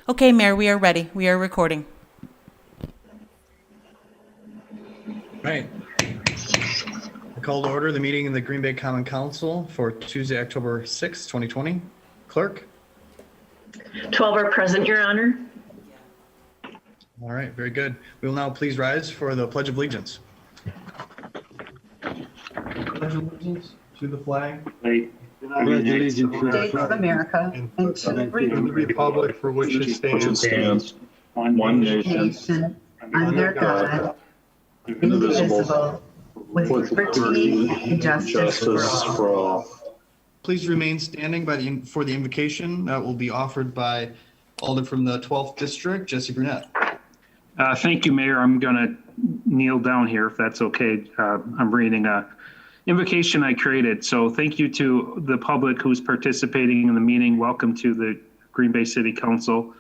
Okay, Mayor, we are ready. We are recording. Right. I call to order the meeting of the Green Bay Common Council for Tuesday, October 6, 2020. Clerk? 12 are present, Your Honor. All right, very good. We will now please rise for the Pledge of Allegiance. Pledge of Allegiance to the flag. Pledge allegiance to the States of flag America and to the and the republic for which it stands, one nation, under God, indivisible, with liberty and justice for all. Please remain standing for the invocation that will be offered by Alder from the 12th District, Jesse Brunette. Thank you, Mayor. I'm going to kneel down here if that's okay. I'm reading a invocation I created. So thank you to the public who's participating in the meeting. Welcome to the Green Bay City Council.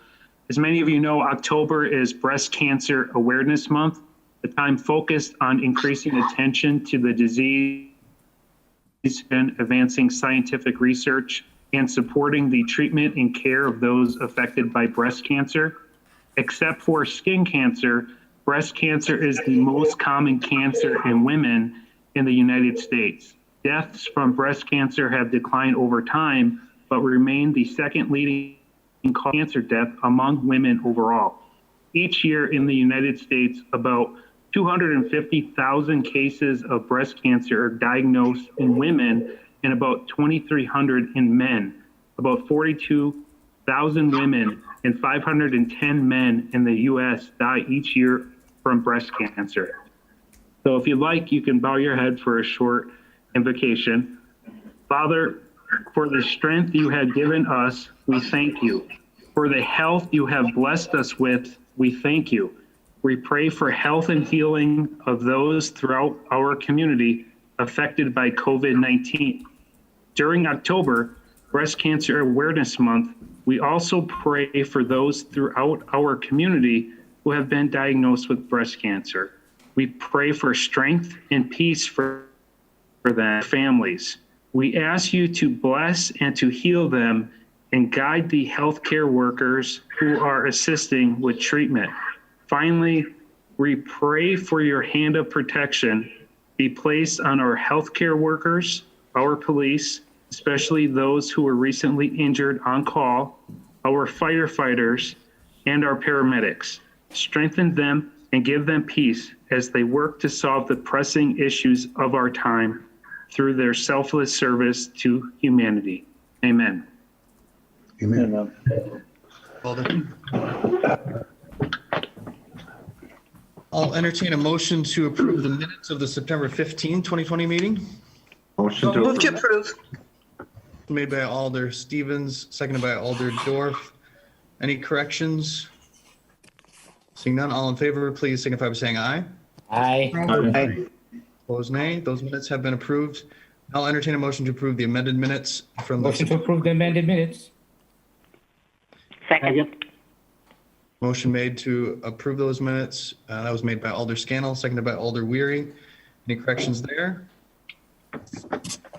As many of you know, October is Breast Cancer Awareness Month, a time focused on increasing attention to the disease and advancing scientific research and supporting the treatment and care of those affected by breast cancer. Except for skin cancer, breast cancer is the most common cancer in women in the United States. Deaths from breast cancer have declined over time, but remain the second leading cause of cancer death among women overall. Each year in the United States, about 250,000 cases of breast cancer are diagnosed in women and about 2,300 in men. About 42,000 women and 510 men in the U.S. die each year from breast cancer. So if you like, you can bow your head for a short invocation. Father, for the strength you have given us, we thank you. For the health you have blessed us with, we thank you. We pray for health and healing of those throughout our community affected by COVID-19. During October, Breast Cancer Awareness Month, we also pray for those throughout our community who have been diagnosed with breast cancer. We pray for strength and peace for their families. We ask you to bless and to heal them and guide the healthcare workers who are assisting with treatment. Finally, we pray for your hand of protection be placed on our healthcare workers, our police, especially those who were recently injured on call, our firefighters, and our paramedics. Strengthen them and give them peace as they work to solve the pressing issues of our time through their selfless service to humanity. Amen. Amen. Alder. I'll entertain a motion to approve the minutes of the September 15, 2020 meeting. Motion to Move to approve. approve. Made by Alder Stevens, seconded by Alder Dorf. Any corrections? Seeing none, all in favor, please signify by saying aye. Aye. Opposed, nay. Those minutes have been approved. I'll entertain a motion to approve the amended minutes from Motion to approve the amended minutes. Second. Motion made to approve those minutes. That was made by Alder Scannell, seconded by Alder Weary. Any corrections there?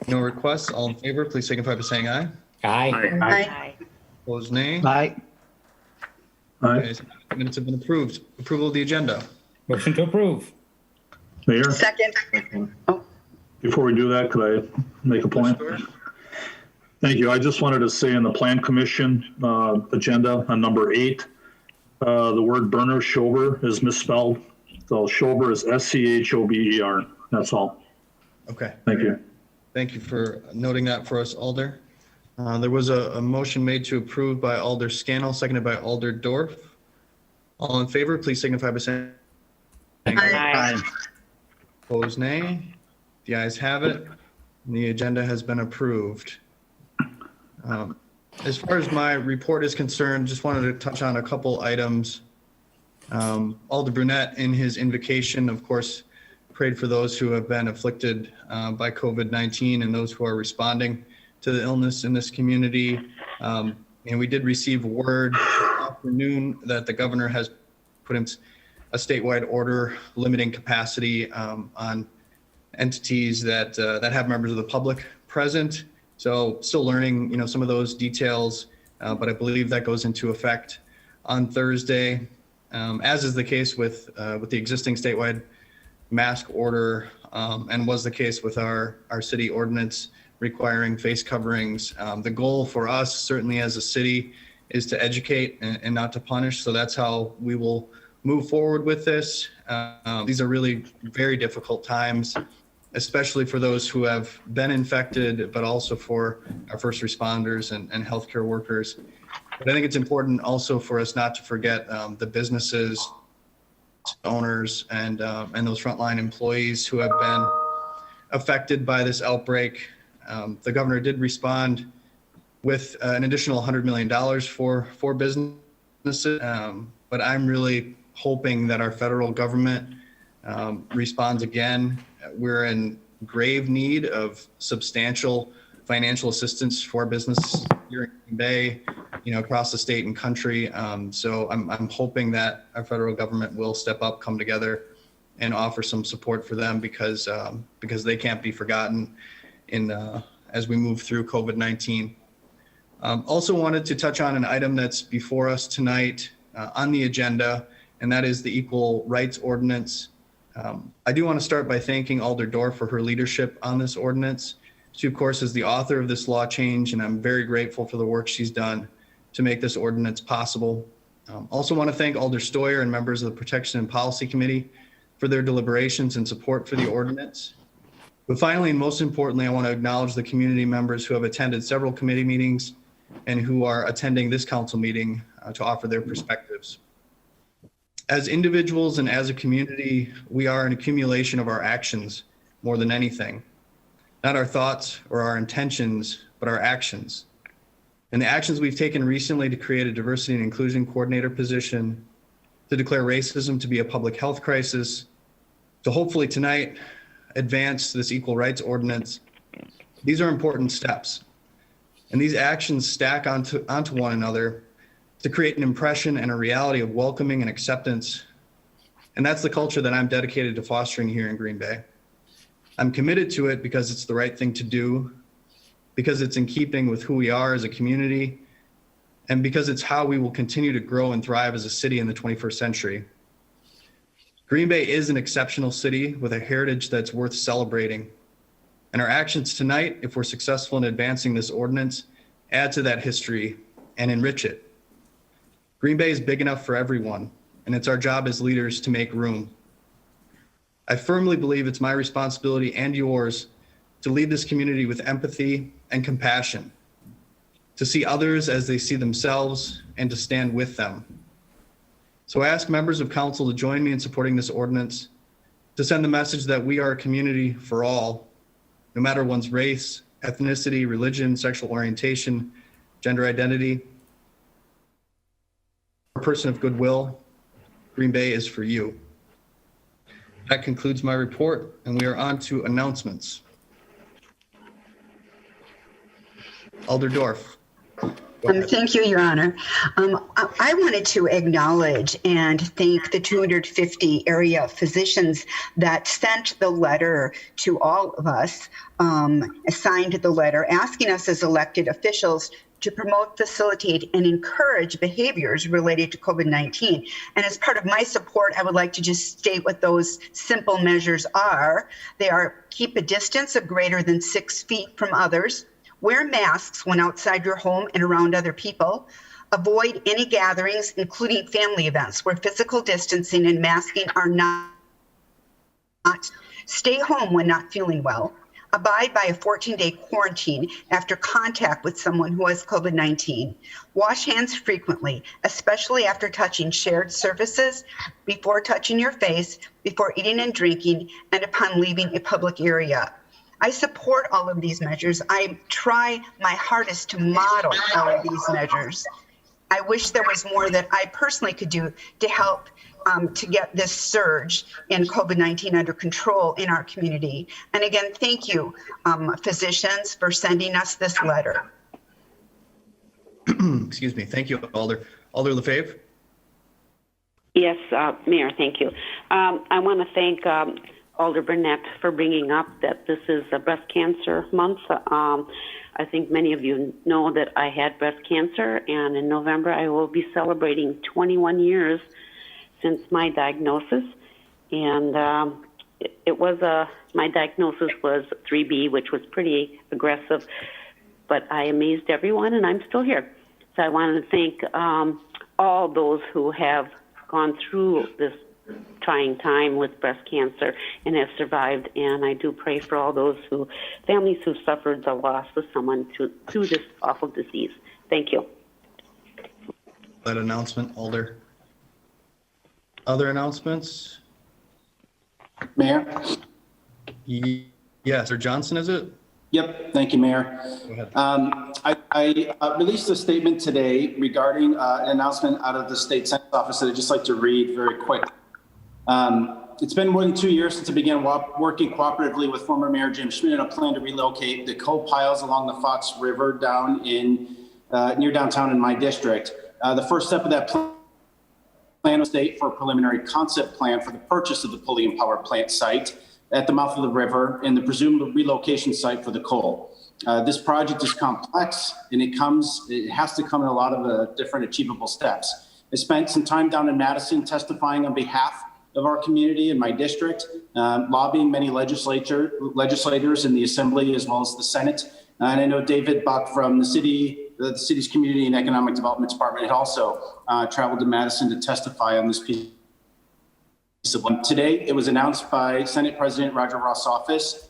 No requests. All in favor, please signify by saying aye. Aye. Aye. Opposed, nay. Aye. Okay, so minutes have been approved. Approval of the agenda. Motion to approve. Mayor, Second. before we do that, could I make a point? Thank you. I just wanted to say in the Plan Commission agenda on number 8, the word burner Schober is misspelled. So Schober is S-C-H-O-B-E-R. That's all. Okay. Thank you. Thank you for noting that for us, Alder. There was a motion made to approve by Alder Scannell, seconded by Alder Dorf. All in favor, please signify by saying Aye. opposed, nay. The ayes have it. The agenda has been approved. As far as my report is concerned, just wanted to touch on a couple items. Alder Brunette, in his invocation, of course, prayed for those who have been afflicted by COVID-19 and those who are responding to the illness in this community. And we did receive word this afternoon that the governor has put in a statewide order limiting capacity on entities that have members of the public present. So still learning, some of those details, but I believe that goes into effect on Thursday, as is the case with the existing statewide mask order, and was the case with our city ordinance requiring face coverings. The goal for us, certainly as a city, is to educate and not to punish. So that's how we will move forward with this. These are really very difficult times, especially for those who have been infected, but also for our first responders and healthcare workers. But I think it's important also for us not to forget the businesses, owners, and those frontline employees who have been affected by this outbreak. The governor did respond with an additional $100 million for businesses, but I'm really hoping that our federal government responds again. We're in grave need of substantial financial assistance for business here in Green Bay, across the state and country. So I'm hoping that our federal government will step up, come together, and offer some support for them because they can't be forgotten as we move through COVID-19. Also wanted to touch on an item that's before us tonight on the agenda, and that is the Equal Rights Ordinance. I do want to start by thanking Alder Dorff for her leadership on this ordinance. She, of course, is the author of this law change, and I'm very grateful for the work she's done to make this ordinance possible. Also want to thank Alder Stoyer and members of the Protection and Policy Committee for their deliberations and support for the ordinance. But finally, and most importantly, I want to acknowledge the community members who have attended several committee meetings and who are attending this council meeting to offer their perspectives. As individuals and as a community, we are an accumulation of our actions more than anything. Not our thoughts or our intentions, but our actions. And the actions we've taken recently to create a diversity and inclusion coordinator position, to declare racism to be a public health crisis, to hopefully tonight advance this equal rights ordinance. These are important steps. And these actions stack onto one another to create an impression and a reality of welcoming and acceptance. And that's the culture that I'm dedicated to fostering here in Green Bay. I'm committed to it because it's the right thing to do, because it's in keeping with who we are as a community, and because it's how we will continue to grow and thrive as a city in the 21st century. Green Bay is an exceptional city with a heritage that's worth celebrating. And our actions tonight, if we're successful in advancing this ordinance, add to that history and enrich it. Green Bay is big enough for everyone, and it's our job as leaders to make room. I firmly believe it's my responsibility and yours to lead this community with empathy and compassion, to see others as they see themselves and to stand with them. So I ask members of council to join me in supporting this ordinance, to send the message that we are a community for all, no matter one's race, ethnicity, religion, sexual orientation, gender identity, or person of goodwill. Green Bay is for you. That concludes my report, and we are on to announcements. Alder Dorff. Thank you, Your Honor. I wanted to acknowledge and thank the 250 area physicians that sent the letter to all of us, signed the letter, asking us as elected officials to promote, facilitate, and encourage behaviors related to COVID-19. And as part of my support, I would like to just state what those simple measures are. They are: keep a distance of greater than 6 feet from others, wear masks when outside your home and around other people, avoid any gatherings, including family events where physical distancing and masking are not, stay home when not feeling well, abide by a 14-day quarantine after contact with someone who has COVID-19. Wash hands frequently, especially after touching shared surfaces, before touching your face, before eating and drinking, and upon leaving a public area. I support all of these measures. I try my hardest to model all of these measures. I wish there was more that I personally could do to help to get this surge in COVID-19 under control in our community. And again, thank you, physicians, for sending us this letter. Excuse me. Thank you, Alder. Alder LaFave? Yes, Mayor, thank you. I want to thank Alder Burnett for bringing up that this is a breast cancer month. I think many of you know that I had breast cancer, and in November I will be celebrating 21 years since my diagnosis. And it was my diagnosis was 3B, which was pretty aggressive, but I amazed everyone, and I'm still here. So I wanted to thank all those who have gone through this trying time with breast cancer and have survived. And I do pray for all those families who suffered the loss of someone through this awful disease. Thank you. That announcement, Alder. Other announcements? Mayor? Yes, or Johnson, is it? Yep, thank you, Mayor. Go ahead. I released a statement today regarding an announcement out of the State Senate's office that I'd just like to read very quick. It's been more than 2 years since I began working cooperatively with former Mayor Jim Schmidt on a plan to relocate the coal piles along the Fox River down in near downtown in my district. The first step of that plan was state for a preliminary concept plan for the purchase of the Pulliam Power Plant site at the mouth of the river and the presumed relocation site for the coal. This project is complex, and it has to come in a lot of different achievable steps. I spent some time down in Madison testifying on behalf of our community and my district, lobbying many legislators in the Assembly as well as the Senate. And I know David Buck from the city's Community and Economic Development Department had also traveled to Madison to testify on this piece. Today, it was announced by Senate President Roger Ross' office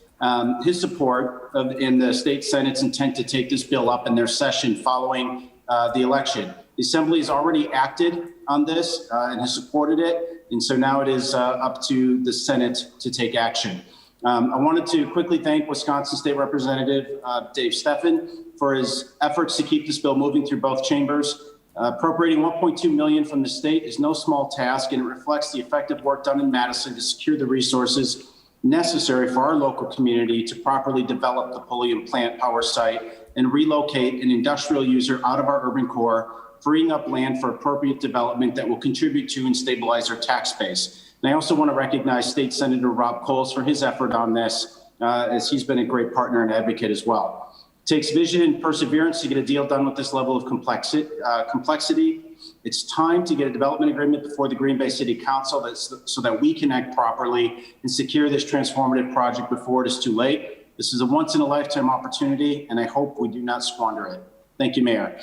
his support in the state Senate's intent to take this bill up in their session following the election. The Assembly has already acted on this and has supported it, and so now it is up to the Senate to take action. I wanted to quickly thank Wisconsin State Representative Dave Steffen for his efforts to keep this bill moving through both chambers. Appropriating $1.2 million from the state is no small task, and it reflects the effective work done in Madison to secure the resources necessary for our local community to properly develop the Pulliam plant power site and relocate an industrial user out of our urban core, freeing up land for appropriate development that will contribute to and stabilize our tax base. And I also want to recognize State Senator Rob Coles for his effort on this, as he's been a great partner and advocate as well. It takes vision and perseverance to get a deal done with this level of complexity. It's time to get a development agreement before the Green Bay City Council so that we can act properly and secure this transformative project before it is too late. This is a once-in-a-lifetime opportunity, and I hope we do not squander it. Thank you, Mayor.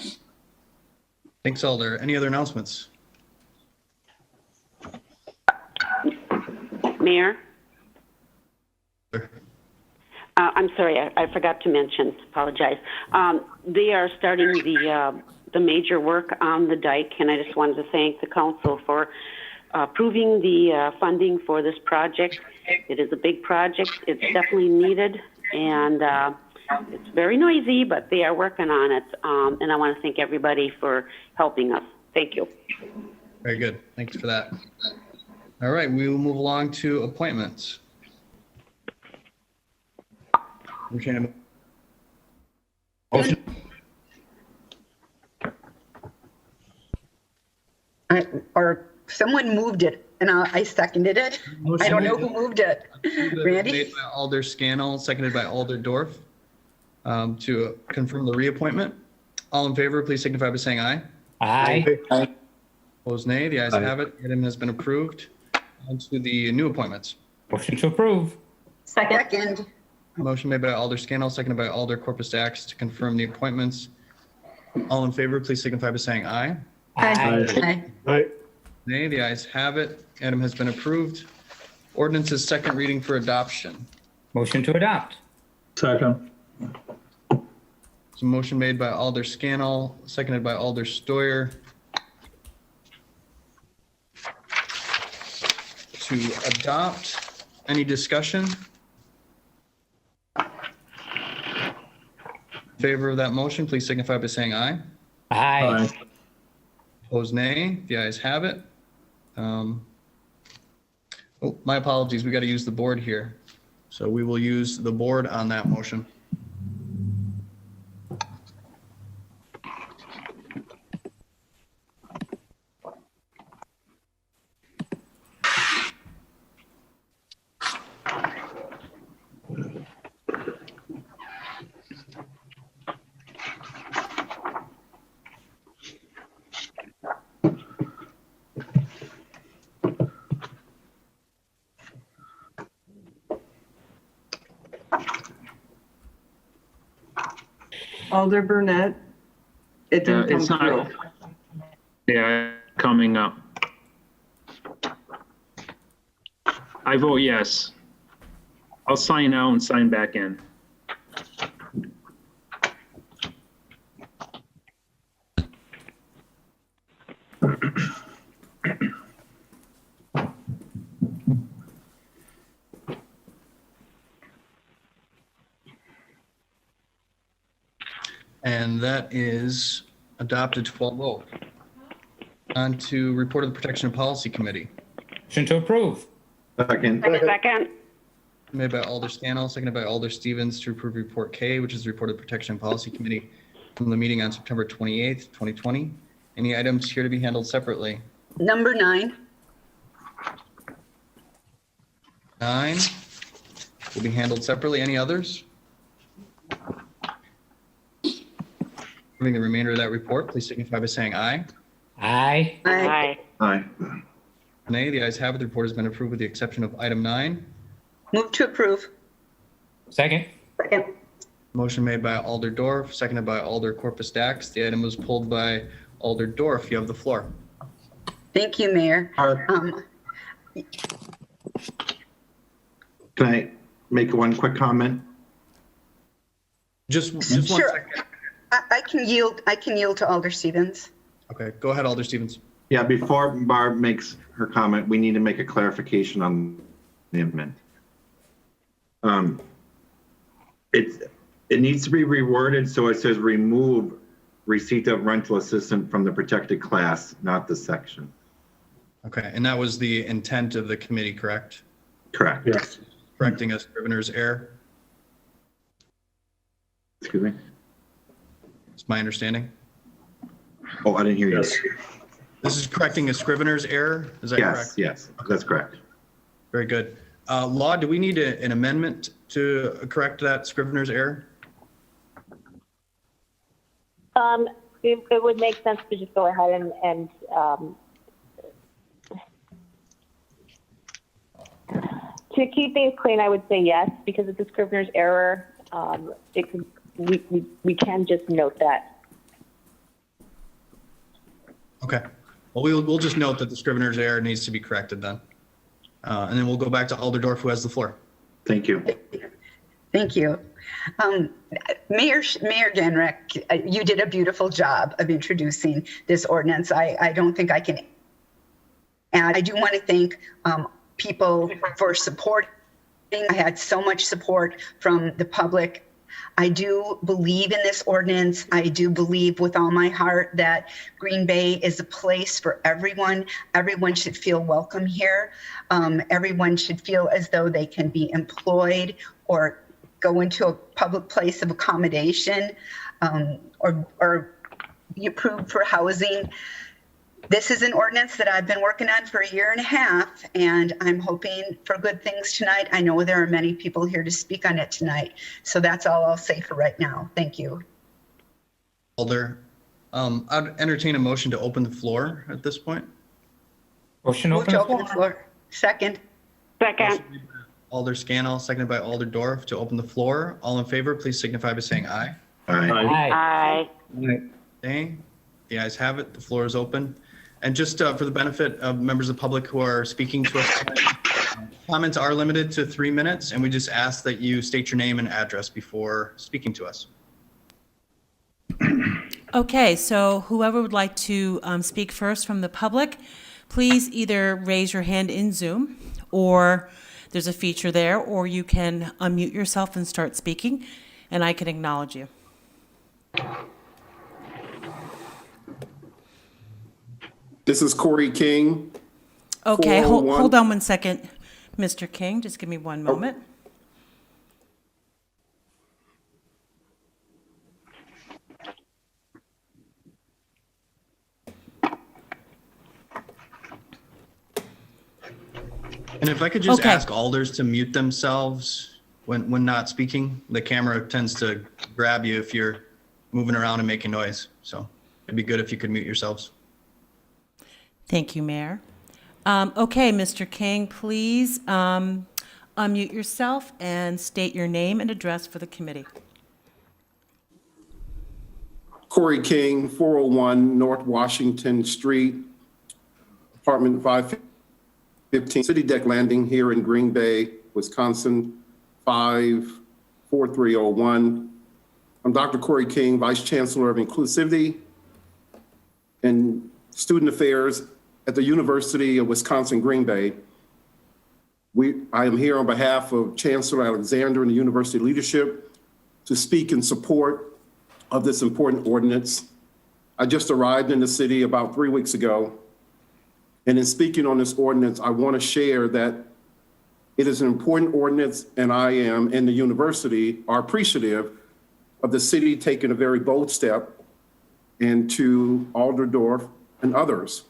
Thanks, Alder. Any other announcements? Mayor? I'm sorry, I forgot to mention, apologize. They are starting the major work on the dike, and I just wanted to thank the council for approving the funding for this project. It is a big project. It's definitely needed, and it's very noisy, but they are working on it. And I want to thank everybody for helping us. Thank you. Very good. Thanks for that. All right, we will move along to appointments. Or someone moved it and I seconded it. I don't know who moved it. Randy? Made by Alder Scannell, seconded by Alder Dorf, to confirm the reappointment. All in favor, please signify by saying aye. Aye. Opposed, nay. The ayes have it. Item has been approved. On to the new appointments. Motion to approve. Second. Motion made by Alder Scannell, seconded by Alder Corpus Dax to confirm the appointments. All in favor, please signify by saying aye. Aye. Nay, the ayes have it. Item has been approved. Ordinance is second reading for adoption. Motion to adopt. Second. So motion made by Alder Scannell, seconded by Alder Stoyer to adopt. Any discussion? In favor of that motion, please signify by saying aye. Aye. Opposed, nay. The ayes have it. Oh, my apologies. We got to use the board here. So we will use the board on that motion. Alder Burnett. It didn't It's come not. through. Yeah, coming up. I vote yes. I'll sign out and sign back in. And that is adopted 12-0. On to report of the Protection and Policy Committee. Motion to approve. Second. Second. Made by Alder Scannell, seconded by Alder Stevens to approve Report K, which is the report of the Protection and Policy Committee from the meeting on September 28th, 2020. Any items here to be handled separately? Number 9. 9 will be handled separately. Any others? Moving the remainder of that report, please signify by saying aye. Aye. Aye. Aye. Nay, the ayes have it. The report has been approved with the exception of item 9. Move to approve. Second. Second. Motion made by Alder Dorf, seconded by Alder Corpus Dax. The item was pulled by Alder Dorf. You have the floor. Thank you, Mayor. Can I make one quick comment? Just one Sure. second. I can yield to Alder Stevens. Okay, go ahead, Alder Stevens. Yeah, before Barb makes her comment, we need to make a clarification on the amendment. It needs to be reworded so it says remove receipt of rental assistance from the protected class, not the section. Okay, and that was the intent of the committee, correct? Correct. Yes. Correcting a scrivener's error, Excuse me? is my understanding. Oh, I didn't hear you. Yes. This is correcting a scrivener's error, is that correct? Yes, that's correct. Very good. Law, do we need an amendment to correct that scrivener's error? It would make sense to just go ahead and to keep things clean, I would say yes, because it's a scrivener's error. We can just note that. Okay. Well, we'll just note that the scrivener's error needs to be corrected then. And then we'll go back to Alder Dorf, who has the floor. Thank you. Thank you. Mayor Genrich, you did a beautiful job of introducing this ordinance. I don't think I can add. I do want to thank people for supporting. I had so much support from the public. I do believe in this ordinance. I do believe with all my heart that Green Bay is a place for everyone. Everyone should feel welcome here. Everyone should feel as though they can be employed or go into a public place of accommodation or be approved for housing. This is an ordinance that I've been working on for 1.5 years, and I'm hoping for good things tonight. I know there are many people here to speak on it tonight, so that's all I'll say for right now. Thank you. Alder, I'd entertain a motion to open the floor at this point. Motion Move open to the open the floor. floor. Second. Second. Alder Scannell, seconded by Alder Dorf to open the floor. All in favor, please signify by saying aye. Aye. Aye. Aye. Nay. The ayes have it. The floor is open. And just for the benefit of members of the public who are speaking to us tonight, comments are limited to 3 minutes, and we just ask that you state your name and address before speaking to us. Okay, so whoever would like to speak first from the public, please either raise your hand in Zoom, or there's a feature there, or you can unmute yourself and start speaking, and I can acknowledge you. This is Corey King. Okay, 401. hold on one second, Mr. King. Just give me one moment. And if I could just Okay. ask alders to mute themselves when not speaking, the camera tends to grab you if you're moving around and making noise. So it'd be good if you could mute yourselves. Thank you, Mayor. Okay, Mr. King, please unmute yourself and state your name and address for the committee. Corey King, 401 North Washington Street, apartment 515, City Deck Landing here in Green Bay, Wisconsin, 54301. I'm Dr. Corey King, Vice Chancellor of Inclusivity and Student Affairs at the University of Wisconsin, Green Bay. I am here on behalf of Chancellor Alexander and the university leadership to speak in support of this important ordinance. I just arrived in the city about 3 weeks ago, and in speaking on this ordinance, I want to share that it is an important ordinance, and I am and the university are appreciative of the city taking a very bold step, and to Alder Dorff and others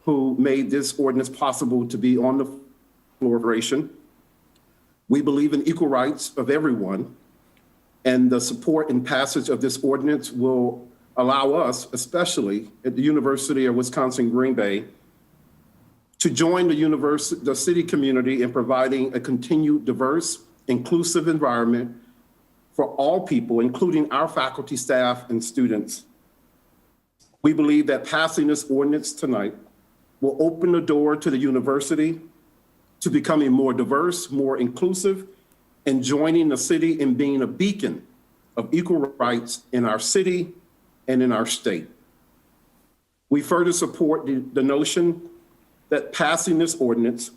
who made this ordinance possible to be on the floor of operation. We believe in equal rights of everyone, and the support and passage of this ordinance will allow us, especially at the University of Wisconsin Green Bay, to join the city community in providing a continued diverse, inclusive environment for all people, including our faculty, staff, and students. We believe that passing this ordinance tonight will open the door to the university to becoming more diverse, more inclusive, and joining the city in being a beacon of equal rights in our city and in our state. We further support the notion that passing this ordinance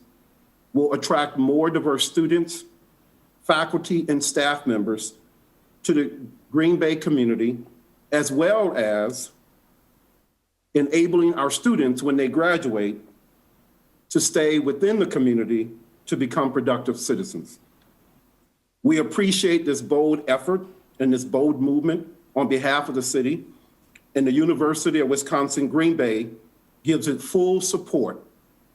will attract more diverse students, faculty, and staff members to the Green Bay community, as well as enabling our students when they graduate to stay within the community to become productive citizens. We appreciate this bold effort and this bold movement on behalf of the city, and the University of Wisconsin Green Bay gives it full support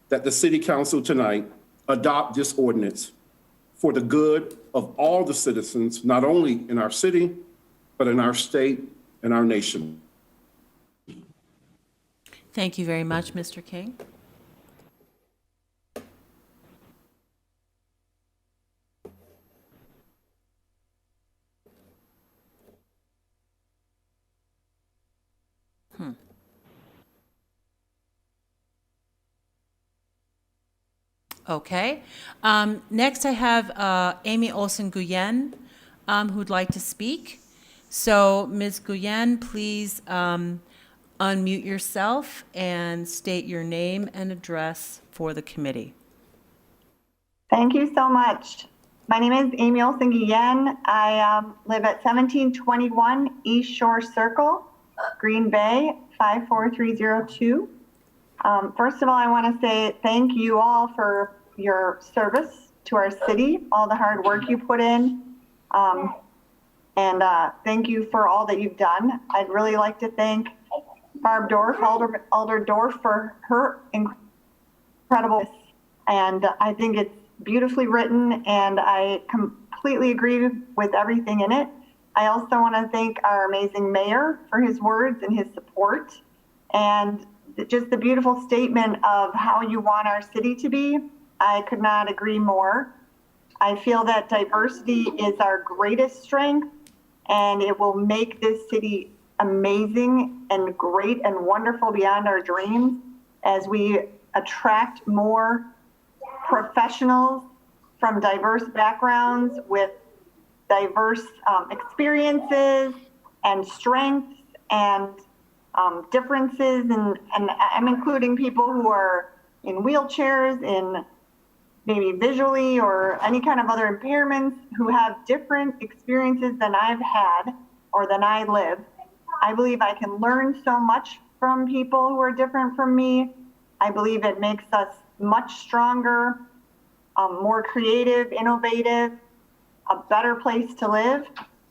that the City Council tonight adopt this ordinance for the good of all the citizens, not only in our city, but in our state and our nation. Thank you very much, Mr. King. Okay. Next, I have Amy Olsen Guyan, who'd like to speak. So, Ms. Guyan, please unmute yourself and state your name and address for the committee. Thank you so much. My name is Amy Olsen Guyan. I live at 1721 East Shore Circle, Green Bay, 54302. First of all, I want to say thank you all for your service to our city, all the hard work you put in, and thank you for all that you've done. I'd really like to thank Barb Dorff, Alder Dorff, for her incredible, and I think it's beautifully written, and I completely agree with everything in it. I also want to thank our amazing mayor for his words and his support, and just the beautiful statement of how you want our city to be. I could not agree more. I feel that diversity is our greatest strength, and it will make this city amazing and great and wonderful beyond our dreams as we attract more professionals from diverse backgrounds with diverse experiences and strengths and differences, and I'm including people who are in wheelchairs, in maybe visually or any kind of other impairments, who have different experiences than I've had or than I live. I believe I can learn so much from people who are different from me. I believe it makes us much stronger, more creative, innovative, a better place to live.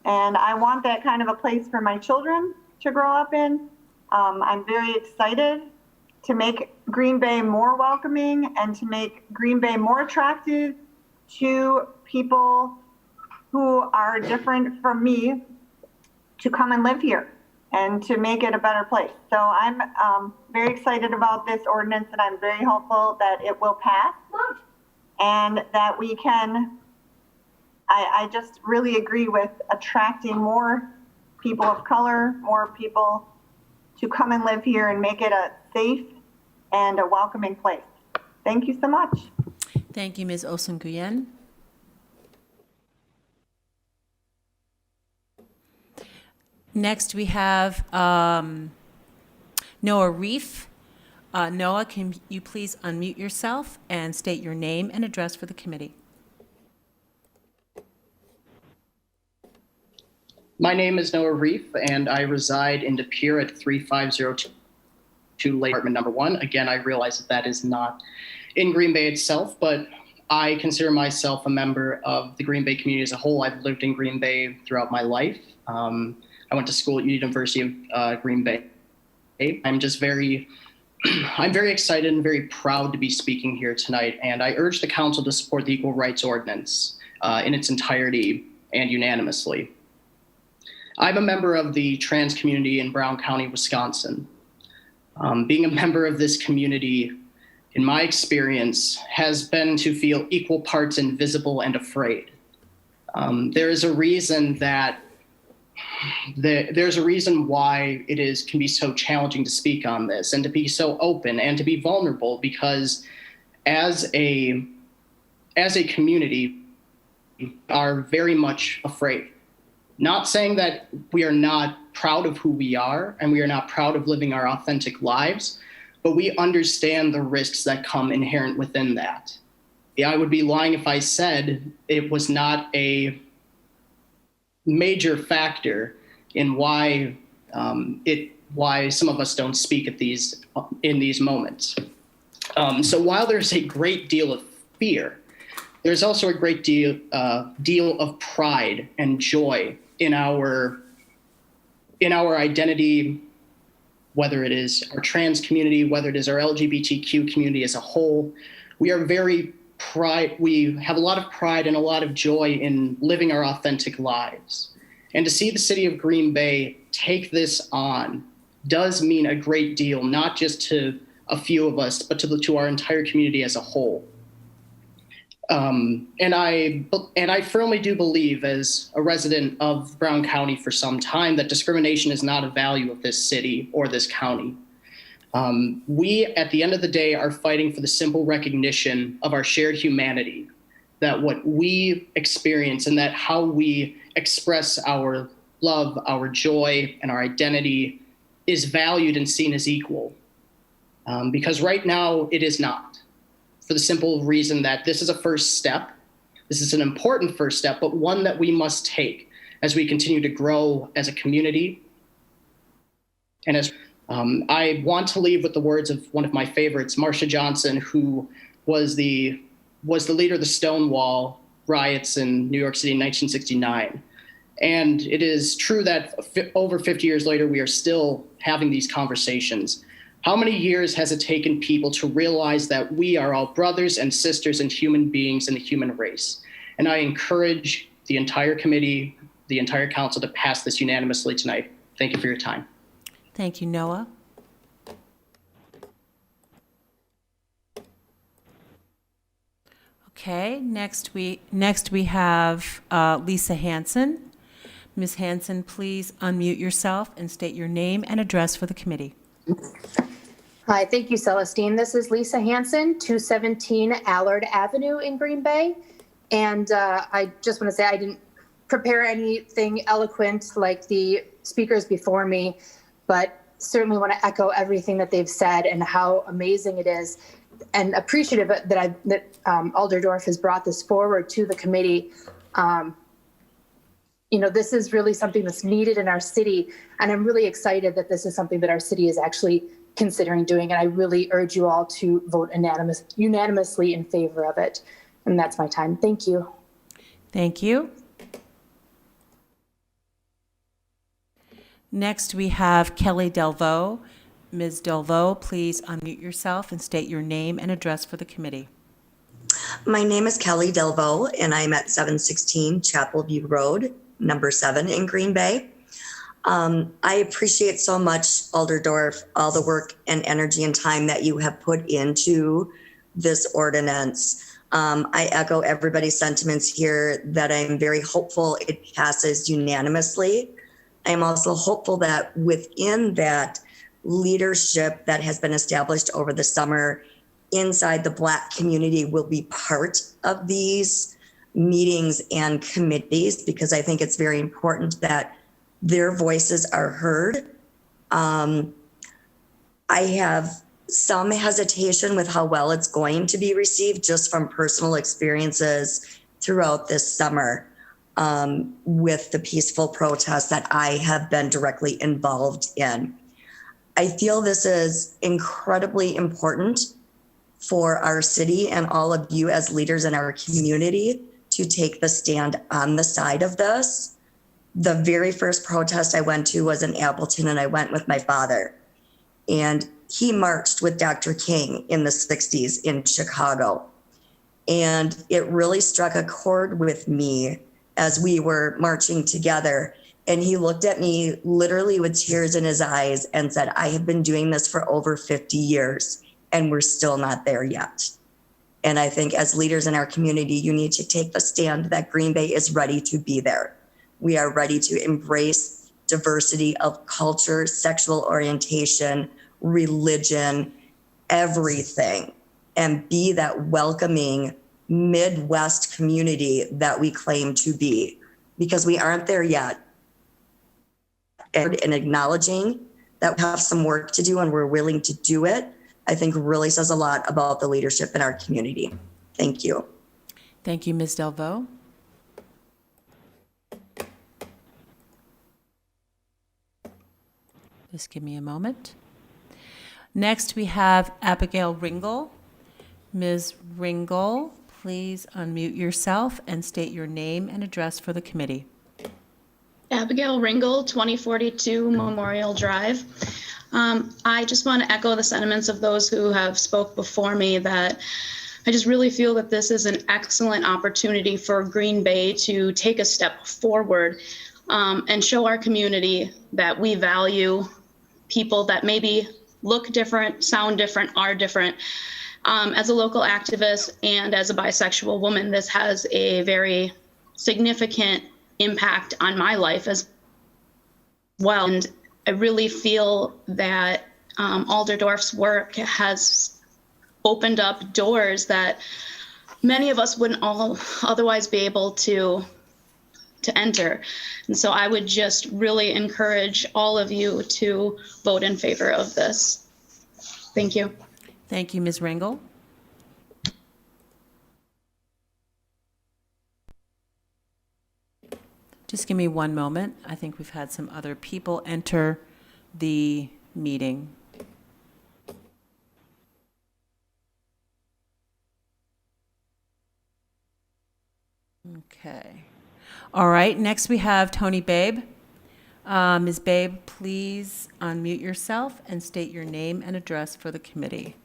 And I want that kind of a place for my children to grow up in. I'm very excited to make Green Bay more welcoming and to make Green Bay more attractive to people who are different from me to come and live here and to make it a better place. So I'm very excited about this ordinance, and I'm very hopeful that it will pass and that we can, I just really agree with attracting more people of color, more people to come and live here and make it a safe and a welcoming place. Thank you so much. Thank you, Ms. Olsen Guyan. Next, we have Noah Reef. Noah, can you please unmute yourself and state your name and address for the committee? My name is Noah Reef, and I reside in De Pere at 3502 Lake Apartment number 1. Again, I realize that is not in Green Bay itself, but I consider myself a member of the Green Bay community as a whole. I've lived in Green Bay throughout my life. I went to school at University of Green Bay. I'm very excited and very proud to be speaking here tonight, and I urge the council to support the Equal Rights Ordinance in its entirety and unanimously. I'm a member of the trans community in Brown County, Wisconsin. Being a member of this community, in my experience, has been to feel equal parts invisible and afraid. There is a reason that there's a reason why it can be so challenging to speak on this and to be so open and to be vulnerable, because as a community, we are very much afraid. Not saying that we are not proud of who we are and we are not proud of living our authentic lives, but we understand the risks that come inherent within that. I would be lying if I said it was not a major factor in why some of us don't speak in these moments. So while there's a great deal of fear, there's also a great deal of pride and joy in our identity, whether it is our trans community, whether it is our LGBTQ community as a whole. We have a lot of pride and a lot of joy in living our authentic lives. And to see the city of Green Bay take this on does mean a great deal, not just to a few of us, but to our entire community as a whole. And I firmly do believe, as a resident of Brown County for some time, that discrimination is not a value of this city or this county. We, at the end of the day, are fighting for the simple recognition of our shared humanity, that what we experience and that how we express our love, our joy, and our identity is valued and seen as equal. Because right now it is not, for the simple reason that this is a first step. This is an important first step, but one that we must take as we continue to grow as a community. And as I want to leave with the words of one of my favorites, Marsha Johnson, who was the leader of the Stonewall riots in New York City in 1969. And it is true that over 50 years later, we are still having these conversations. How many years has it taken people to realize that we are all brothers and sisters and human beings in the human race? And I encourage the entire committee, the entire council to pass this unanimously tonight. Thank you for your time. Thank you, Noah. Okay, next we have Lisa Hansen. Ms. Hansen, please unmute yourself and state your name and address for the committee. Hi, thank you, Celestine. This is Lisa Hansen, 217 Allard Avenue in Green Bay. And I just want to say I didn't prepare anything eloquent like the speakers before me, but certainly want to echo everything that they've said and how amazing it is and appreciative that Alder Dorff has brought this forward to the committee. This is really something that's needed in our city, and I'm really excited that this is something that our city is actually considering doing, and I really urge you all to vote unanimously in favor of it. And that's my time. Thank you. Thank you. Next, we have Kelly DelVaux. Ms. DelVaux, please unmute yourself and state your name and address for the committee. My name is Kelly DelVaux, and I'm at 716 Chapel View Road, number 7 in Green Bay. I appreciate so much, Alder Dorff, all the work and energy and time that you have put into this ordinance. I echo everybody's sentiments here that I'm very hopeful it passes unanimously. I'm also hopeful that within that leadership that has been established over the summer inside the Black community will be part of these meetings and committees, because I think it's very important that their voices are heard. I have some hesitation with how well it's going to be received just from personal experiences throughout this summer with the peaceful protests that I have been directly involved in. I feel this is incredibly important for our city and all of you as leaders in our community to take the stand on the side of this. The very first protest I went to was in Appleton, and I went with my father. And he marched with Dr. King in the 60s in Chicago. And it really struck a chord with me as we were marching together. And he looked at me literally with tears in his eyes and said, I have been doing this for over 50 years, and we're still not there yet. And I think as leaders in our community, you need to take the stand that Green Bay is ready to be there. We are ready to embrace diversity of culture, sexual orientation, religion, everything, and be that welcoming Midwest community that we claim to be, because we aren't there yet. And acknowledging that we have some work to do and we're willing to do it, I think really says a lot about the leadership in our community. Thank you. Thank you, Ms. DelVaux. Just give me a moment. Next, we have Abigail Ringle. Ms. Ringle, please unmute yourself and state your name and address for the committee. Abigail Ringle, 2042 Memorial Drive. I just want to echo the sentiments of those who have spoke before me, that I just really feel that this is an excellent opportunity for Green Bay to take a step forward and show our community that we value people that maybe look different, sound different, are different. As a local activist and as a bisexual woman, this has a very significant impact on my life as well. And I really feel that Alderdorf's work has opened up doors that many of us wouldn't all otherwise be able to enter. And so I would just really encourage all of you to vote in favor of this. Thank you. Thank you, Ms. Ringle. Just give me one moment. I think we've had some other people enter the meeting. Okay. All right, next we have Toni Babe. Ms. Babe, please unmute yourself and state your name and address for the committee.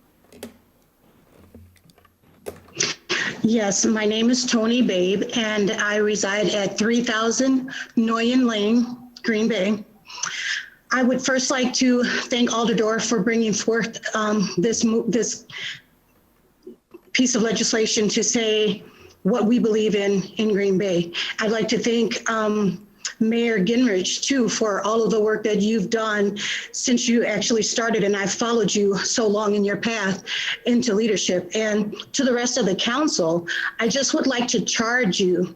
Yes, my name is Toni Babe, and I reside at 3000 Noyen Lane, Green Bay. I would first like to thank Alderdorf for bringing forth this piece of legislation to say what we believe in Green Bay. I'd like to thank Mayor Gingrich, too, for all of the work that you've done since you actually started, and I've followed you so long in your path into leadership. And to the rest of the council, I just would like to charge you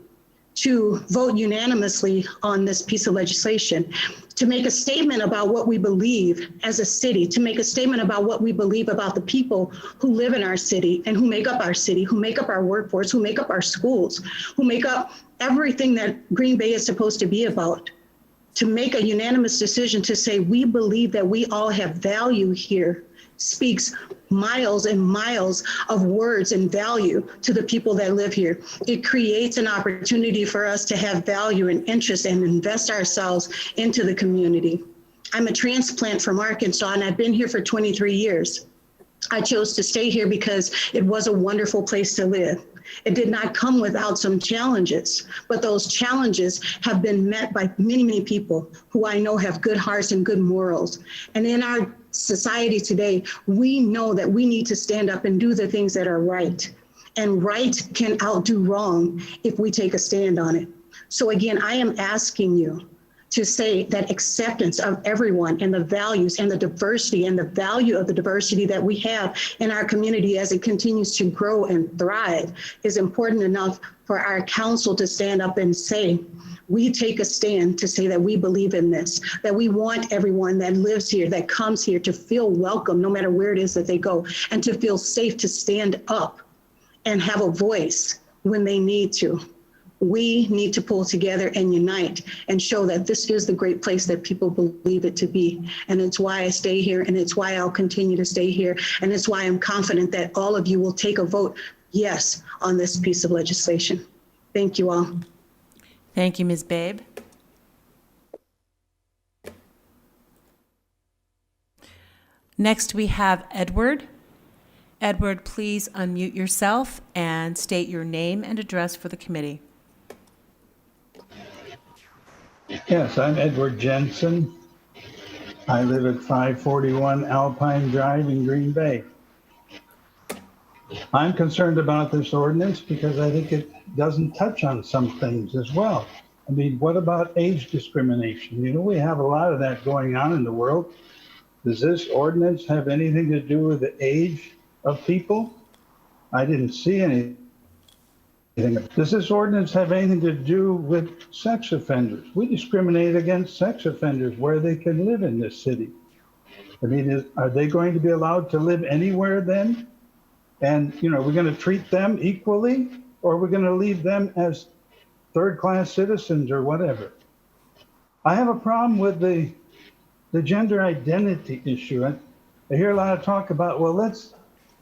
to vote unanimously on this piece of legislation, to make a statement about what we believe as a city, to make a statement about what we believe about the people who live in our city and who make up our city, who make up our workforce, who make up our schools, who make up everything that Green Bay is supposed to be about, to make a unanimous decision to say we believe that we all have value here, speaks miles and miles of words and value to the people that live here. It creates an opportunity for us to have value and interest and invest ourselves into the community. I'm a transplant from Arkansas, and I've been here for 23 years. I chose to stay here because it was a wonderful place to live. It did not come without some challenges, but those challenges have been met by many, many people who I know have good hearts and good morals. And in our society today, we know that we need to stand up and do the things that are right. And right can outdo wrong if we take a stand on it. So again, I am asking you to say that acceptance of everyone and the values and the diversity and the value of the diversity that we have in our community as it continues to grow and thrive is important enough for our council to stand up and say, we take a stand to say that we believe in this, that we want everyone that lives here, that comes here to feel welcome no matter where it is that they go, and to feel safe to stand up and have a voice when they need to. We need to pull together and unite and show that this is the great place that people believe it to be. And it's why I stay here, and it's why I'll continue to stay here. And it's why I'm confident that all of you will take a vote yes on this piece of legislation. Thank you all. Thank you, Ms. Babe. Next, we have Edward. Edward, please unmute yourself and state your name and address for the committee. Yes, I'm Edward Jensen. I live at 541 Alpine Drive in Green Bay. I'm concerned about this ordinance because I think it doesn't touch on some things as well. I mean, what about age discrimination? You know, we have a lot of that going on in the world. Does this ordinance have anything to do with the age of people? I didn't see anything. Does this ordinance have anything to do with sex offenders? We discriminate against sex offenders where they can live in this city. I mean, are they going to be allowed to live anywhere then? And, you know, we're going to treat them equally, or we're going to leave them as third-class citizens or whatever. I have a problem with the gender identity issue. I hear a lot of talk about, well, let's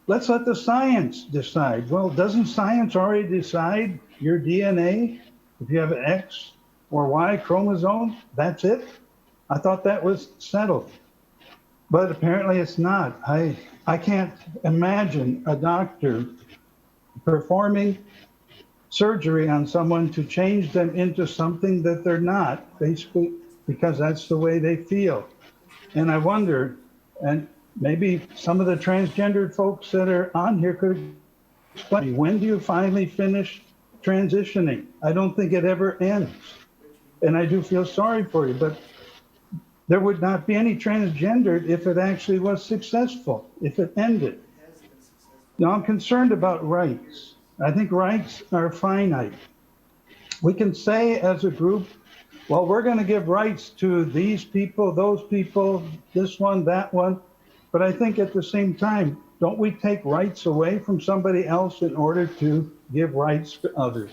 let the science decide. Well, doesn't science already decide your DNA? If you have an X or Y chromosome, that's it? I thought that was settled. But apparently it's not. I can't imagine a doctor performing surgery on someone to change them into something that they're not, basically because that's the way they feel. And I wonder, and maybe some of the transgendered folks that are on here could explain, when do you finally finish transitioning? I don't think it ever ends. And I do feel sorry for you, but there would not be any transgendered if it actually was successful, if it ended. Now, I'm concerned about rights. I think rights are finite. We can say as a group, well, we're going to give rights to these people, those people, this one, that one. But I think at the same time, don't we take rights away from somebody else in order to give rights to others?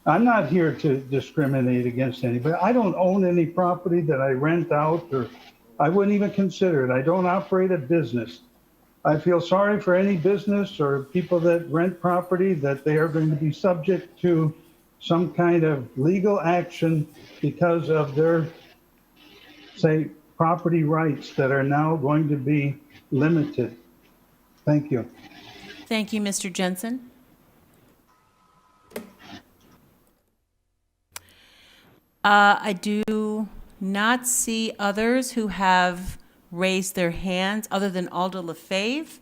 I'm not here to discriminate against anybody. I don't own any property that I rent out, or I wouldn't even consider it. I don't operate a business. I feel sorry for any business or people that rent property that they are going to be subject to some kind of legal action because of their, say, property rights that are now going to be limited. Thank you. Thank you, Mr. Jensen. I do not see others who have raised their hands other than Alda LaFave,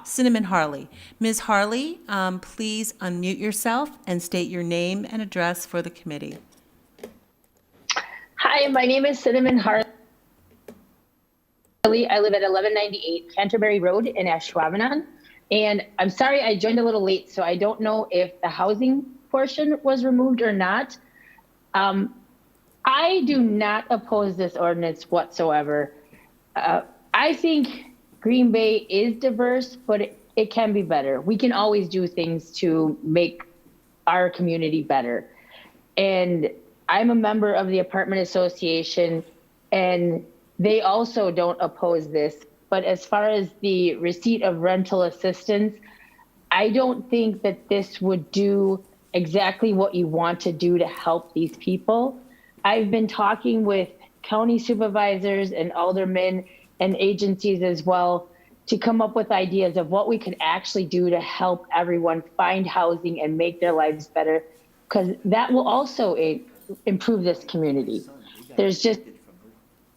Cinnamon Hartley. Ms. Hartley, please unmute yourself and state your name and address for the committee. Hi, my name is Cinnamon Hartley. I live at 1198 Canterbury Road in Ashwaubenon. And I'm sorry I joined a little late, so I don't know if the housing portion was removed or not. I do not oppose this ordinance whatsoever. I think Green Bay is diverse, but it can be better. We can always do things to make our community better. And I'm a member of the apartment association, and they also don't oppose this. But as far as the receipt of rental assistance, I don't think that this would do exactly what you want to do to help these people. I've been talking with county supervisors and aldermen and agencies as well to come up with ideas of what we could actually do to help everyone find housing and make their lives better, because that will also improve this community. There's just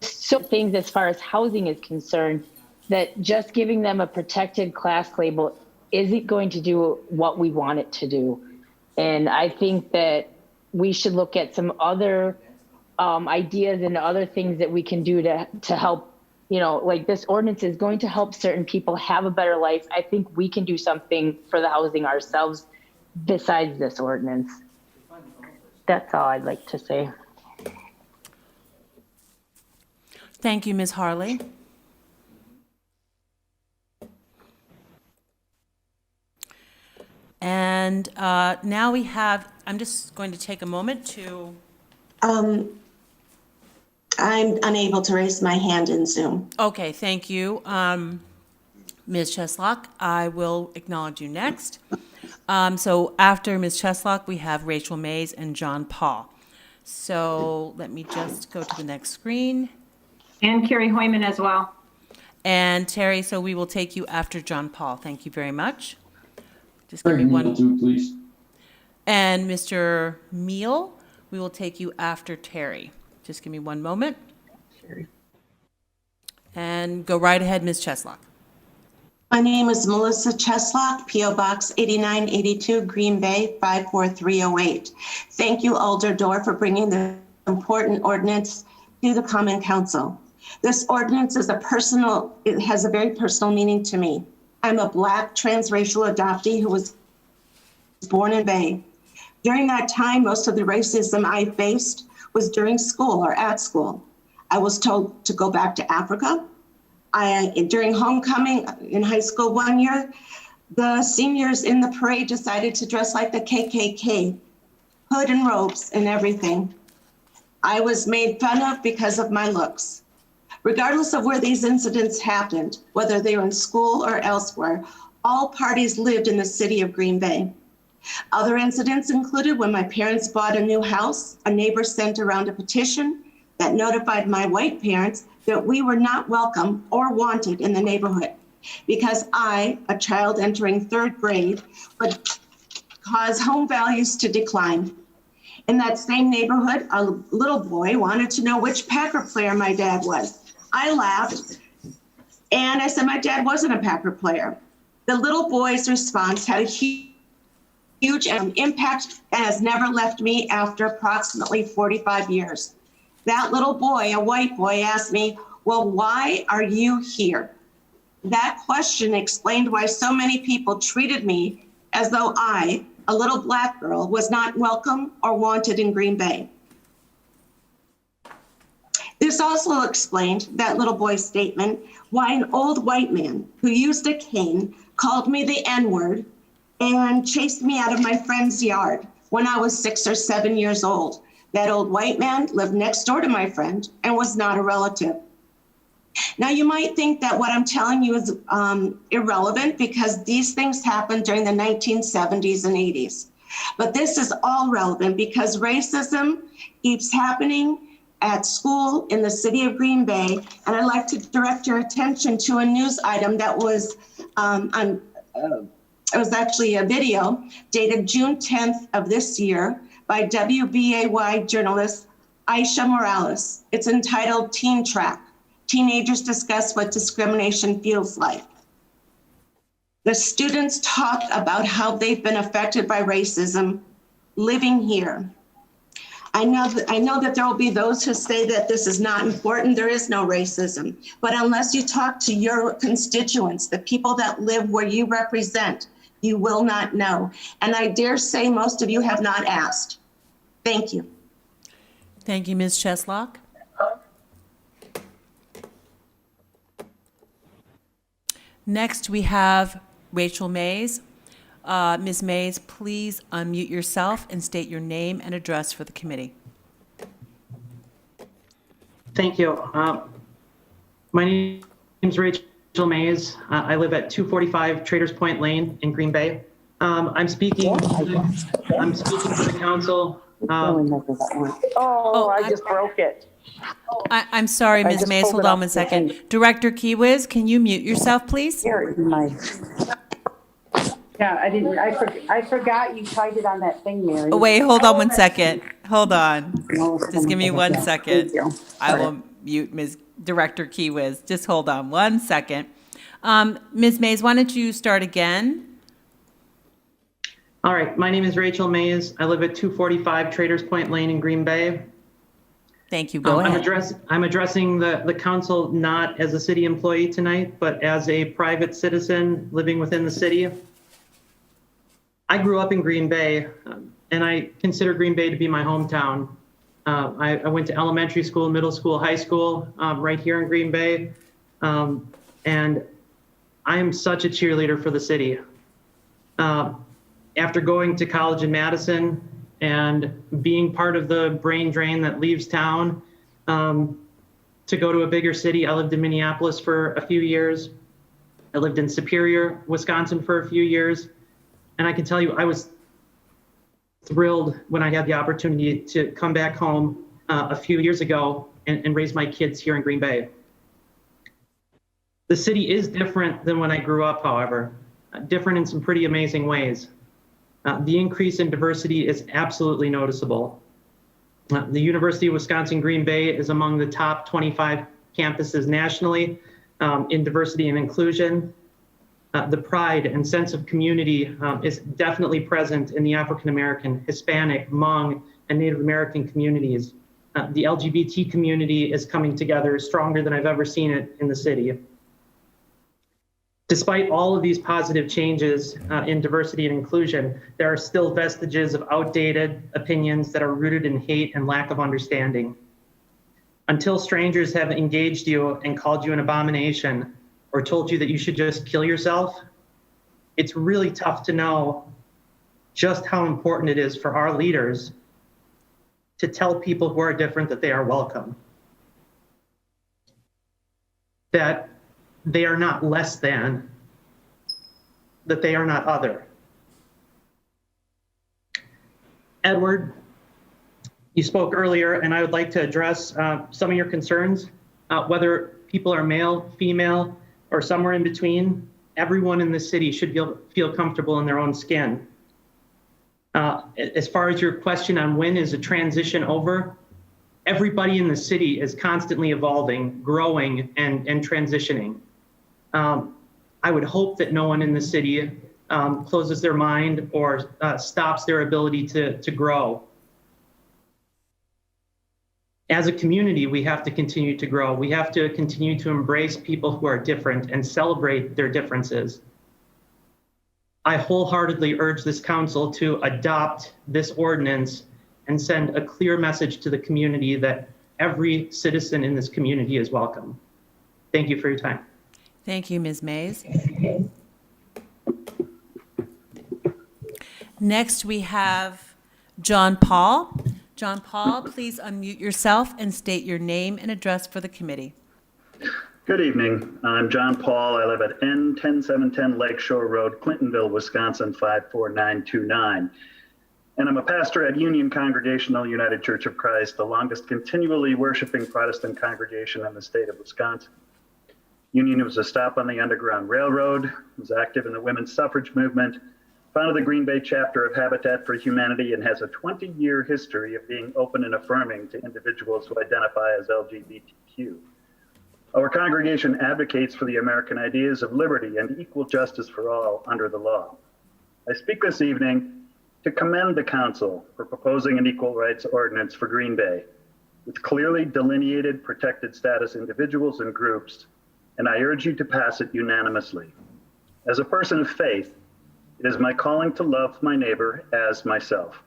so things as far as housing is concerned that just giving them a protected class label isn't going to do what we want it to do. And I think that we should look at some other ideas and other things that we can do to help, like this ordinance is going to help certain people have a better life. I think we can do something for the housing ourselves besides this ordinance. That's all I'd like to say. Thank you, Ms. Hartley. And now we have, I'm just going to take a moment to. I'm unable to raise my hand in Zoom. Okay, thank you. Ms. Cheslock, I will acknowledge you next. So after Ms. Cheslock, we have Rachel Mays and John Paul. So let me just go to the next screen. And Carrie Hoyman as well. And Terry, so we will take you after John Paul. Thank you very much. Just give me one. Too, please. And Mr. Meal, we will take you after Terry. Just give me one moment. And go right ahead, Ms. Cheslock. My name is Melissa Cheslock, P.O. Box 8982, Green Bay 54308. Thank you, Alder Dorr, for bringing the important ordinance to the Common Council. This ordinance is it has a very personal meaning to me. I'm a Black transracial adoptee who was born in Bay. During that time, most of the racism I faced was during school or at school. I was told to go back to Africa. During homecoming in high school one year, the seniors in the parade decided to dress like the KKK, hood and robes and everything. I was made fun of because of my looks. Regardless of where these incidents happened, whether they were in school or elsewhere, all parties lived in the city of Green Bay. Other incidents included when my parents bought a new house, a neighbor sent around a petition that notified my white parents that we were not welcome or wanted in the neighborhood because I, a child entering 3rd grade, would cause home values to decline. In that same neighborhood, a little boy wanted to know which Packer player my dad was. I laughed and I said my dad wasn't a Packer player. The little boy's response had a huge impact and has never left me after approximately 45 years. That little boy, a white boy, asked me, well, why are you here? That question explained why so many people treated me as though I, a little Black girl, was not welcome or wanted in Green Bay. This also explained, that little boy's statement, why an old white man who used a cane called me the N-word and chased me out of my friend's yard when I was 6 or 7 years old. That old white man lived next door to my friend and was not a relative. Now, you might think that what I'm telling you is irrelevant because these things happened during the 1970s and 80s. But this is all relevant because racism keeps happening at school in the city of Green Bay. And I'd like to direct your attention to a news item that was it was actually a video dated June 10th of this year by WBAY journalist Aisha Morales. It's entitled Teen Track. Teenagers discuss what discrimination feels like. The students talk about how they've been affected by racism living here. I know that there will be those who say that this is not important. There is no racism. But unless you talk to your constituents, the people that live where you represent, you will not know. And I dare say most of you have not asked. Thank you. Thank you, Ms. Cheslock. Next, we have Rachel Mays. Ms. Mays, please unmute yourself and state your name and address for the committee. Thank you. My name is Rachel Mays. I live at 245 Traders Point Lane in Green Bay. I'm speaking to the council. I just broke it. I'm sorry, Ms. Mays, hold on one second. Director Keywiz, can you mute yourself, please? Yeah, I didn't. I forgot you tried it on that thing, Mary. Oh, wait, hold on one second. Hold on. Just give me 1 second. I will mute Ms. Director Keywiz. Just hold on 1 second. Ms. Mays, why don't you start again? All right. My name is Rachel Mays. I live at 245 Traders Point Lane in Green Bay. Thank you. Go ahead. I'm addressing the council not as a city employee tonight, but as a private citizen living within the city. I grew up in Green Bay, and I consider Green Bay to be my hometown. I went to elementary school, middle school, high school right here in Green Bay. And I am such a cheerleader for the city. After going to college in Madison and being part of the brain drain that leaves town to go to a bigger city, I lived in Minneapolis for a few years. I lived in Superior, Wisconsin for a few years. And I can tell you, I was thrilled when I had the opportunity to come back home a few years ago and raise my kids here in Green Bay. The city is different than when I grew up, however, different in some pretty amazing ways. The increase in diversity is absolutely noticeable. The University of Wisconsin-Green Bay is among the top 25 campuses nationally in diversity and inclusion. The pride and sense of community is definitely present in the African-American, Hispanic, Hmong, and Native American communities. The LGBT community is coming together stronger than I've ever seen it in the city. Despite all of these positive changes in diversity and inclusion, there are still vestiges of outdated opinions that are rooted in hate and lack of understanding. Until strangers have engaged you and called you an abomination or told you that you should just kill yourself, it's really tough to know just how important it is for our leaders to tell people who are different that they are welcome, that they are not less than, that they are not other. Edward, you spoke earlier, and I would like to address some of your concerns, whether people are male, female, or somewhere in between. Everyone in the city should feel comfortable in their own skin. As far as your question on when is a transition over, everybody in the city is constantly evolving, growing, and transitioning. I would hope that no one in the city closes their mind or stops their ability to grow. As a community, we have to continue to grow. We have to continue to embrace people who are different and celebrate their differences. I wholeheartedly urge this council to adopt this ordinance and send a clear message to the community that every citizen in this community is welcome. Thank you for your time. Thank you, Ms. Mays. Next, we have John Paul. John Paul, please unmute yourself and state your name and address for the committee. Good evening. I'm John Paul. I live at N10710 Lakeshore Road, Clintonville, Wisconsin, 54929. And I'm a pastor at Union Congregational United Church of Christ, the longest continually worshiping Protestant congregation in the state of Wisconsin. Union was a stop on the Underground Railroad, was active in the women's suffrage movement, founded the Green Bay chapter of Habitat for Humanity, and has a 20-year history of being open and affirming to individuals who identify as LGBTQ. Our congregation advocates for the American ideas of liberty and equal justice for all under the law. I speak this evening to commend the council for proposing an equal rights ordinance for Green Bay with clearly delineated protected status individuals and groups, and I urge you to pass it unanimously. As a person of faith, it is my calling to love my neighbor as myself.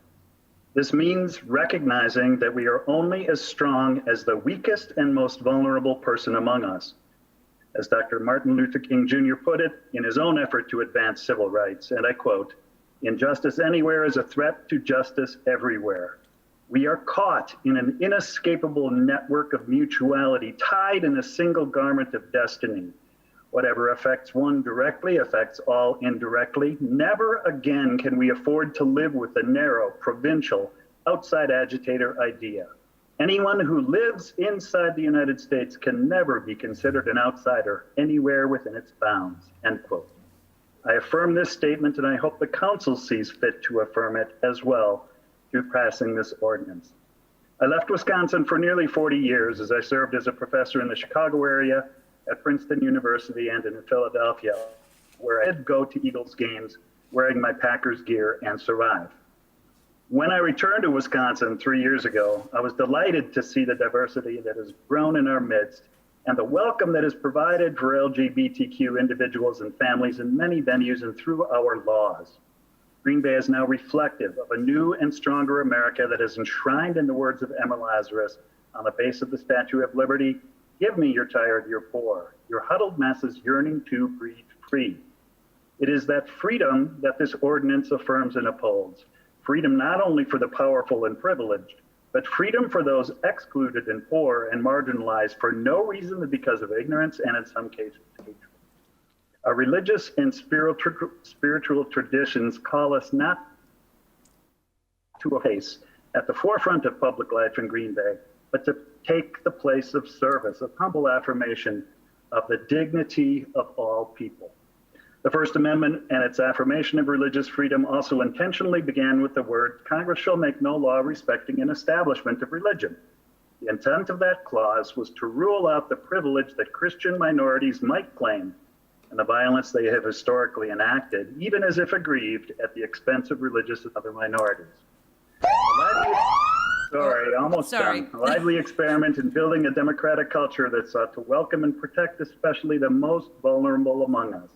This means recognizing that we are only as strong as the weakest and most vulnerable person among us. As Dr. Martin Luther King Jr. put it in his own effort to advance civil rights, and I quote, "Injustice anywhere is a threat to justice everywhere. We are caught in an inescapable network of mutuality, tied in a single garment of destiny. Whatever affects one directly affects all indirectly. Never again can we afford to live with the narrow, provincial, outside agitator idea. Anyone who lives inside the United States can never be considered an outsider anywhere within its bounds," end quote. I affirm this statement, and I hope the council sees fit to affirm it as well through passing this ordinance. I left Wisconsin for nearly 40 years as I served as a professor in the Chicago area, at Princeton University, and in Philadelphia, where I did go to Eagles games wearing my Packers gear and survive. When I returned to Wisconsin 3 years ago, I was delighted to see the diversity that has grown in our midst and the welcome that is provided for LGBTQ individuals and families in many venues and through our laws. Green Bay is now reflective of a new and stronger America that is enshrined in the words of Emma Lazarus on the base of the Statue of Liberty. Give me your tired, your poor, your huddled masses yearning to breathe free. It is that freedom that this ordinance affirms and upholds. Freedom not only for the powerful and privileged, but freedom for those excluded and poor and marginalized for no reason than because of ignorance and in some cases hatred. Our religious and spiritual traditions call us not to a place at the forefront of public life in Green Bay, but to take the place of service, of humble affirmation of the dignity of all people. The First Amendment and its affirmation of religious freedom also intentionally began with the words, Congress shall make no law respecting an establishment of religion. The intent of that clause was to rule out the privilege that Christian minorities might claim and the violence they have historically enacted, even as if aggrieved at the expense of religious and other minorities. A lively experiment in building a democratic culture that sought to welcome and protect especially the most vulnerable among us.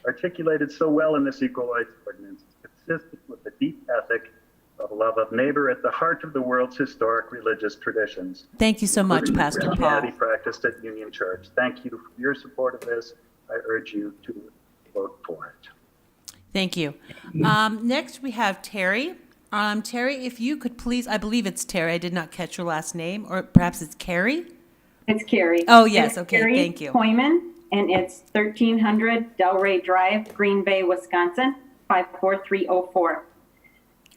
Articulated so well in this equal rights ordinance, consistent with the deep ethic of love of neighbor at the heart of the world's historic religious traditions. Thank you so much, Pastor Paul. Christianity practiced at Union Church. Thank you for your support of this. I urge you to vote for it. Thank you. Next, we have Terry. Terry, if you could please, I believe it's Terry. I did not catch your last name, or perhaps it's Carrie? It's Carrie. Oh, yes. It's Okay, Carrie thank you. Hoyman, and it's 1300 Delray Drive, Green Bay, Wisconsin, 54304.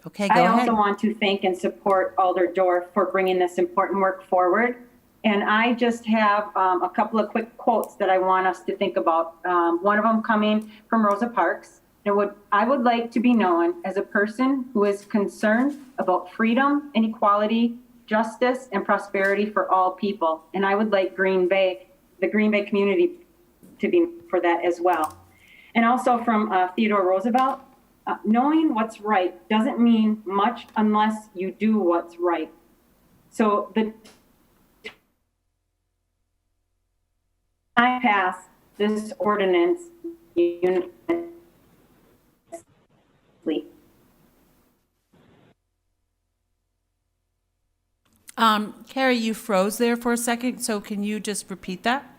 Okay, go I ahead. also want to thank and support Alder Dorff for bringing this important work forward. And I just have a couple of quick quotes that I want us to think about. One of them coming from Rosa Parks. I would like to be known as a person who is concerned about freedom and equality, justice and prosperity for all people. And I would like the Green Bay community to be for that as well. And also from Theodore Roosevelt, knowing what's right doesn't mean much unless you do what's right. So I pass this ordinance unanimously. Carrie, you froze there for a second, so can you just repeat that?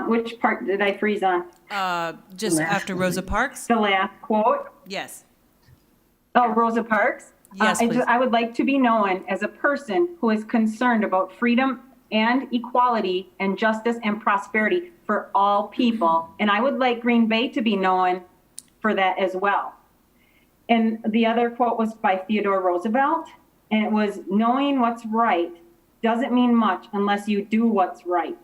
Which part did I freeze on? Just after Rosa Parks? The last quote? Yes. Oh, Rosa Parks? Yes, please. I would like to be known as a person who is concerned about freedom and equality and justice and prosperity for all people. And I would like Green Bay to be known for that as well. And the other quote was by Theodore Roosevelt, and it was, knowing what's right doesn't mean much unless you do what's right.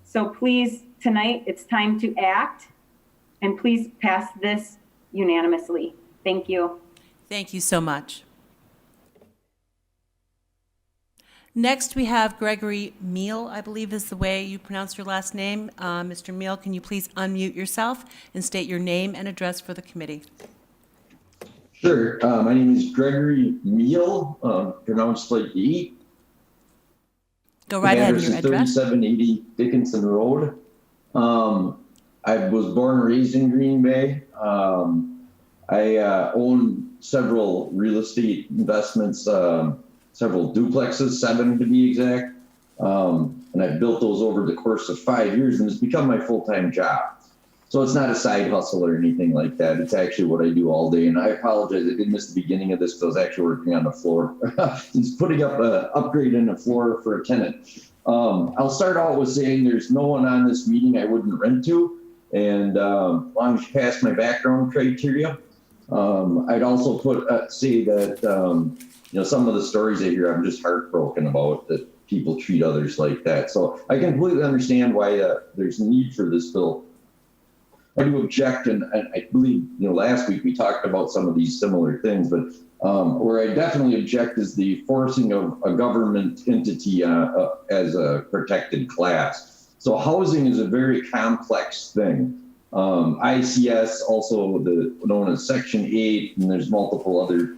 So please, tonight, it's time to act, and please pass this unanimously. Thank you. Thank you so much. Next, we have Gregory Meal, I believe is the way you pronounce your last name. Mr. Meal, can you please unmute yourself and state your name and address for the committee? Sure. My name is Gregory Meal, pronounced like E. Go right ahead. Your address? 3780 Dickinson Road. I was born and raised in Green Bay. I own several real estate investments, several duplexes, 7 to be exact. And I've built those over the course of 5 years, and it's become my full-time job. So it's not a side hustle or anything like that. It's actually what I do all day. And I apologize, I did miss the beginning of this because I was actually working on the floor. It's putting up an upgrade in the floor for a tenant. I'll start out with saying there's no one on this meeting I wouldn't rent to. And as long as you pass my background criteria. I'd also say that some of the stories I hear, I'm just heartbroken about that people treat others like that. So I completely understand why there's a need for this bill. I do object, and I believe last week we talked about some of these similar things, but where I definitely object is the forcing of a government entity as a protected class. So housing is a very complex thing. ICS, also known as Section 8, and there's multiple other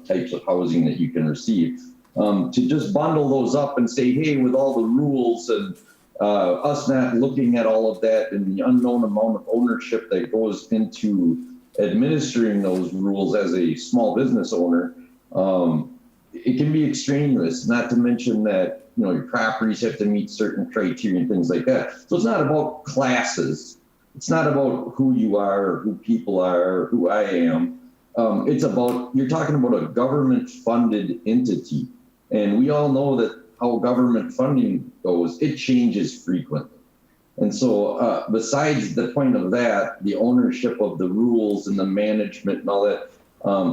types of housing that you can receive. To just bundle those up and say, hey, with all the rules and us not looking at all of that and the unknown amount of ownership that goes into administering those rules as a small business owner, it can be extraneous, not to mention that, you know, your properties have to meet certain criteria and things like that. So it's not about classes. It's not about who you are or who people are or who I am. It's about, you're talking about a government funded entity. And we all know that how government funding goes, it changes frequently. And so besides the point of that, the ownership of the rules and the management and all that,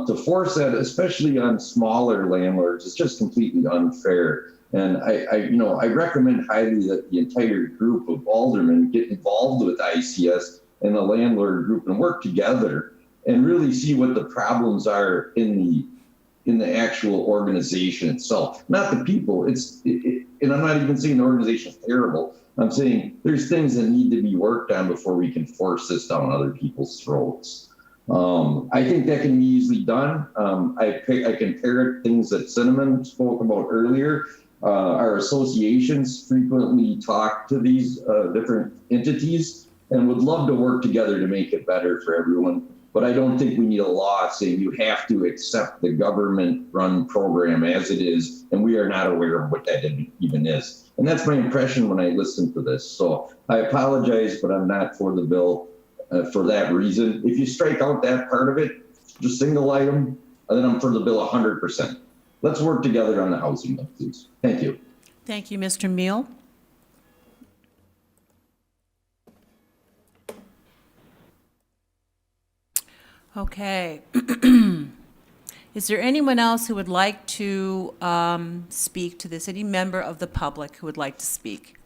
to force that, especially on smaller landlords, is just completely unfair. And I recommend highly that the entire group of aldermen get involved with ICS and the landlord group and work together and really see what the problems are in the actual organization itself, not the people. And I'm not even saying the organization is terrible. I'm saying there's things that need to be worked on before we can force this down other people's throats. I think that can be easily done. I can parrot things that Cinnamon spoke about earlier. Our associations frequently talk to these different entities and would love to work together to make it better for everyone. But I don't think we need a law saying you have to accept the government-run program as it is, and we are not aware of what that even is. And that's my impression when I listen to this. So I apologize, but I'm not for the bill for that reason. If you strike out that part of it, just single item, and then I'm for the bill 100%. Let's work together on the housing bill, please. Thank you. Thank you, Mr. Meal. Okay. Is there anyone else who would like to speak to this? Any member of the public who would like to speak?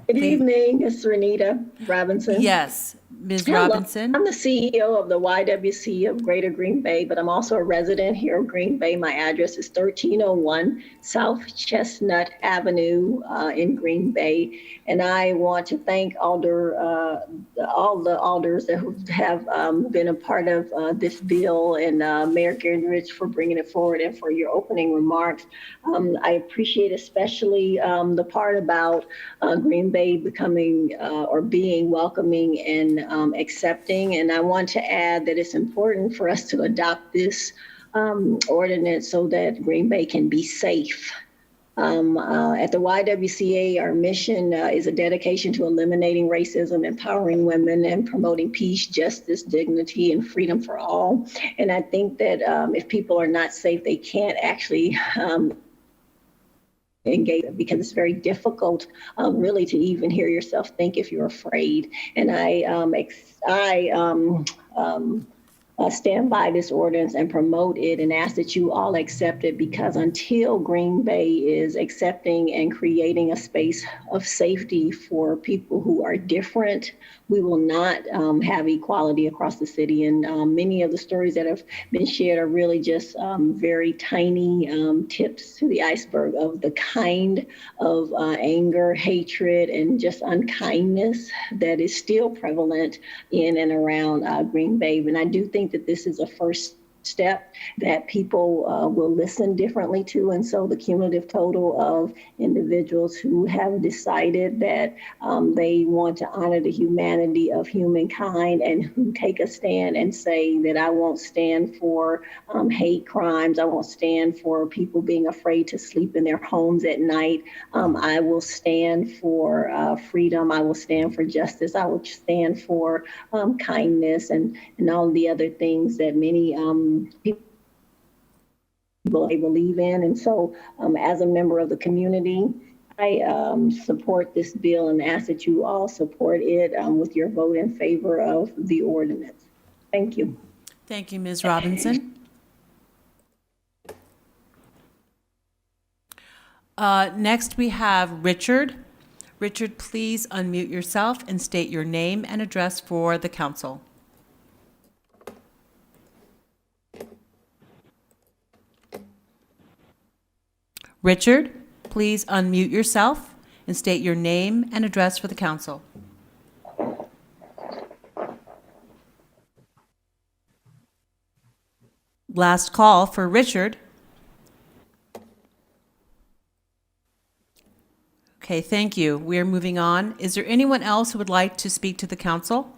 Good evening, it's Anita Robinson. Yes, Ms. Hello. Robinson. I'm the CEO of the YWC of Greater Green Bay, but I'm also a resident here of Green Bay. My address is 1301 South Chestnut Avenue in Green Bay. And I want to thank all the alders that have been a part of this bill, and Mayor Gingrich for bringing it forward and for your opening remarks. I appreciate especially the part about Green Bay becoming or being welcoming and accepting. And I want to add that it's important for us to adopt this ordinance so that Green Bay can be safe. At the YWCA, our mission is a dedication to eliminating racism, empowering women, and promoting peace, justice, dignity, and freedom for all. And I think that if people are not safe, they can't actually engage, because it's very difficult really to even hear yourself think if you're afraid. And I stand by this ordinance and promote it and ask that you all accept it, because until Green Bay is accepting and creating a space of safety for people who are different, we will not have equality across the city. And many of the stories that have been shared are really just very tiny tips to the iceberg of the kind of anger, hatred, and just unkindness that is still prevalent in and around Green Bay. And I do think that this is a first step that people will listen differently to. And so the cumulative total of individuals who have decided that they want to honor the humanity of humankind and who take a stand and say that I won't stand for hate crimes, I won't stand for people being afraid to sleep in their homes at night, I will stand for freedom, I will stand for justice, I will stand for kindness and all the other things that many people they believe in. And so as a member of the community, I support this bill and ask that you all support it with your vote in favor of the ordinance. Thank you. Thank you, Ms. Robinson. Next, we have Richard. Richard, please unmute yourself and state your name and address for the council. Richard, please unmute yourself and state your name and address for the council. last call for Richard. Okay, thank you. We are moving on. Is there anyone else who would like to speak to the council?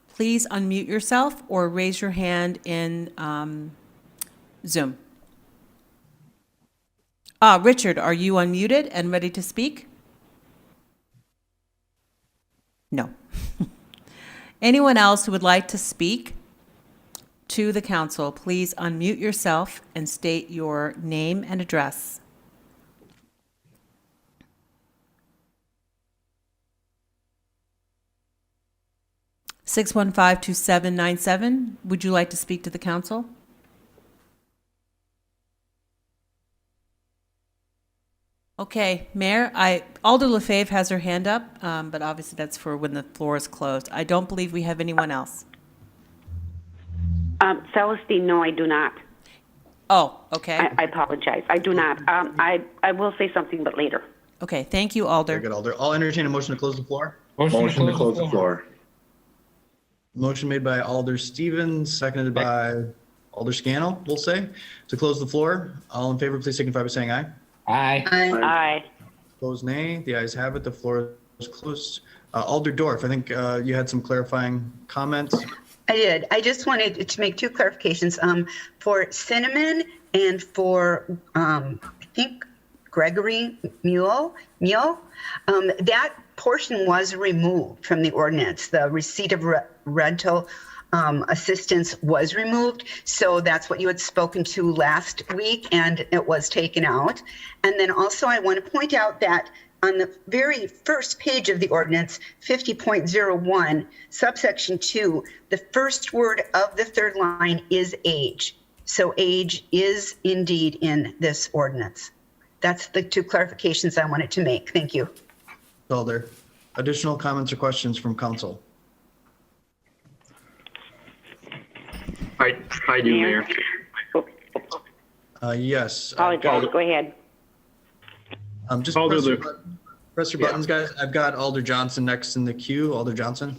Please unmute yourself or raise your hand in Zoom. Richard, are you unmuted and ready to speak? No. Anyone else who would like to speak to the council, please unmute yourself and state your name and address. (615-2797). Would you like to speak to the council? Okay, Mayor, Alder Lefebvre has her hand up, but obviously that's for when the floor is closed. I don't believe we have anyone else. Celestine, no, I do not. Oh, okay. I apologize. I do not. I will say something, but later. Okay, thank you, Alder. Very good, Alder. I'll entertain a motion to close the floor. Motion to close the floor. Motion made by Alder Stevens, seconded by Alder Scannell, we'll say, to close the floor. All in favor, please signify by saying aye. Aye. Aye. Opposed, nay. The ayes have it. The floor is closed. Alder Dorf, I think you had some clarifying comments. I did. I just wanted to make two clarifications for Cinnamon and for, I think, Gregory Mule. That portion was removed from the ordinance. The receipt of rental assistance was removed. So that's what you had spoken to last week, and it was taken out. And then also I want to point out that on the very first page of the ordinance, 50.01, subsection 2, the first word of the third line is age. So age is indeed in this ordinance. That's the two clarifications I wanted to make. Thank you. Alder, additional comments or questions from council? I do, Mayor. Yes. Apologize. Go ahead. Just press your buttons, guys. I've got Alder Johnson next in the queue. Alder Johnson.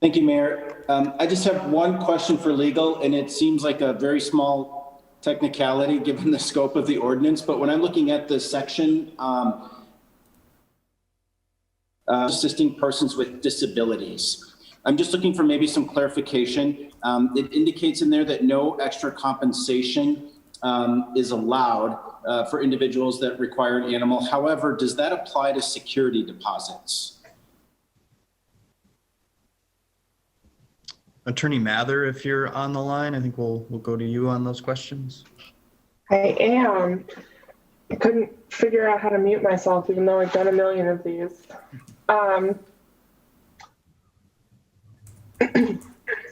Thank you, Mayor. I just have one question for legal, and it seems like a very small technicality given the scope of the ordinance. But when I'm looking at the section, assisting persons with disabilities, I'm just looking for maybe some clarification. It indicates in there that no extra compensation is allowed for individuals that require an animal. However, does that apply to security deposits? Attorney Mather, if you're on the line, I think we'll go to you on those questions. I am. I couldn't figure out how to mute myself, even though I've done a million of these.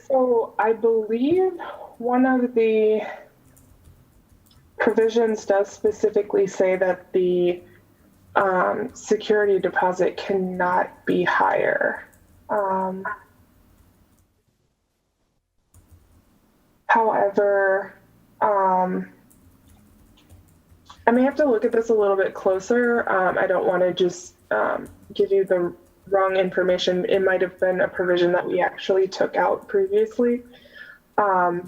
So I believe one of the provisions does specifically say that the security deposit cannot be higher. However, I may have to look at this a little bit closer. I don't want to just give you the wrong information. It might have been a provision that we actually took out previously. No,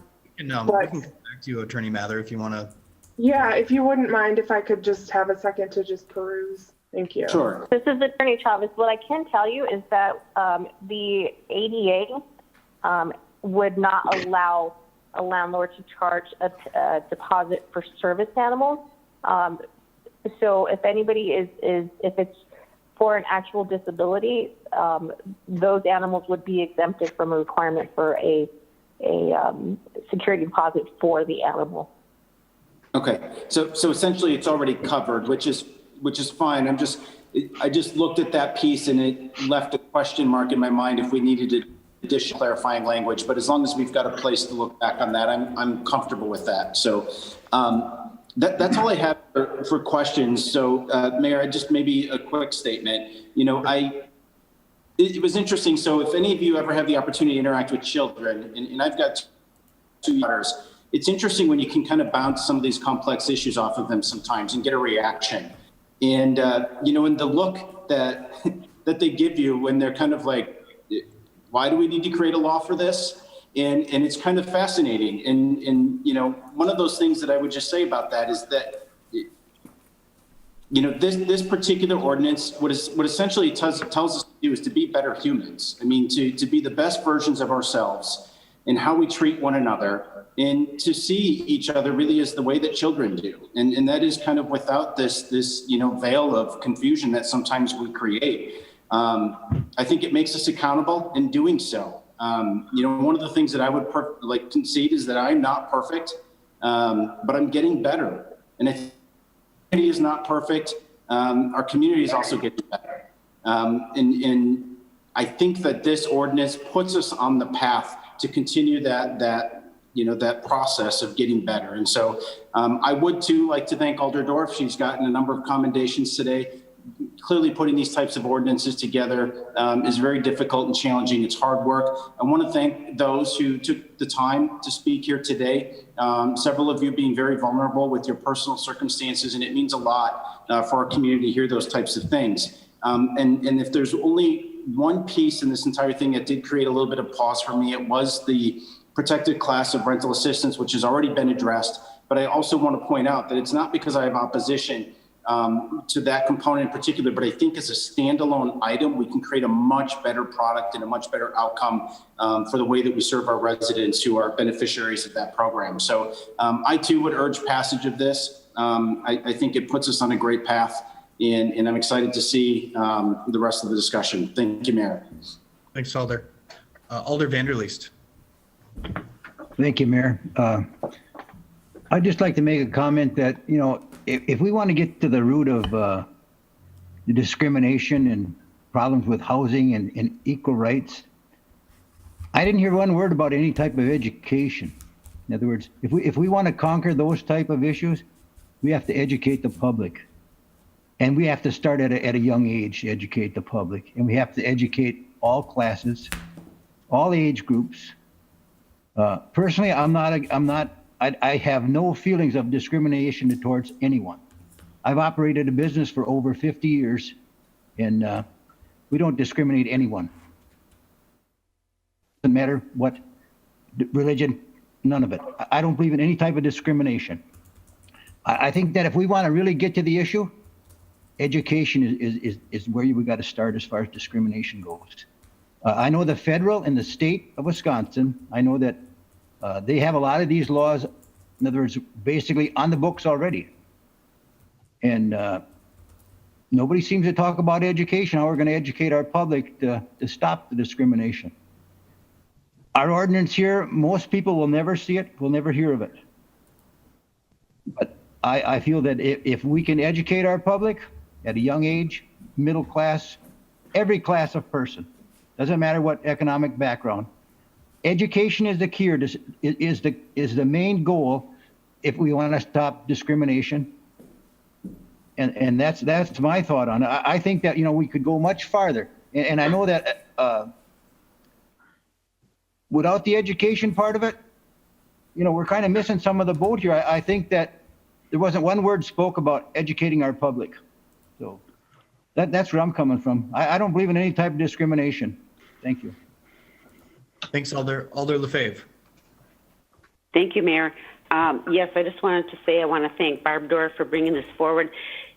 I can come back to you, Attorney Mather, if you want to. Yeah, if you wouldn't mind if I could just have a second to just peruse. Thank you. Sure. This is Attorney Chavez. What I can tell you is that the ADA would not allow a landlord to charge a deposit for service animals. So if anybody if it's for an actual disability, those animals would be exempted from a requirement for a security deposit for the animal. Okay, so essentially it's already covered, which is fine. I just looked at that piece and it left a question mark in my mind if we needed additional clarifying language. But as long as we've got a place to look back on that, I'm comfortable with that. So that's all I have for questions. So Mayor, I just maybe a quick statement. It was interesting. So if any of you ever have the opportunity to interact with children, and I've got two daughters, it's interesting when you can kind of bounce some of these complex issues off of them sometimes and get a reaction. And, in the look that they give you when they're kind of like, why do we need to create a law for this? And it's kind of fascinating. And, you know, one of those things that I would just say about that is that, you know, this particular ordinance, what essentially tells us to do is to be better humans. I mean, to be the best versions of ourselves in how we treat one another, and to see each other really as the way that children do. And that is kind of without this, you know, veil of confusion that sometimes we create. I think it makes us accountable in doing so. You know, one of the things that I would concede is that I'm not perfect, but I'm getting better. And I think community is not perfect. Our community is also getting better. And I think that this ordinance puts us on the path to continue that process of getting better. And so I would too like to thank Alder Dorff. She's gotten a number of commendations today. Clearly putting these types of ordinances together is very difficult and challenging. It's hard work. I want to thank those who took the time to speak here today. Several of you being very vulnerable with your personal circumstances, and it means a lot for our community to hear those types of things. And if there's only one piece in this entire thing that did create a little bit of pause for me, it was the protected class of rental assistance, which has already been addressed. But I also want to point out that it's not because I have opposition to that component in particular, but I think as a standalone item, we can create a much better product and a much better outcome for the way that we serve our residents who are beneficiaries of that program. So I too would urge passage of this. I think it puts us on a great path, and I'm excited to see the rest of the discussion. Thank you, Mayor. Thanks, Alder. Alder Vanderleest. Thank you, Mayor. I'd just like to make a comment that, you know, if we want to get to the root of the discrimination and problems with housing and equal rights, I didn't hear one word about any type of education. In other words, if we want to conquer those type of issues, we have to educate the public. And we have to start at a young age to educate the public. And we have to educate all classes, all age groups. Personally, I have no feelings of discrimination towards anyone. I've operated a business for over 50 years, and we don't discriminate anyone. Doesn't matter what religion, none of it. I don't believe in any type of discrimination. I think that if we want to really get to the issue, education is where we got to start as far as discrimination goes. I know the federal and the state of Wisconsin, I know that they have a lot of these laws, in other words, basically on the books already. And nobody seems to talk about education, how we're going to educate our public to stop the discrimination. Our ordinance here, most people will never see it, will never hear of it. But I feel that if we can educate our public at a young age, middle class, every class of person, doesn't matter what economic background, education is the key, is the main goal if we want to stop discrimination. And that's my thought on it. I think that, you know, we could go much farther. And I know that without the education part of it, you know, we're kind of missing some of the boat here. I think that there wasn't one word spoke about educating our public. So that's where I'm coming from. I don't believe in any type of discrimination. Thank you. Thanks, Alder. Alder Lefebvre. Thank you, Mayor. Yes, I just wanted to say I want to thank Barb Dorff for bringing this forward.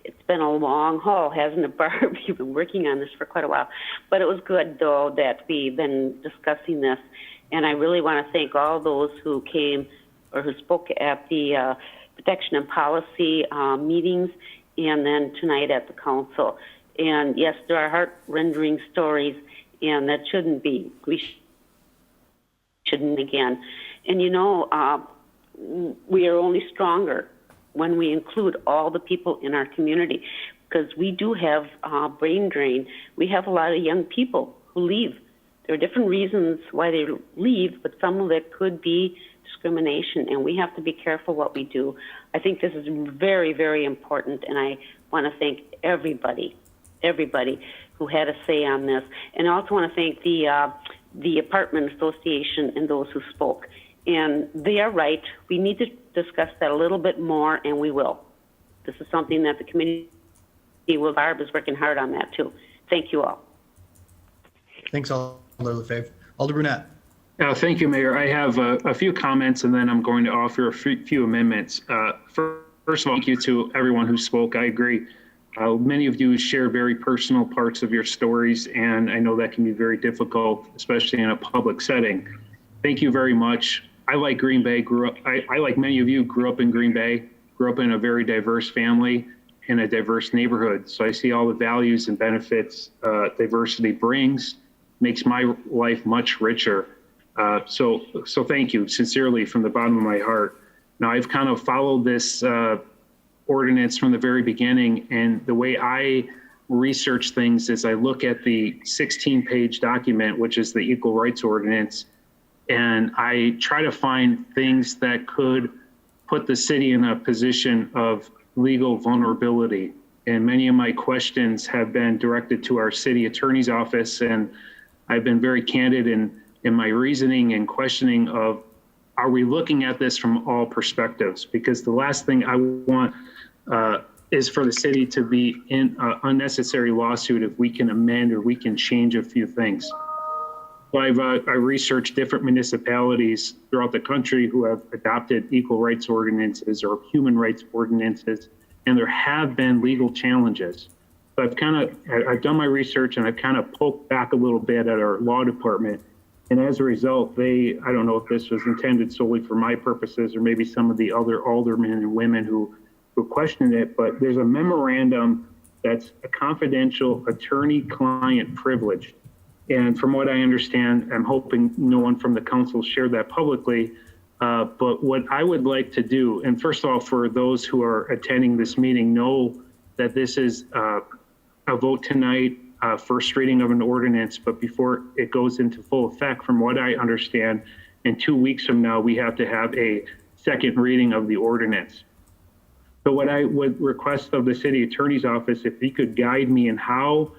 It's been a long haul, hasn't it, Barb? You've been working on this for quite a while. But it was good, though, that we've been discussing this. And I really want to thank all those who came or who spoke at the Protection and Policy meetings and then tonight at the council. And yes, there are heart-rending stories, and that shouldn't be. We shouldn't again. And you know, we are only stronger when we include all the people in our community, because we do have brain drain. We have a lot of young people who leave. There are different reasons why they leave, but some of it could be discrimination, and we have to be careful what we do. I think this is very, very important, and I want to thank everybody who had a say on this. And I also want to thank the apartment association and those who spoke. And they are right. We need to discuss that a little bit more, and we will. This is something that the committee with Barb is working hard on that too. Thank you all. Thanks, Alder Lefebvre. Alder Brunette. Thank you, Mayor. I have a few comments, and then I'm going to offer a few amendments. First of all, thank you to everyone who spoke. I agree. Many of you share very personal parts of your stories, and I know that can be very difficult, especially in a public setting. Thank you very much. I like Green Bay. I like many of you, grew up in Green Bay, grew up in a very diverse family in a diverse neighborhood. So I see all the values and benefits diversity brings, makes my life much richer. So thank you sincerely from the bottom of my heart. Now I've kind of followed this ordinance from the very beginning, and the way I research things is I look at the 16-page document, which is the Equal Rights Ordinance, and I try to find things that could put the city in a position of legal vulnerability. And many of my questions have been directed to our city attorney's office, and I've been very candid in my reasoning and questioning of, are we looking at this from all perspectives? Because the last thing I want is for the city to be in an unnecessary lawsuit if we can amend or we can change a few things. So I researched different municipalities throughout the country who have adopted equal rights ordinances or human rights ordinances, and there have been legal challenges. So I've done my research, and I've kind of poked back a little bit at our law department. And as a result, I don't know if this was intended solely for my purposes or maybe some of the other aldermen and women who questioned it, but there's a memorandum that's a confidential attorney-client privilege. And from what I understand, I'm hoping no one from the council shared that publicly, but what I would like to do, and first of all, for those who are attending this meeting, know that this is a vote tonight, first reading of an ordinance, but before it goes into full effect, from what I understand, in 2 weeks from now, we have to have a second reading of the ordinance. So what I would request of the city attorney's office, if he could guide me in how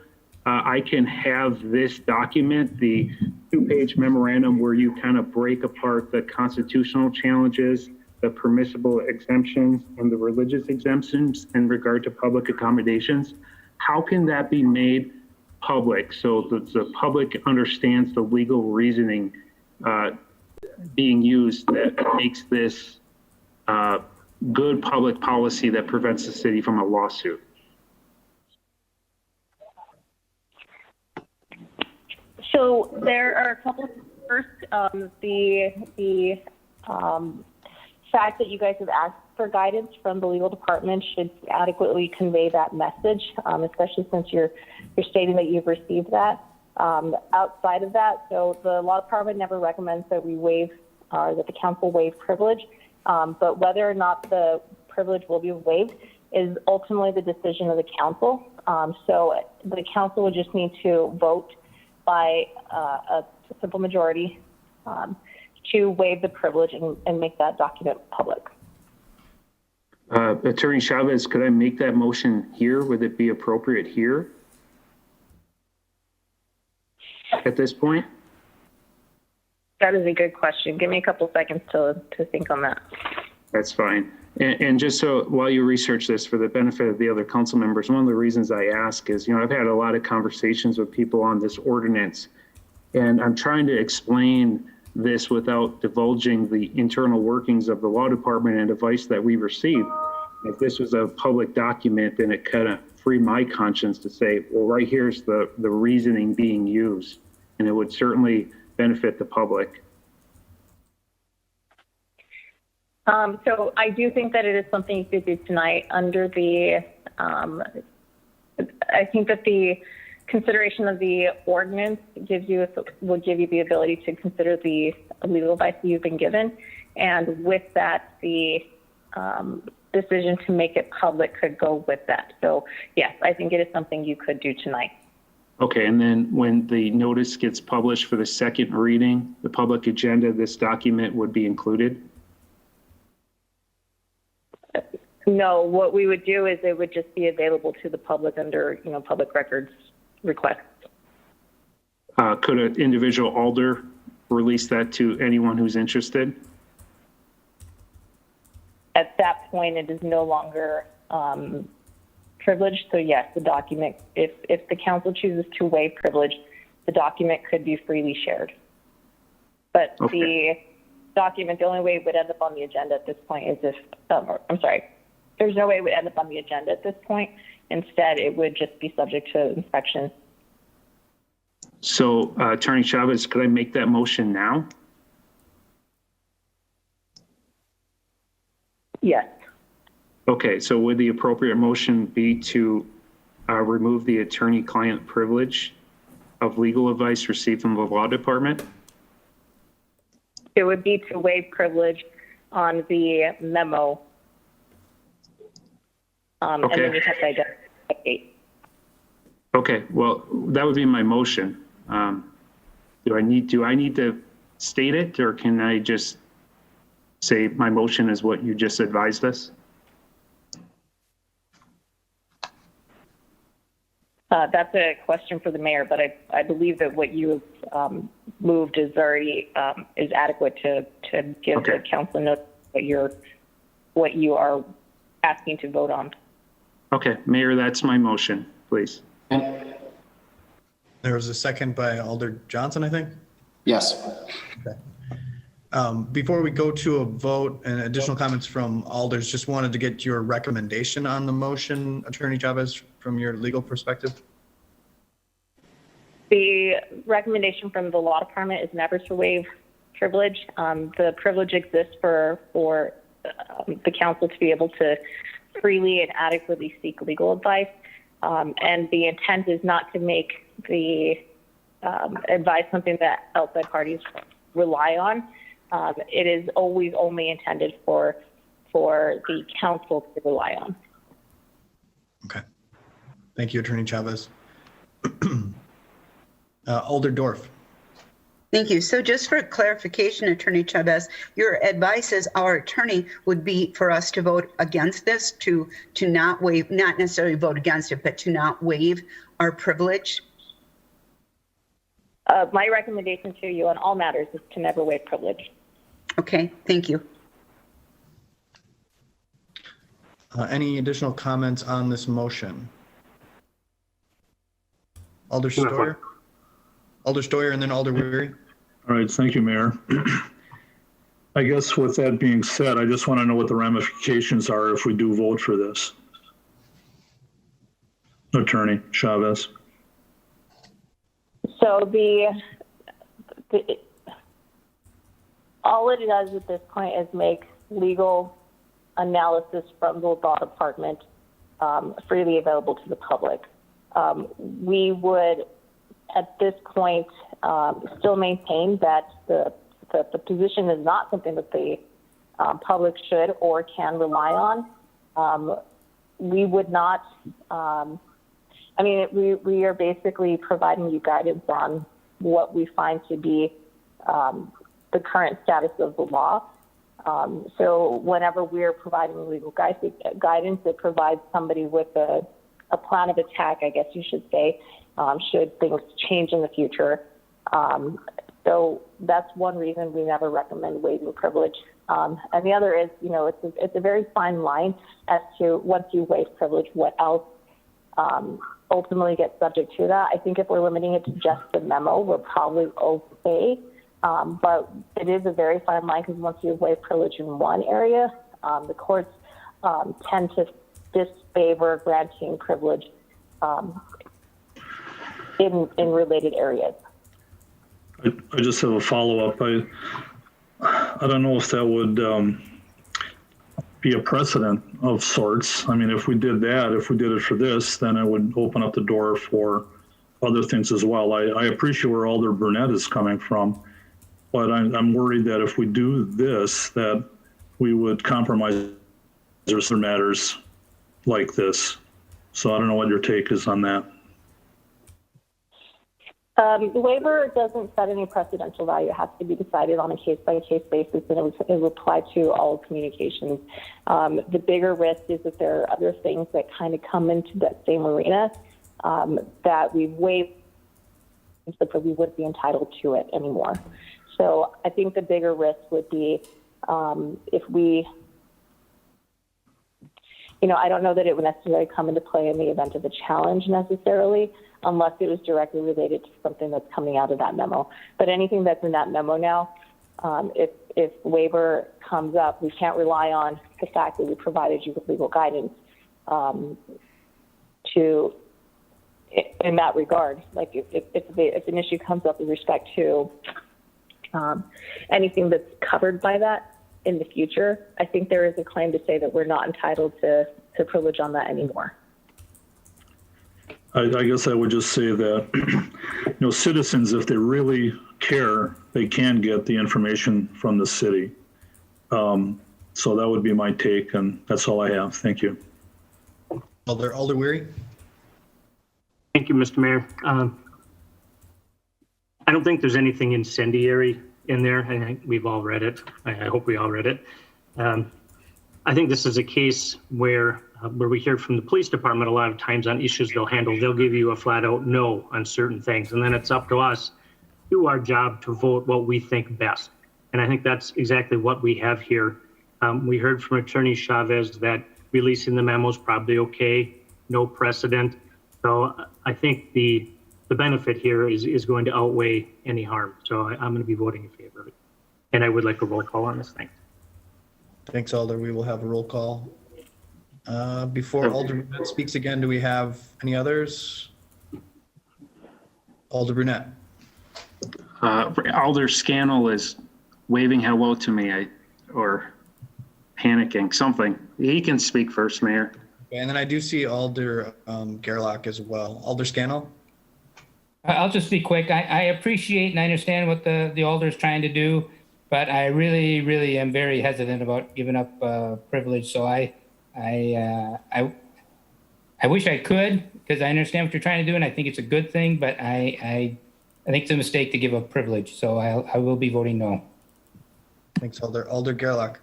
I can have this document, the 2-page memorandum where you kind of break apart the constitutional challenges, the permissible exemptions, and the religious exemptions in regard to public accommodations. How can that be made public so that the public understands the legal reasoning being used that makes this good public policy that prevents the city from a lawsuit? So there are a couple of, first, the fact that you guys have asked for guidance from the legal department should adequately convey that message, especially since you're stating that you've received that. Outside of that, so the law department never recommends that we waive, that the council waive privilege, but whether or not the privilege will be waived is ultimately the decision of the council. So the council would just need to vote by a simple majority to waive the privilege and make that document public. Attorney Chavez, could I make that motion here? Would it be appropriate here at this point? That is a good question. Give me a couple seconds to think on that. That's fine. And just so while you research this for the benefit of the other council members, one of the reasons I ask is, I've had a lot of conversations with people on this ordinance, and I'm trying to explain this without divulging the internal workings of the law department and advice that we received. If this was a public document, then it kind of free my conscience to say, well, right here's the reasoning being used, and it would certainly benefit the public. So I do think that it is something you could do tonight under the, I think that the consideration of the ordinance will give you the ability to consider the legal advice that you've been given. And with that, the decision to make it public could go with that. So yes, I think it is something you could do tonight. Okay, and then when the notice gets published for the second reading, the public agenda, this document would be included? No, what we would do is it would just be available to the public under, public records requests. Could an individual alder release that to anyone who's interested? At that point, it is no longer privileged. So yes, the document, if the council chooses to waive privilege, the document could be freely shared. But Okay. the document, the only way it would end up on the agenda at this point is if, I'm sorry, there's no way it would end up on the agenda at this point. Instead, it would just be subject to inspection. So Attorney Chavez, could I make that motion now? Yes. Okay, so would the appropriate motion be to remove the attorney-client privilege of legal advice received from the law department? It would be to waive privilege on the memo. And Okay. then you have to identify the date. Okay, well, that would be my motion. Do I need to state it, or can I just say my motion is what you just advised us? That's a question for the mayor, but I believe that what you have moved is already is adequate to give the council notice what you are asking to vote on. Okay, Mayor, that's my motion, please. There was a second by Alder Johnson, I think. Yes. Okay. Before we go to a vote and additional comments from alders, just wanted to get your recommendation on the motion, Attorney Chavez, from your legal perspective. The recommendation from the law department is never to waive privilege. The privilege exists for the council to be able to freely and adequately seek legal advice. And the intent is not to make the advice something that outside parties rely on. It is always only intended for the council to rely on. Okay. Thank you, Attorney Chavez. Alder Dorf. Thank you. So just for clarification, Attorney Chavez, your advice as our attorney would be for us to vote against this, to not waive, not necessarily vote against it, but to not waive our privilege? My recommendation to you on all matters is to never waive privilege. Okay, thank you. Any additional comments on this motion? Alder Steuer? Alder Steuer and then Alder Weary. All right, thank you, Mayor. I guess with that being said, I just want to know what the ramifications are if we do vote for this. Attorney Chavez. So all it does at this point is make legal analysis from the law department freely available to the public. We would, at this point, still maintain that the position is not something that the public should or can rely on. We would not, we are basically providing you guidance on what we find to be the current status of the law. So whenever we're providing legal guidance, it provides somebody with a plan of attack, I guess you should say, should things change in the future. So that's one reason we never recommend waiving privilege. And the other is, it's a very fine line as to once you waive privilege, what else ultimately gets subject to that. I think if we're limiting it to just the memo, we're probably okay. But it is a very fine line because once you waive privilege in one area, the courts tend to disfavor granting privilege in related areas. I just have a follow-up. I don't know if that would be a precedent of sorts. I mean, if we did that, if we did it for this, then it would open up the door for other things as well. I appreciate where Alder Burnett is coming from, but I'm worried that if we do this, that we would compromise other matters like this. So I don't know what your take is on that. The waiver doesn't set any precedential value. It has to be decided on a case-by-case basis, and it would apply to all communications. The bigger risk is that there are other things that kind of come into that same arena that we've waived, but we wouldn't be entitled to it anymore. So I think the bigger risk would be if we, I don't know that it would necessarily come into play in the event of a challenge necessarily, unless it was directly related to something that's coming out of that memo. But anything that's in that memo now, if waiver comes up, we can't rely on the fact that we provided you with legal guidance in that regard. Like if an issue comes up with respect to anything that's covered by that in the future, I think there is a claim to say that we're not entitled to privilege on that anymore. I guess I would just say that, citizens, if they really care, they can get the information from the city. So that would be my take, and that's all I have. Thank you. Alder Weary. Thank you, Mr. Mayor. I don't think there's anything incendiary in there. I think we've all read it. I hope we all read it. I think this is a case where we hear from the police department a lot of times on issues they'll handle. They'll give you a flat out no on certain things. And then it's up to us, do our job to vote what we think best. And I think that's exactly what we have here. We heard from Attorney Chavez that releasing the memo is probably okay, no precedent. So I think the benefit here is going to outweigh any harm. So I'm going to be voting in favor of it. And I would like a roll call on this thing. Thanks, Alder. We will have a roll call. Before Alder Brunette speaks again, do we have any others? Alder Brunette. Alder Scannell is waving hello to me, or panicking, something. He can speak first, Mayor. Okay, and then I do see Alder Gerlach as well. Alder Scannell. I'll just be quick. I appreciate and I understand what the Alder is trying to do, but I really, really am very hesitant about giving up privilege. So I wish I could, because I understand what you're trying to do and I think it's a good thing, but I think it's a mistake to give up privilege. So I will be voting no. Thanks, Alder. Alder Gerlach.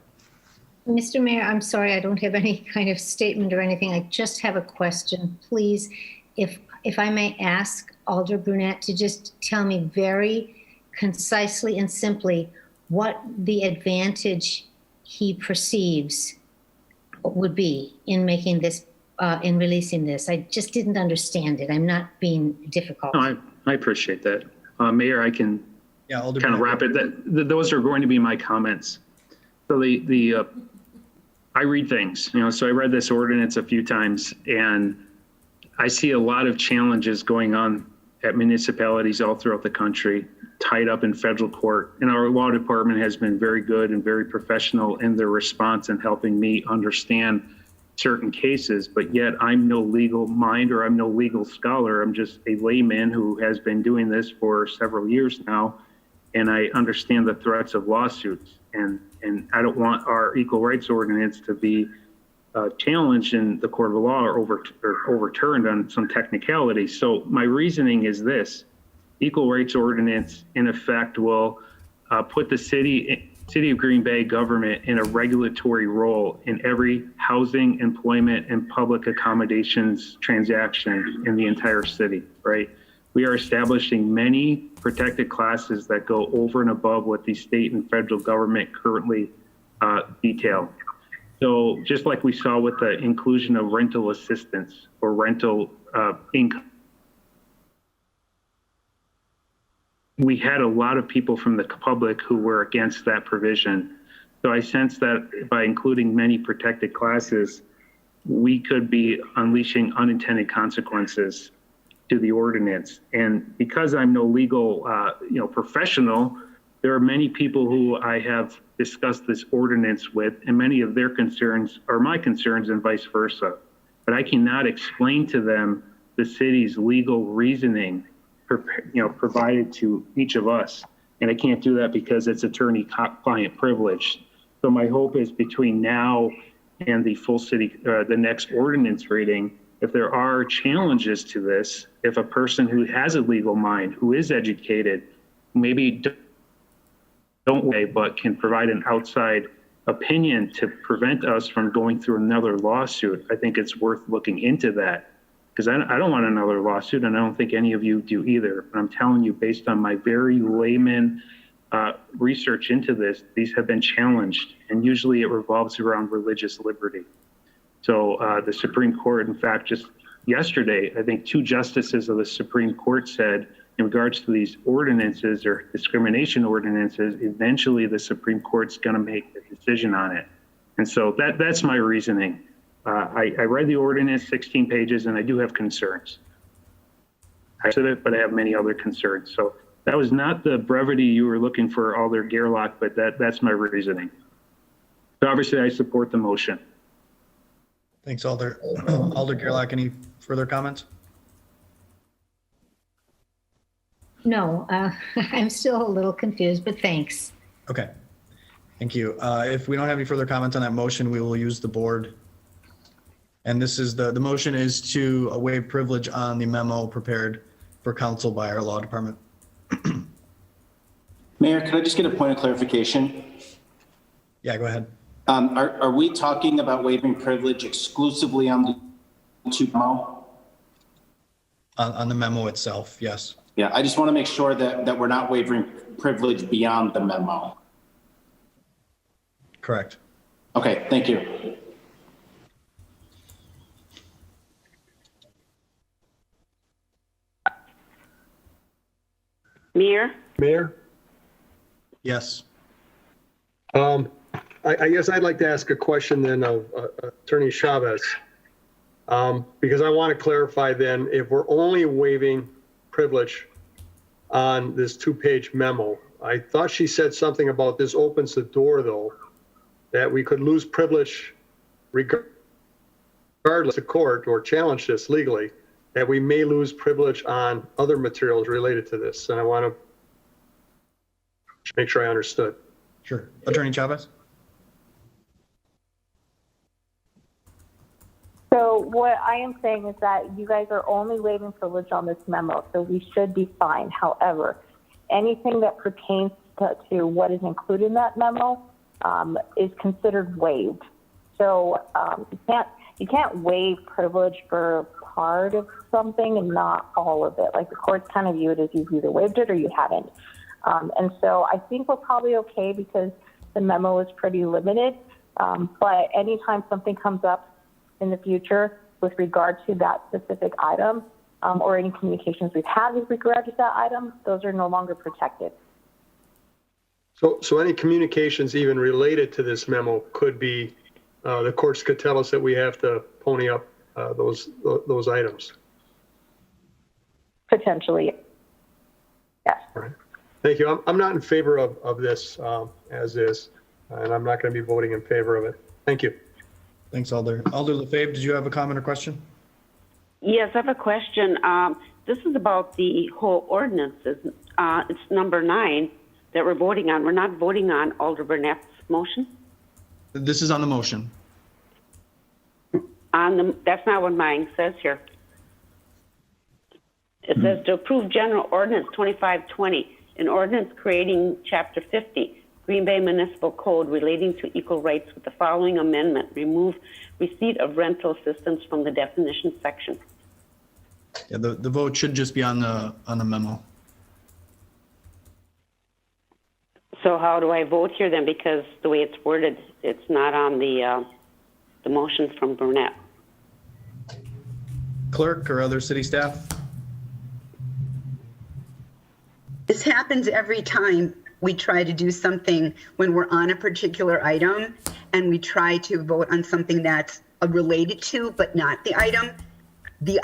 Mr. Mayor, I'm sorry, I don't have any kind of statement or anything. I just have a question. Please, if I may ask Alder Brunette to just tell me very concisely and simply what the advantage he perceives would be in making this, in releasing this. I just didn't understand it. I'm not being difficult. No, I appreciate that. Mayor, I can kind of wrap it. Those are going to be my comments. So I read things, so I read this ordinance a few times and I see a lot of challenges going on at municipalities all throughout the country, tied up in federal court. And our law department has been very good and very professional in their response and helping me understand certain cases, but yet I'm no legal mind or I'm no legal scholar. I'm just a layman who has been doing this for several years now. And I understand the threats of lawsuits. And I don't want our equal rights ordinance to be challenged in the court of law or overturned on some technicality. So my reasoning is this: equal rights ordinance in effect will put the city of Green Bay government in a regulatory role in every housing, employment, and public accommodations transaction in the entire city, right? We are establishing many protected classes that go over and above what the state and federal government currently detail. So just like we saw with the inclusion of rental assistance or rental income, we had a lot of people from the public who were against that provision. So I sense that by including many protected classes, we could be unleashing unintended consequences to the ordinance. And because I'm no legal professional, there are many people who I have discussed this ordinance with, and many of their concerns are my concerns and vice versa. But I cannot explain to them the city's legal reasoning provided to each of us. And I can't do that because it's attorney-client privilege. So my hope is between now and the full city, the next ordinance reading, if there are challenges to this, if a person who has a legal mind, who is educated, maybe don't weigh, but can provide an outside opinion to prevent us from going through another lawsuit, I think it's worth looking into that. Because I don't want another lawsuit, and I don't think any of you do either. But I'm telling you, based on my very layman research into this, these have been challenged, and usually it revolves around religious liberty. So the Supreme Court, in fact, just yesterday, I think 2 justices of the Supreme Court said in regards to these ordinances or discrimination ordinances, eventually the Supreme Court's going to make a decision on it. And so that's my reasoning. I read the ordinance, 16 pages, and I do have concerns. I said it, but I have many other concerns. So that was not the brevity you were looking for, Alder Gerlach, but that's my reasoning. So obviously I support the motion. Thanks, Alder. Alder Gerlach, any further comments? No, I'm still a little confused, but thanks. Okay, thank you. If we don't have any further comments on that motion, we will use the board. And this is the motion is to waive privilege on the memo prepared for council by our law department. Mayor, could I just get a point of clarification? Yeah, go ahead. Are we talking about waiving privilege exclusively on the 2 memo? On the memo itself, yes. Yeah, I just want to make sure that we're not waiving privilege beyond the memo. Correct. Okay, thank you. Mayor? Yes. I guess I'd like to ask a question then of Attorney Chavez. Because I want to clarify then, if we're only waiving privilege on this 2-page memo, I thought she said something about this opens the door though, that we could lose privilege regardless of court or challenge this legally, that we may lose privilege on other materials related to this. And I want to make sure I understood. Sure. Attorney Chavez? So what I am saying is that you guys are only waiving privilege on this memo, so we should be fine. However, anything that pertains to what is included in that memo is considered waived. So you can't waive privilege for part of something and not all of it. Like the courts kind of view it as you've either waived it or you haven't. And so I think we're probably okay because the memo is pretty limited. But anytime something comes up in the future with regard to that specific item or any communications we've had with regard to that item, those are no longer protected. So any communications even related to this memo could be, the courts could tell us that we have to pony up those items. Potentially, yes. All right. Thank you. I'm not in favor of this as is, and I'm not going to be voting in favor of it. Thank you. Thanks, Alder. Alder LaFave, did you have a comment or question? Yes, I have a question. This is about the whole ordinances. It's number 9 that we're voting on. We're not voting on Alder Burnett's motion? This is on the motion. That's not what mine says here. It says to approve General Ordinance 2520, an ordinance creating Chapter 50, Green Bay Municipal Code relating to equal rights with the following amendment: remove receipt of rental assistance from the definition section. Yeah, the vote should just be on the memo. So how do I vote here then? Because the way it's worded, it's not on the motion from Burnett. Clerk or other city staff? This happens every time we try to do something when we're on a particular item and we try to vote on something that's related to, but not the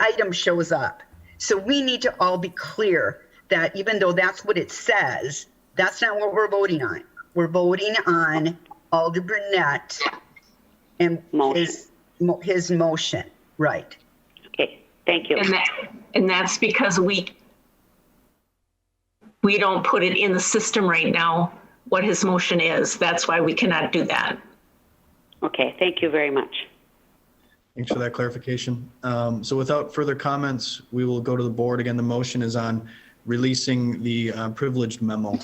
item shows up. So we need to all be clear that even though that's what it says, that's not what we're voting on. We're voting on Alder Burnett and his motion, right? Okay, thank you. And that's because we don't put it in the system right now, what his motion is. That's why we cannot do that. Okay, thank you very much. Thanks for that clarification. So without further comments, we will go to the board. Again, the motion is on releasing the privileged memo.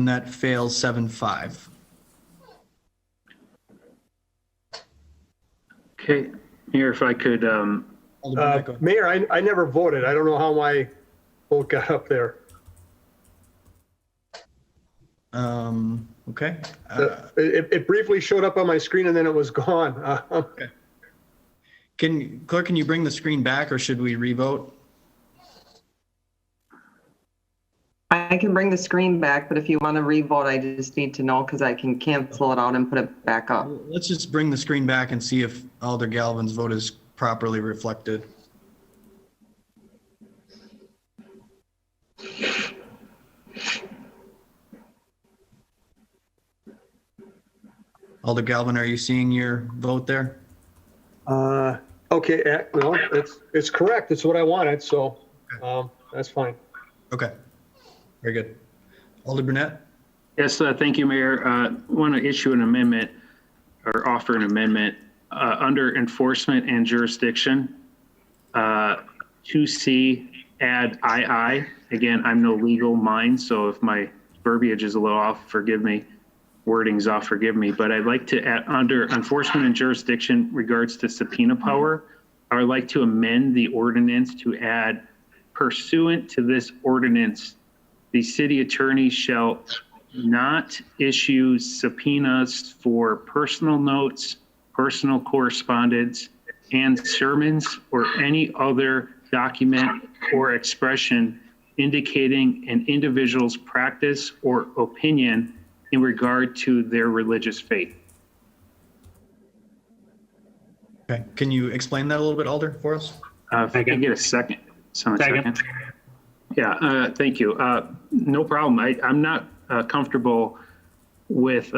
And that fails 7-5. Okay, Mayor, if I could, Mayor, I never voted. I don't know how my vote got up there. Okay. It briefly showed up on my screen and then it was gone. Okay. Clerk, can you bring the screen back or should we revote? I can bring the screen back, but if you want to revote, I just need to know because I can cancel it out and put it back up. Let's just bring the screen back and see if Alder Galvin's vote is properly reflected. Alder Galvin, are you seeing your vote there? Okay, well, it's correct. It's what I wanted, so that's fine. Okay, very good. Alder Brunette? yes, thank you, Mayor. Want to issue an amendment or offer an amendment under enforcement and jurisdiction. 2C, add II. Again, I'm no legal mind, so if my verbiage is a little off, forgive me. Wording's off, forgive me, but I'd like to add under enforcement and jurisdiction regards to subpoena power, I would like to amend the ordinance to add pursuant to this ordinance, the city attorney shall not issue subpoenas for personal notes, personal correspondence, and sermons or any other document or expression indicating an individual's practice or opinion in regard to their religious faith. Okay, can you explain that a little bit, Alder, for us? If I can get a second. Second. Yeah, thank you. No problem. I'm not comfortable with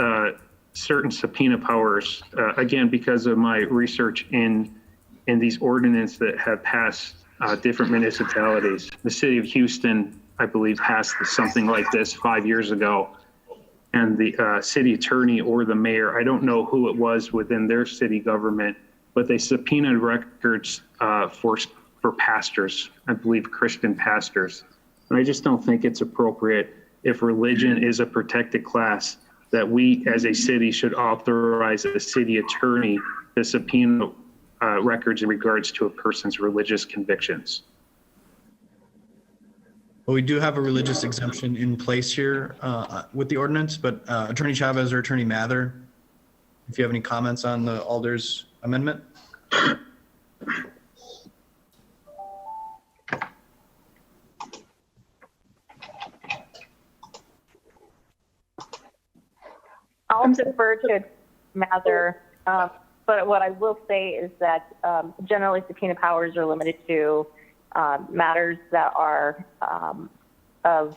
certain subpoena powers, again, because of my research in these ordinances that have passed different municipalities. The city of Houston, I believe, passed something like this 5 years ago. And the city attorney or the mayor, I don't know who it was within their city government, but they subpoenaed records for pastors, I believe Christian pastors. And I just don't think it's appropriate, if religion is a protected class, that we as a city should authorize a city attorney to subpoena records in regards to a person's religious convictions. Well, we do have a religious exemption in place here with the ordinance, but Attorney Chavez or Attorney Mather, if you have any comments on the Alder's amendment? I'll defer to Mather, but what I will say is that generally subpoena powers are limited to matters that are of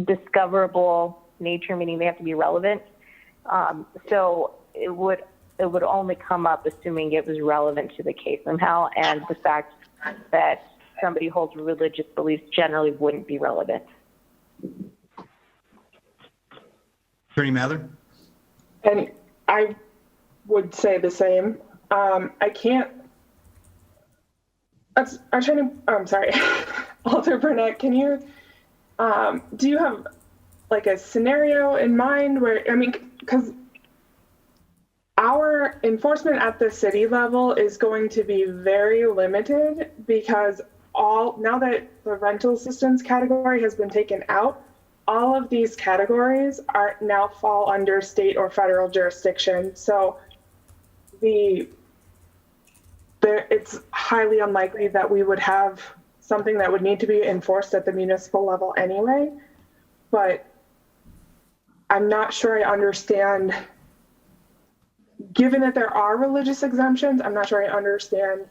discoverable nature, meaning they have to be relevant. So it would only come up assuming it was relevant to the case somehow, and the fact that somebody holds religious beliefs generally wouldn't be relevant. Attorney Mather? And I would say the same. I can't. I'm sorry, Alder Burnett, can you, do you have like a scenario in mind where, I mean, because our enforcement at the city level is going to be very limited because now that the rental assistance category has been taken out, all of these categories now fall under state or federal jurisdiction. So it's highly unlikely that we would have something that would need to be enforced at the municipal level anyway. But I'm not sure I understand, given that there are religious exemptions, I'm not sure I understand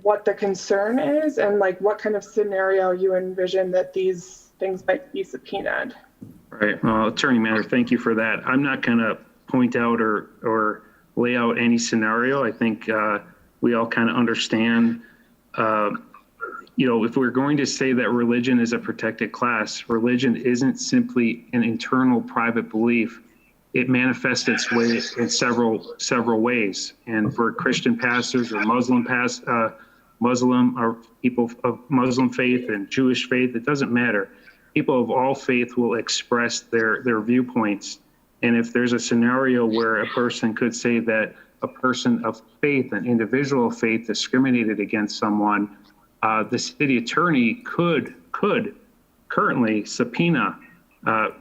what the concern is and like what kind of scenario you envision that these things might be subpoenaed. Right. Well, Attorney Mather, thank you for that. I'm not going to point out or lay out any scenario. I think we all kind of understand, if we're going to say that religion is a protected class, religion isn't simply an internal private belief. It manifests its way in several ways. And for Christian pastors or Muslim or people of Muslim faith and Jewish faith, it doesn't matter. people of all faith will express their viewpoints. And if there's a scenario where a person could say that a person of faith, an individual of faith, discriminated against someone, the city attorney could currently subpoena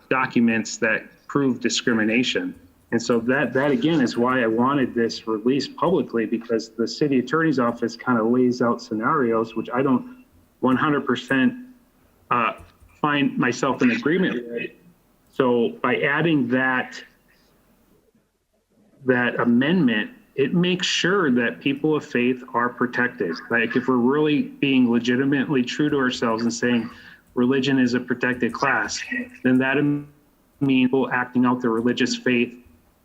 documents that prove discrimination. And so that again is why I wanted this released publicly, because the city attorney's office kind of lays out scenarios which I don't 100% find myself in agreement with. So by adding that amendment, it makes sure that people of faith are protected. Like if we're really being legitimately true to ourselves and saying religion is a protected class, then that means people acting out their religious faith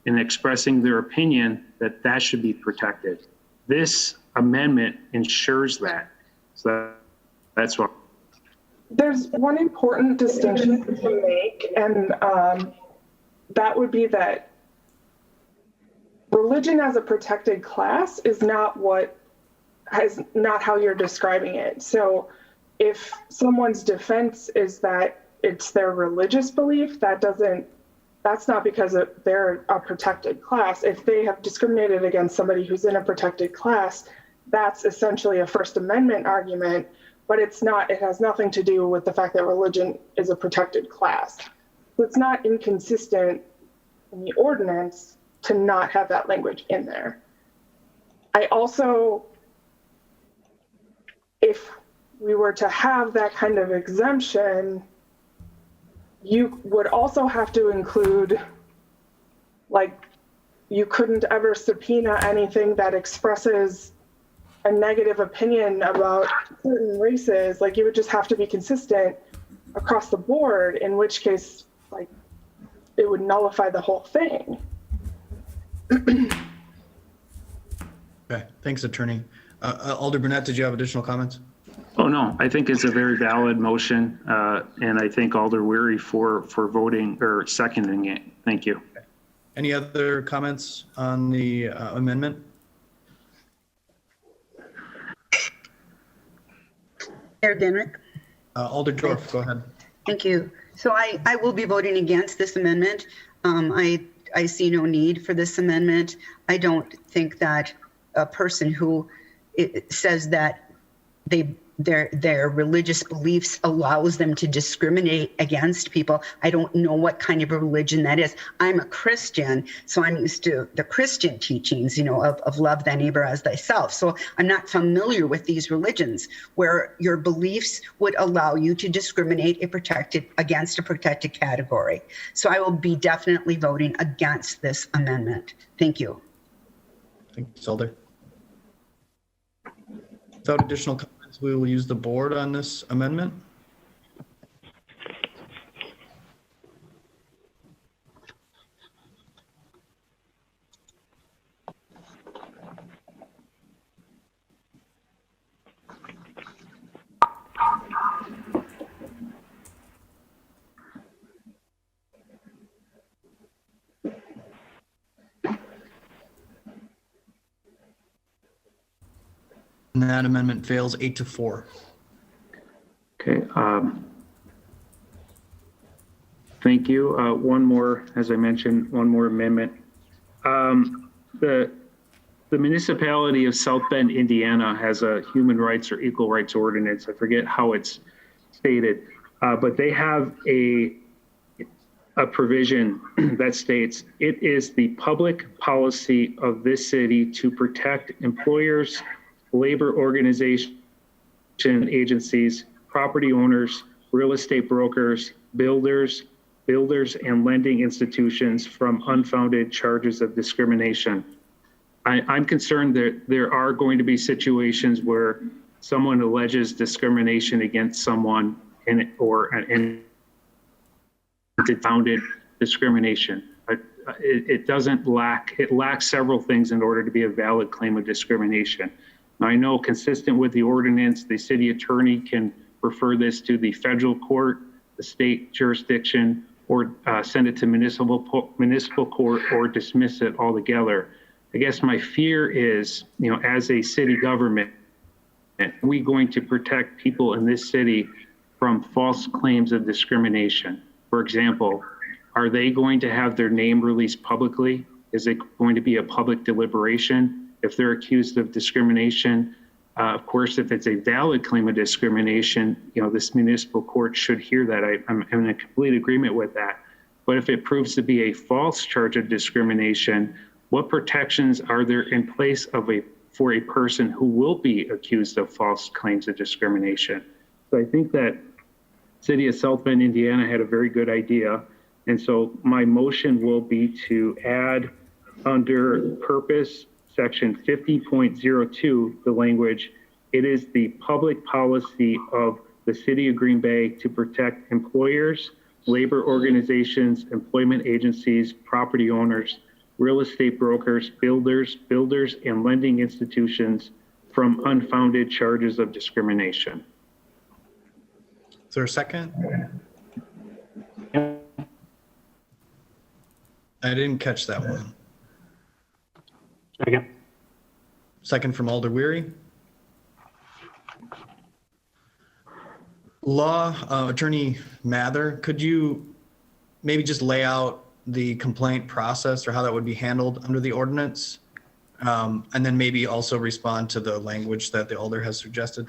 and expressing their opinion that should be protected. This amendment ensures that. So that's why. There's one important distinction to make, and that would be that religion as a protected class is not how you're describing it. So if someone's defense is that it's their religious belief, that's not because they're a protected class. If they have discriminated against somebody who's in a protected class, that's essentially a First Amendment argument, but it has nothing to do with the fact that religion is a protected class. So it's not inconsistent in the ordinance to not have that language in there. I also, if we were to have that kind of exemption, you would also have to include, like, you couldn't ever subpoena anything that expresses a negative opinion about certain races. Like, you would just have to be consistent across the board, in which case, like, it would nullify the whole thing. Okay, thanks, Attorney. Alder Brunette, did you have additional comments? Oh, no, I think it's a very valid motion, and I thank Alder Weary for voting or seconding it. Thank you. Any other comments on the amendment? Mayor Denrick. Alder Dorff, go ahead. Thank you. So I will be voting against this amendment. I see no need for this amendment. I don't think that a person who says that their religious beliefs allows them to discriminate against people. I don't know what kind of a religion that is. I'm a Christian, so I'm used to the Christian teachings, of love thy neighbor as thyself. So I'm not familiar with these religions where your beliefs would allow you to discriminate against a protected category. So I will be definitely voting against this amendment. Thank you. Thanks, Alder. Without additional comments, we will use the board on this amendment. And that amendment fails 8-4. Okay. Thank you. One more, as I mentioned, one more amendment. The municipality of South Bend, Indiana has a human rights or equal rights ordinance. I forget how it's stated, but they have a provision that states it is the public policy of this city to protect employers, labor organization agencies, property owners, real estate brokers, builders, and lending institutions from unfounded charges of discrimination. I'm concerned that there are going to be situations where someone alleges discrimination against someone or an unfounded discrimination. It lacks several things in order to be a valid claim of discrimination. I know, consistent with the ordinance, the city attorney can refer this to the federal court, the state jurisdiction, or send it to municipal court, or dismiss it altogether. I guess my fear is, as a city government, are we going to protect people in this city from false claims of discrimination. For example, are they going to have their name released publicly? Is it going to be a public deliberation if they're accused of discrimination? Of course, if it's a valid claim of discrimination, this municipal court should hear that. I'm in complete agreement with that. But if it proves to be a false charge of discrimination, what protections are there in place for a person who will be accused of false claims of discrimination? So I think that City of South Bend, Indiana had a very good idea. And so my motion will be to add under purpose section 50.02, the language, it is the public policy of the City of Green Bay to protect employers, labor organizations, employment agencies, property owners, real estate brokers, builders, and lending institutions from unfounded charges of discrimination. Is there a second? I didn't catch that one. Second. Second from Alder Weary. Attorney Mather, could you maybe just lay out the complaint process or how that would be handled under the ordinance? And then maybe also respond to the language that the Alder has suggested.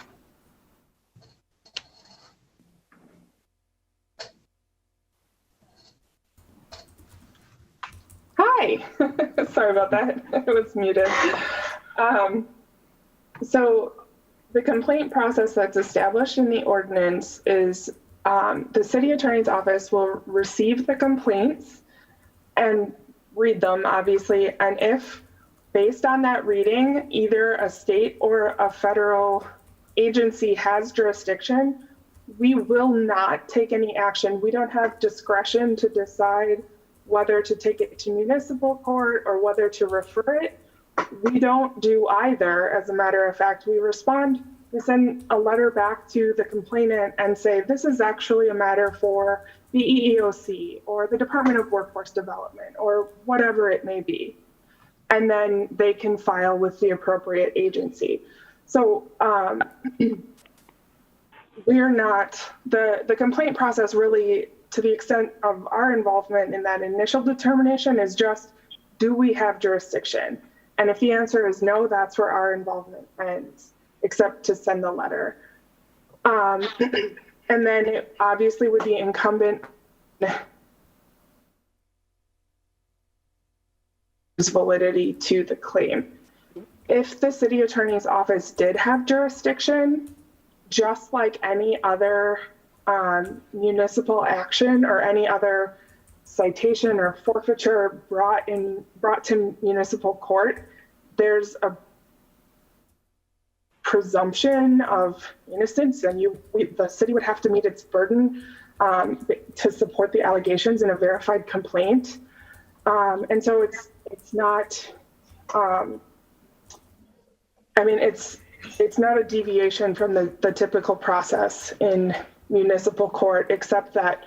Hi, sorry about that. It was muted. So the complaint process that's established in the ordinance is the city attorney's office will receive the complaints and read them, obviously. And if, based on that reading, either a state or a federal agency has jurisdiction, we will not take any action. We don't have discretion to decide whether to take it to municipal court or whether to refer it. We don't do either. As a matter of fact, we send a letter back to the complainant and say, this is actually a matter for the EEOC or the Department of Workforce Development or whatever it may be. And then they can file with the appropriate agency. So we're not, the complaint process really, to the extent of our involvement in that initial determination, is just, do we have jurisdiction? And if the answer is no, that's where our involvement ends, except to send the letter. And then it obviously would be incumbent validity to the claim. If the city attorney's office did have jurisdiction, just like any other municipal action or any other citation or forfeiture brought to municipal court, there's a presumption of innocence, and the city would have to meet its burden to support the allegations in a verified complaint. And so it's not, it's not a deviation from the typical process in municipal court, except that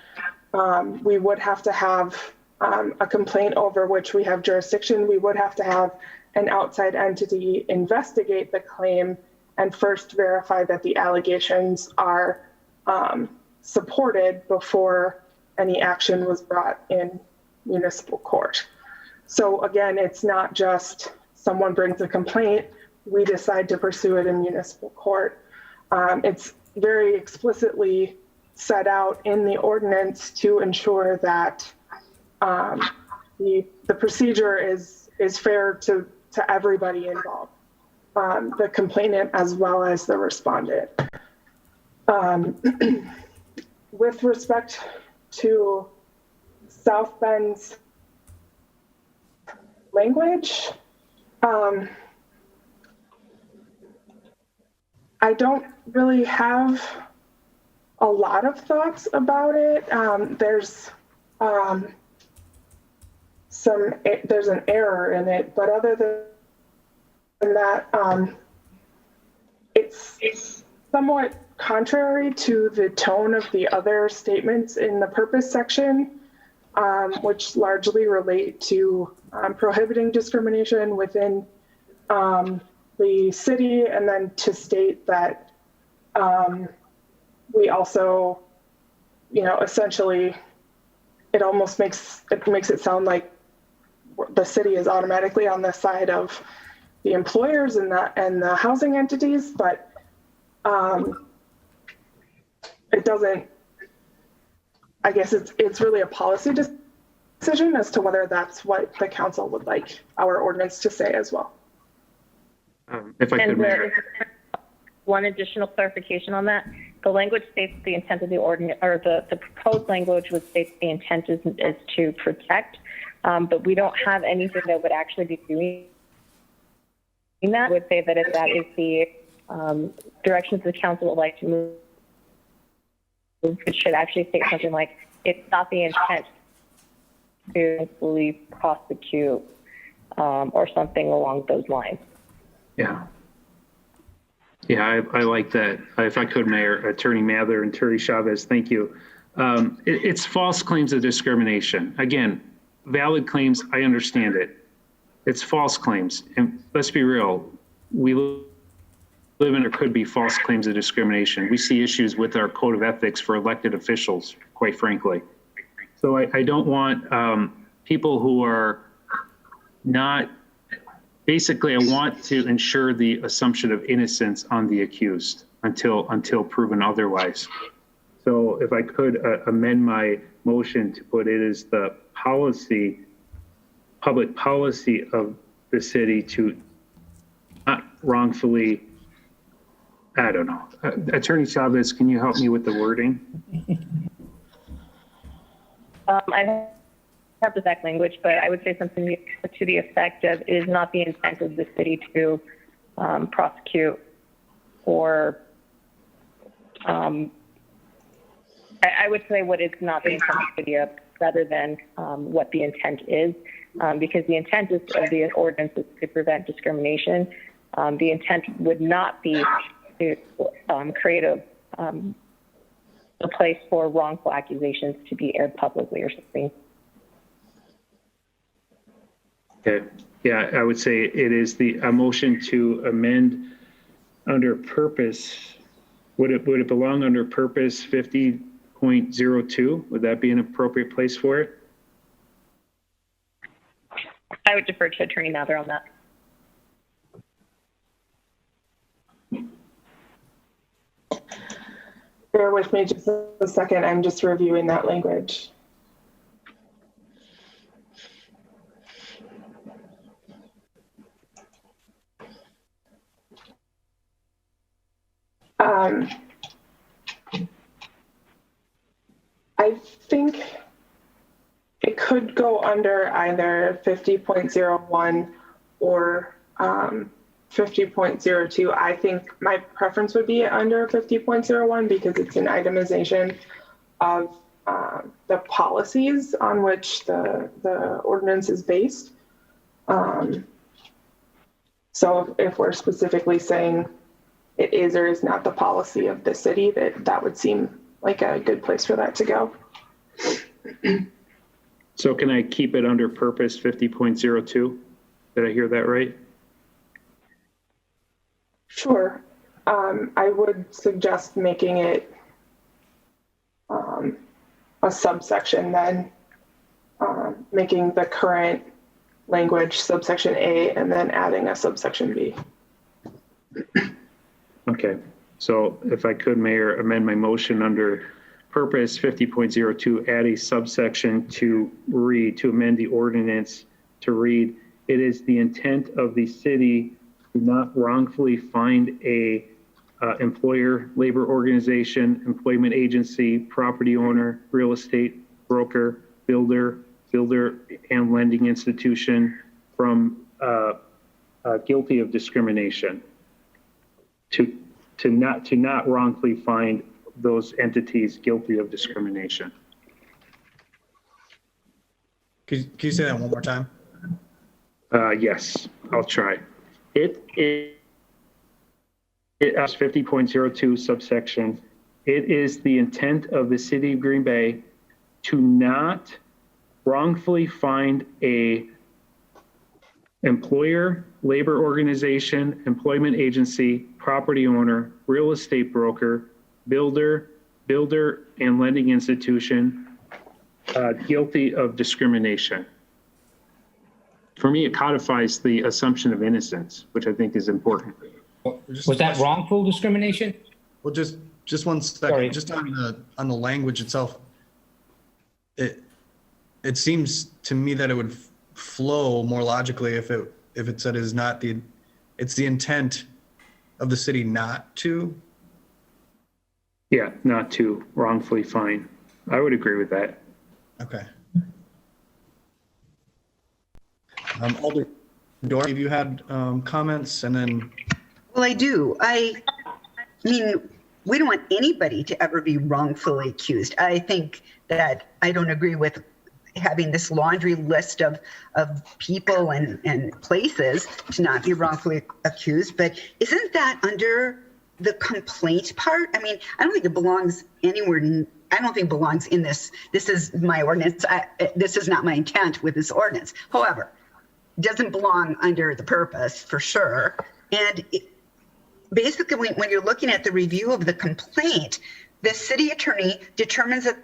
we would have to have a complaint over which we have jurisdiction. We would have to have an outside entity investigate the claim and first verify that the allegations are supported before any action was brought in municipal court. So again, it's not just someone brings a complaint, we decide to pursue it in municipal court. It's very explicitly set out in the ordinance to ensure that the procedure is fair to everybody involved, the complainant as well as the respondent. With respect to South Bend's language, I don't really have a lot of thoughts about it. There's an error in it, but other than that, it's somewhat contrary to the tone of the other statements in the purpose section, which largely relate to prohibiting discrimination within the city, and then to state that we also, essentially, it almost makes it sound like the city is automatically on the side of the employers and the housing entities, but it doesn't. I guess it's really a policy decision as to whether that's what the council would like our ordinance to say as well. If I could, Mayor. One additional clarification on that. The language states the intent of the ordinance, or the proposed language would state the intent is to protect, but we don't have anything that would actually be doing that. I would say that if that is the directions the council would like to move, it should actually state something like, it's not the intent to fully prosecute or something along those lines. Yeah. Yeah, I like that. If I could, Mayor, Attorney Mather and Attorney Chavez, thank you. It's false claims of discrimination. Again, valid claims, I understand it. It's false claims. And let's be real, we live in or could be false claims of discrimination. We see issues with our code of ethics for elected officials, quite frankly. So I don't want people who are not. Basically, I want to ensure the assumption of innocence on the accused until proven otherwise. So if I could amend my motion to put it as the public policy of the city to not wrongfully, I don't know. Attorney Chavez, can you help me with the wording? I have the exact language, but I would say something to the effect of, it is not the intent of the city to prosecute or I would say what is not the intent of the city of, rather than what the intent is, because the intent of the ordinance is to prevent discrimination. The intent would not be to create a place for wrongful accusations to be aired publicly or something. Okay. Yeah, I would say it is a motion to amend under purpose. Would it belong under purpose 50.02? Would that be an appropriate place for it? I would defer to Attorney Mather on that. Bear with me just a second. I'm just reviewing that language. I think it could go under either 50.01 or 50.02. I think my preference would be under 50.01 because it's an itemization of the policies on which the ordinance is based. So if we're specifically saying it is or is not the policy of the city, that would seem like a good place for that to go. So can I keep it under purpose 50.02? Did I hear that right? Sure. I would suggest making it a subsection then, making the current language subsection A and then adding a subsection B. Okay. So if I could, Mayor, amend my motion under purpose 50.02, add a subsection to amend the ordinance to read, it is the intent of the city to not wrongfully find a employer, labor organization, employment agency, property owner, real estate broker, builder and lending institution from guilty of discrimination. To not wrongfully find those entities guilty of discrimination. Can you say that one more time? Yes, I'll try. It 50.02 subsection. It is the intent of the city of Green Bay to not wrongfully find a employer, labor organization, employment agency, property owner, real estate broker, builder, builder and lending institution guilty of discrimination. For me, it codifies the assumption of innocence, which I think is important. Was that wrongful discrimination? Well, just one second. Sorry. Just on the language itself, it seems to me that it would flow more logically if it said it's the intent of the city not to. Yeah, not to wrongfully fine. I would agree with that. Okay. Alder Dorr, have you had comments? And then. Well, I do. I mean, we don't want anybody to ever be wrongfully accused. I think that I don't agree with having this laundry list of people and places to not be wrongfully accused. But isn't that under the complaint part? I mean, I don't think it belongs anywhere. I don't think it belongs in this. This is my ordinance. This is not my intent with this ordinance. However, it doesn't belong under the purpose for sure. And basically, when you're looking at the review of the complaint, the city attorney determines that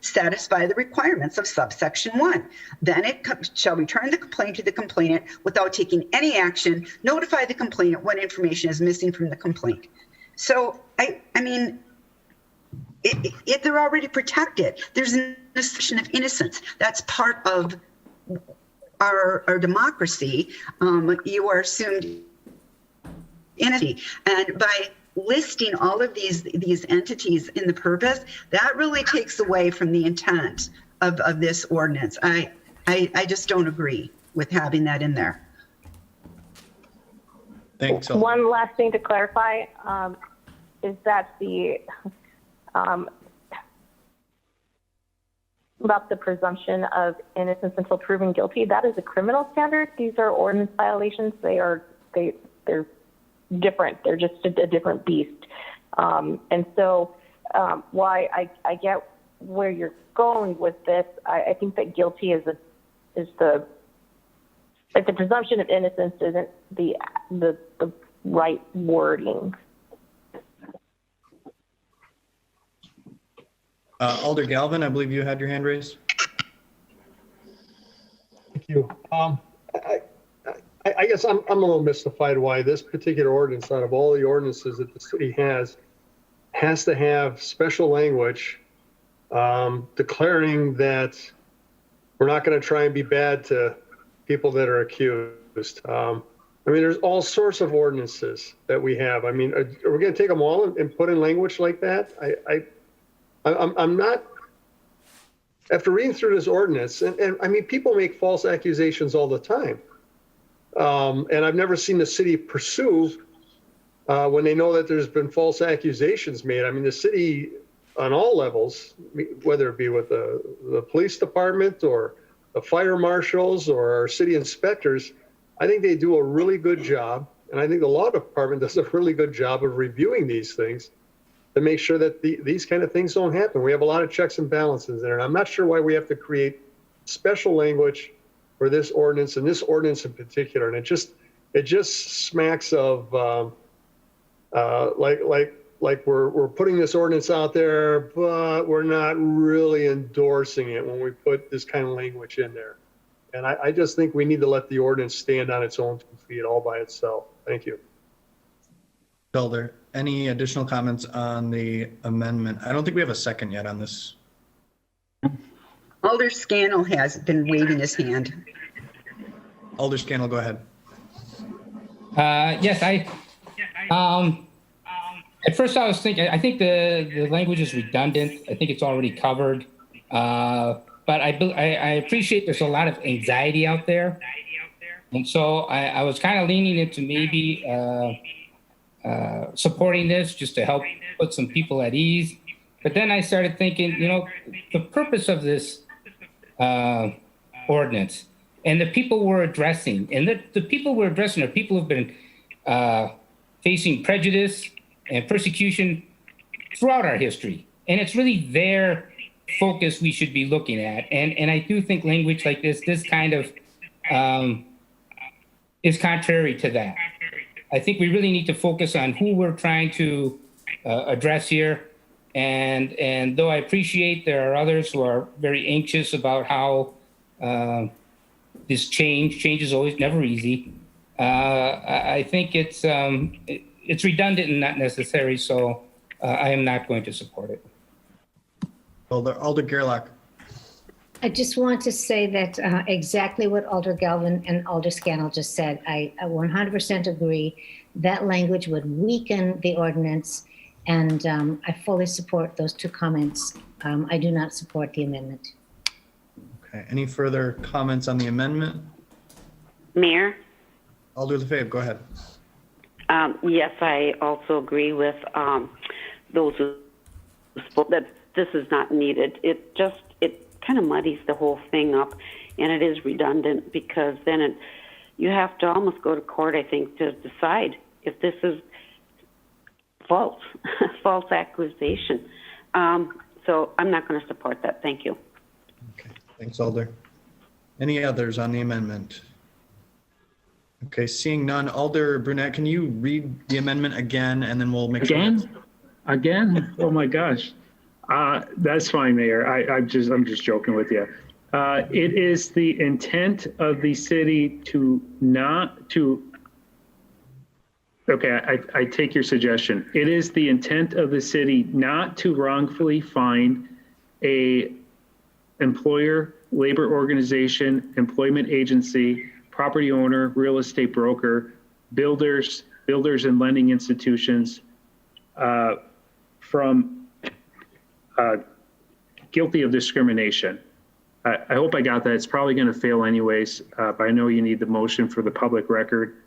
satisfy the requirements of subsection 1. Then it shall return the complaint to the complainant without taking any action, notify the complainant when information is missing from the complaint. So, I mean, if they're already protected, there's an assumption of innocence. That's part of our democracy. You are assumed innocent. And by listing all of these entities in the purpose, that really takes away from the intent of this ordinance. I just don't agree with having that in there. Thanks. One last thing to clarify is that about the presumption of innocence until proven guilty, that is a criminal standard. These are ordinance violations. They're different. They're just a different beast. And so why I get where you're going with this, I think that guilty is the presumption of innocence isn't the right wording. Alder Galvin, I believe you had your hand raised. Thank you. I guess I'm a little mystified why this particular ordinance, out of all the ordinances that the city has to have special language declaring that we're not going to try and be bad to people that are accused. I mean, there's all sorts of ordinances that we have. I mean, are we going to take them all and put in language like that? I'm not, after reading through this ordinance, and I mean, people make false accusations all the time. And I've never seen the city pursue when they know that there's been false accusations made. I mean, the city on all levels, whether it be with the police department or the fire marshals or our city inspectors, I think they do a really good job. And I think the law department does a really good job of reviewing these things to make sure that these kind of things don't happen. We have a lot of checks and balances there. And I'm not sure why we have to create special language for this ordinance and this ordinance in particular. And it just smacks of like we're putting this ordinance out there, but we're not really endorsing it when we put this kind of language in there. And I just think we need to let the ordinance stand on its own 2 feet all by itself. Thank you. Alder, any additional comments on the amendment? I don't think we have a second yet on this. Alder Scannell has been waving his hand. Alder Scannell, go ahead. Yes, at first I was thinking, I think the language is redundant. I think it's already covered. But I appreciate there's a lot of anxiety out there. And so I was kind of leaning into maybe supporting this just to help put some people at ease. But then I started thinking, the purpose of this ordinance and the people we're addressing, and the people we're addressing are people who've been facing prejudice and persecution throughout our history. And it's really their focus we should be looking at. And I do think language like this kind of is contrary to that. I think we really need to focus on who we're trying to address here. And though I appreciate there are others who are very anxious about how this change is always never easy. I think it's redundant and not necessary, so I am not going to support it. Alder Gerlach. I just want to say that exactly what Alder Galvin and Alder Scannell just said. I 100% agree. That language would weaken the ordinance, and I fully support those two comments. I do not support the amendment. Okay, any further comments on the amendment? Mayor? Alder LaFave, go ahead. Yes, I also agree with those who spoke that this is not needed. It kind of muddies the whole thing up, and it is redundant because then you have to almost go to court, I think, to decide if this is false accusation. So I'm not going to support that. Thank you. Okay, thanks, Alder. Any others on the amendment? Okay, seeing none. Alder Brunette, can you read the amendment again, and then we'll make sure. Again? Oh my gosh. That's fine, Mayor. I'm just joking with you. It is the intent of the city I take your suggestion. It is the intent of the city not to wrongfully fine a employer, labor organization, employment agency, property owner, real estate broker, builders and lending institutions from guilty of discrimination. I hope I got that. It's probably going to fail anyways, but I know you need the motion for the public record.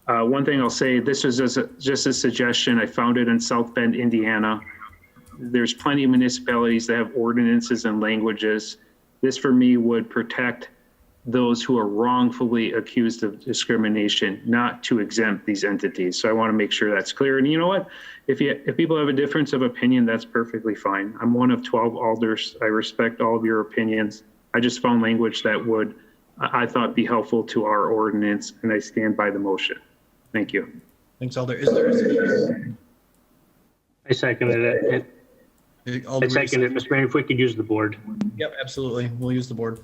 One thing I'll say, this is just a suggestion. I found it in South Bend, Indiana. There's plenty of municipalities that have ordinances and languages. This for me would protect those who are wrongfully accused of discrimination, not to exempt these entities. So I want to make sure that's clear. And you know what? If people have a difference of opinion, that's perfectly fine. I'm one of 12 alders. I respect all of your opinions. I just found language that would, I thought, be helpful to our ordinance, and I stand by the motion. Thank you. Thanks, Alder. Is there a second? I seconded it. I seconded it, Mr. Mayor, if we could use the board. Yep, absolutely. We'll use the board.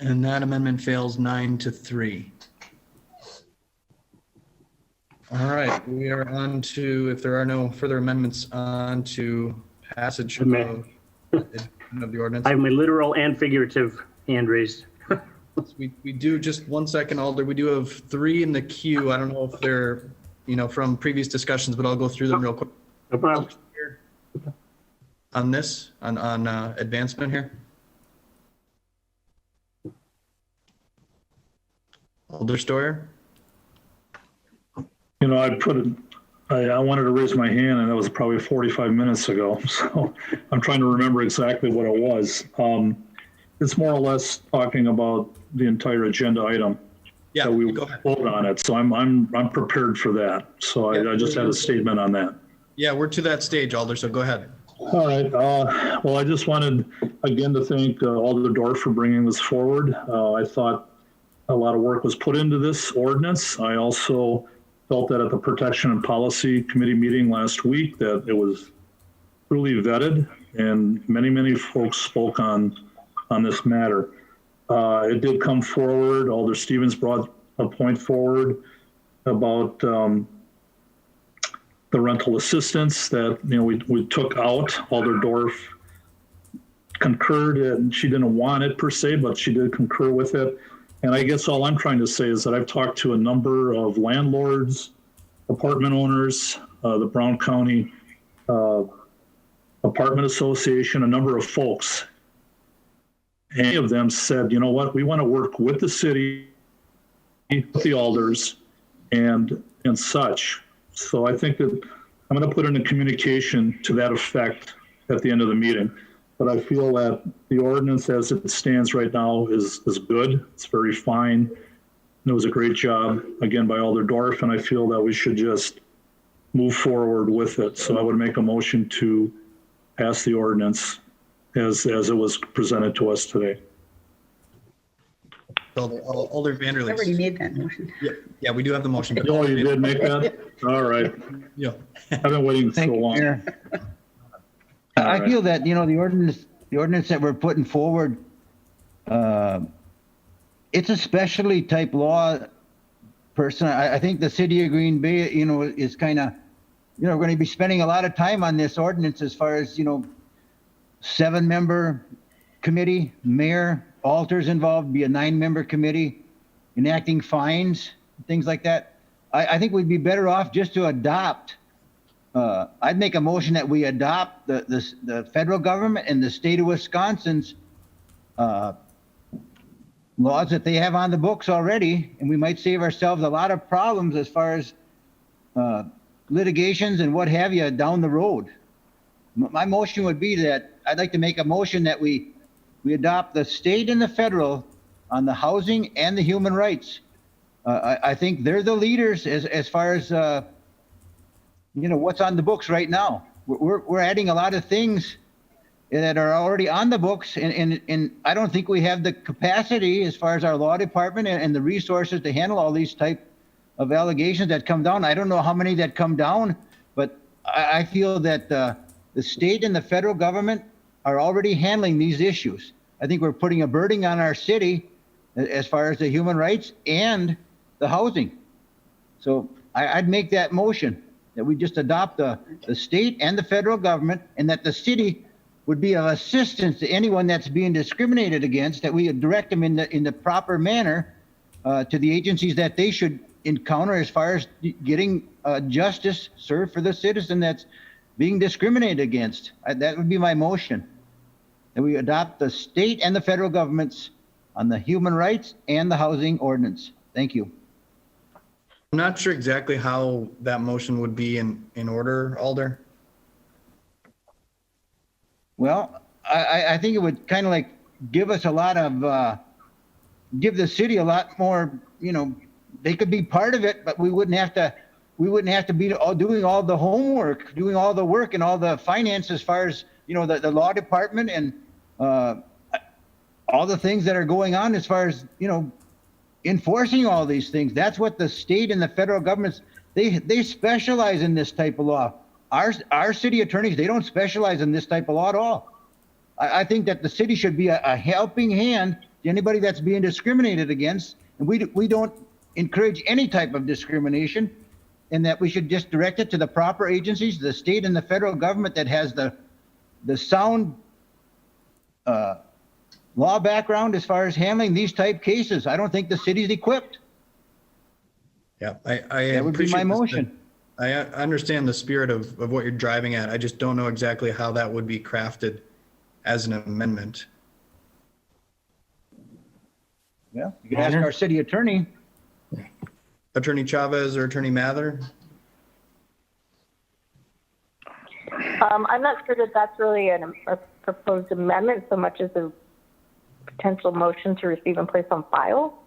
And that amendment fails 9-3. All right, we are on to, if there are no further amendments, on to passage of the ordinance. I have my literal and figurative hand raised. We do, just 1 second, Alder. We do have 3 in the queue. I don't know if they're, from previous discussions, but I'll go through them real quick. No problem. On this, on advancement here. Alder Stoyer. I wanted to raise my hand, and that was probably 45 minutes ago. So I'm trying to remember exactly what it was. It's more or less talking about the entire agenda item. Yeah, that we vote on it. So I'm prepared for that. So I just had a statement on that. Yeah, we're to that stage, Alder. So go ahead. All right. Well, I just wanted again to thank Alder Dorf for bringing this forward. I thought a lot of work was put into this ordinance. I also felt that at the Protection and Policy Committee meeting last week that it was truly vetted, and many folks spoke on this matter. It did come forward. Alder Stevens brought a point forward about the rental assistance that we took out. Alder Dorf concurred, and she didn't want it per se, but she did concur with it. And I guess all I'm trying to say is that I've talked to a number of landlords, apartment owners, the Brown County Apartment Association, a number of folks. Any of them said, you know what, we want to work with the city, with the alders, and such. So I think that I'm going to put in a communication to that effect at the end of the meeting. but I feel that the ordinance as it stands right now is good. It's very fine. And it was a great job, again, by Alder Dorf, and I feel that we should just move forward with it. So I would make a motion to pass the ordinance as it was presented to us today. Alder Vanderleest. I already made that motion. Yeah, we do have the motion. But Oh, you did make that? All right. Yeah. I've been waiting so long. Mayor. All I right. feel that, the ordinance that we're putting forward, it's a specialty type law. I think the city of Green Bay, is kind of, we're going to be spending a lot of time on this ordinance as far as, 7-member committee, mayor, alters involved, be a 9-member committee, enacting fines, things like that. I think we'd be better off just to adopt. I'd make a motion that we adopt the federal government and the state of Wisconsin's laws that they have on the books already, and we might save ourselves a lot of problems as far as litigations and what have you down the road. My motion would be that I'd like to make a motion that we adopt the state and the federal on the housing and the human rights. I think they're the leaders as far as what's on the books right now. We're adding a lot of things that are already on the books, and I don't think we have the capacity as far as our law department and the resources to handle all these type of allegations that come down. I don't know how many that come down, but I feel that the state and the federal government are already handling these issues. I think we're putting a burden on our city as far as the human rights and the housing. So I'd make that motion that we just adopt the state and the federal government, and that the city would be of assistance to anyone that's being discriminated against, that we direct them in the proper manner to the agencies that they should encounter as far as getting justice served for the citizen that's being discriminated against. That would be my motion, that we adopt the state and the federal governments on the human rights and the housing ordinance. Thank you. I'm not sure exactly how that motion would be in order, Alder. Well, I think it would kind of like give us a lot of, give the city a lot more, they could be part of it, but we wouldn't have to be doing all the homework, doing all the work and all the finance as far as, the law department and all the things that are going on as far as, enforcing all these things. That's what the state and the federal governments, they specialize in this type of law. Our city attorneys, they don't specialize in this type of law at all. I think that the city should be a helping hand to anybody that's being discriminated against. And we don't encourage any type of discrimination, and that we should just direct it to the proper agencies, the state and the federal government that has the sound law background as far as handling these type cases. I don't think the city's equipped. Yeah, That would be my motion. I understand the spirit of what you're driving at. I just don't know exactly how that would be crafted as an amendment. Yeah, you can ask our city attorney. Attorney Chavez or Attorney Mather? I'm not sure that that's really a proposed amendment so much as a potential motion to receive and place on file.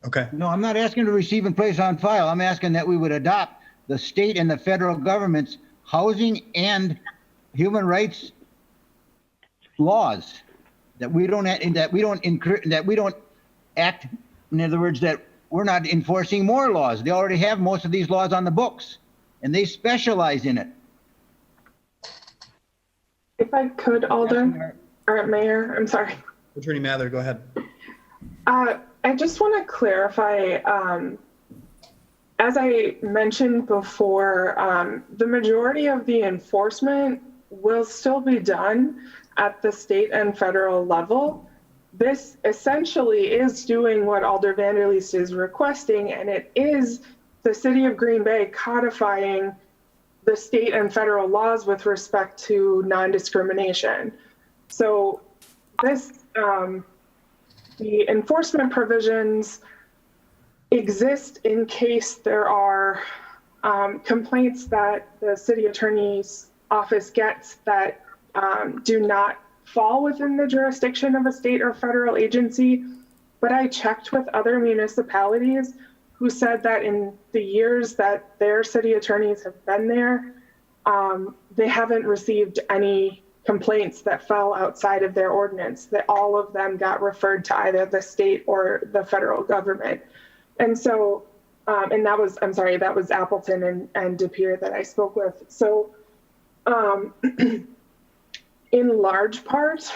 Okay. No, I'm not asking to receive and place on file. I'm asking that we would adopt the state and the federal government's housing and human rights laws. That we don't act, in other words, that we're not enforcing more laws. They already have most of these laws on the books, and they specialize in it. If I could, Alder, or Mayor, I'm sorry. Attorney Mather, go ahead. I just want to clarify, as I mentioned before, the majority of the enforcement will still be done at the state and federal level. This essentially is doing what Alder Vanderleest is requesting, and it is the city of Green Bay codifying the state and federal laws with respect to non-discrimination. So this, the enforcement provisions exist in case there are complaints that the city attorney's office gets that do not fall within the jurisdiction of a state or federal agency. But I checked with other municipalities who said that in the years that their city attorneys have been there, they haven't received any complaints that fell outside of their ordinance, that all of them got referred to either the state or the federal government. And so, and that was, I'm sorry, that was Appleton and De Pere that I spoke with. So in large part,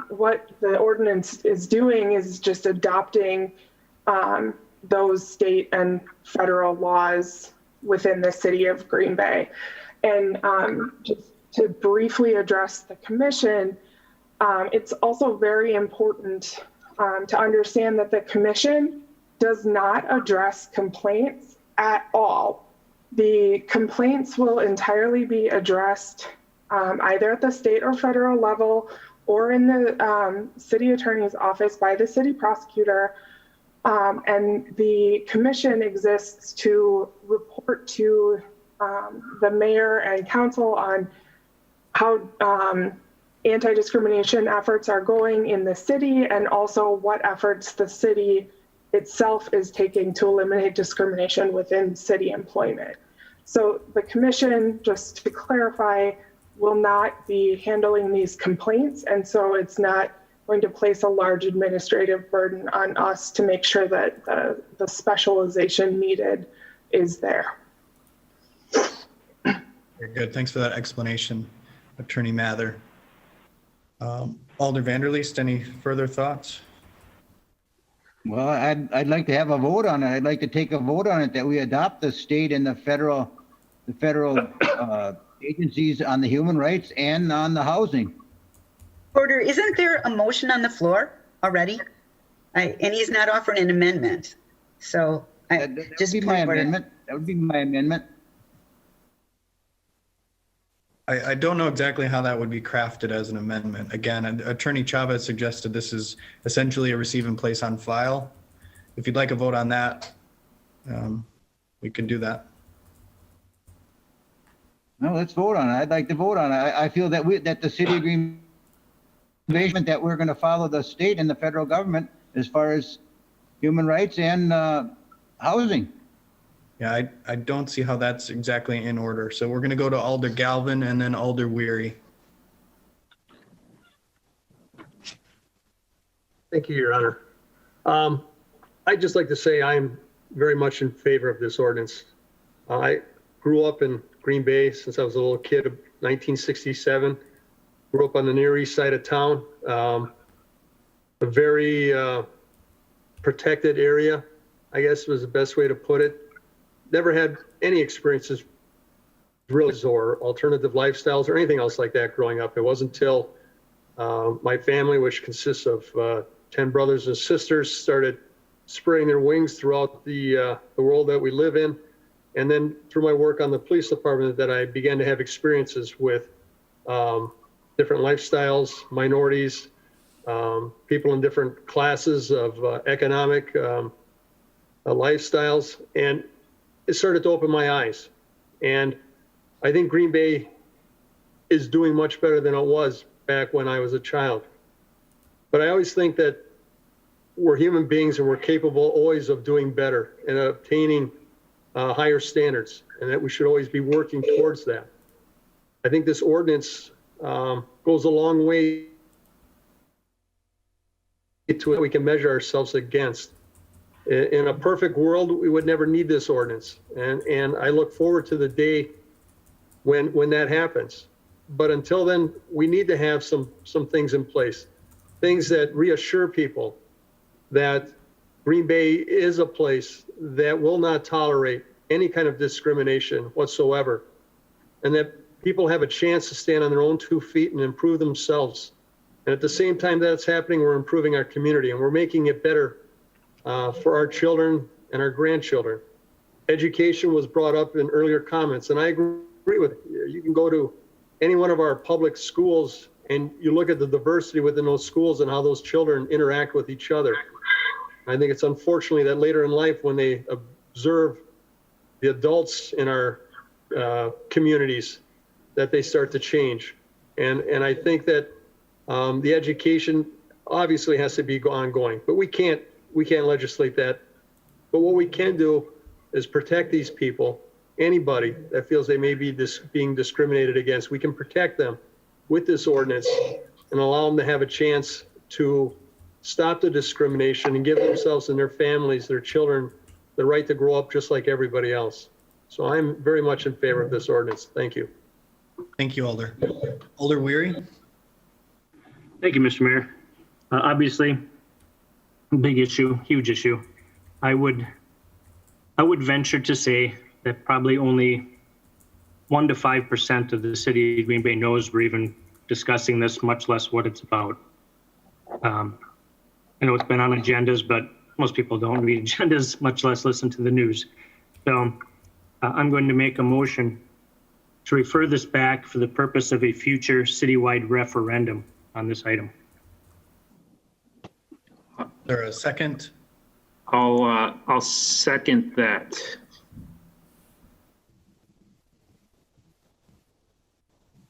what the ordinance is doing is just adopting those state and federal laws within the city of Green Bay. And just to briefly address the commission, it's also very important to understand that the commission does not address complaints at all. The complaints will entirely be addressed either at the state or federal level or in the city attorney's office by the city prosecutor. And the commission exists to report to the mayor and council on how anti-discrimination efforts are going in the city, and also what efforts the city itself is taking to eliminate discrimination within city employment. So the commission, just to clarify, will not be handling these complaints, and so it's not going to place a large administrative burden on us to make sure that the specialization needed is there. Very good. Thanks for that explanation, Attorney Mather. Alder Vanderleest, any further thoughts? Well, I'd like to have a vote on it. I'd like to take a vote on it that we adopt the state and the federal agencies on the human rights and on the housing. Porter, isn't there a motion on the floor already? And he's not offering an amendment. So That would be my amendment. That would be my amendment. I don't know exactly how that would be crafted as an amendment. Again, Attorney Chavez suggested this is essentially a receive and place on file. If you'd like a vote on that, we can do that. No, let's vote on it. I'd like to vote on it. I feel that that the city agreement that we're going to follow the state and the federal government as far as human rights and housing. Yeah, I don't see how that's exactly in order. So we're going to go to Alder Galvin and then Alder Weary. Thank you, Your Honor. I'd just like to say I'm very much in favor of this ordinance. I grew up in Green Bay since I was a little kid, 1967. Grew up on the Near East side of town. A very protected area, I guess was the best way to put it. Never had any experiences really or alternative lifestyles or anything else like that growing up. It wasn't until my family, which consists of 10 brothers and sisters, started spreading their wings throughout the world that we live in. And then through my work on the police department that I began to have experiences with different lifestyles, minorities, people in different classes of economic lifestyles. And it started to open my eyes. And I think Green Bay is doing much better than it was back when I was a child. But I always think that we're human beings and we're capable always of doing better and obtaining higher standards, and that we should always be working towards that. I think this ordinance goes a long way to what we can measure ourselves against. In a perfect world, we would never need this ordinance. And I look forward to the day when that happens. But until then, we need to have some things in place, things that reassure people that Green Bay is a place that will not tolerate any kind of discrimination whatsoever, and that people have a chance to stand on their own 2 feet and improve themselves. And at the same time that's happening, we're improving our community and we're making it better for our children and our grandchildren. Education was brought up in earlier comments, and I agree with you. You can go to any one of our public schools and you look at the diversity within those schools and how those children interact with each other. I think it's unfortunately that later in life, when they observe the adults in our communities, that they start to change. And I think that the education obviously has to be ongoing, but we can't legislate that. But what we can do is protect these people. Anybody that feels they may be being discriminated against, we can protect them with this ordinance and allow them to have a chance to stop the discrimination and give themselves and their families, their children, the right to grow up just like everybody else. So I'm very much in favor of this ordinance. Thank you. Thank you, Alder. Alder Weary? Thank you, Mr. Mayor. Obviously, big issue, huge issue. I would venture to say that probably only 1% to 5% of the city of Green Bay knows we're even discussing this, much less what it's about. I know it's been on agendas, but most people don't read agendas, much less listen to the news. So I'm going to make a motion to refer this back for the purpose of a future citywide referendum on this item. Is there a second? I'll second that.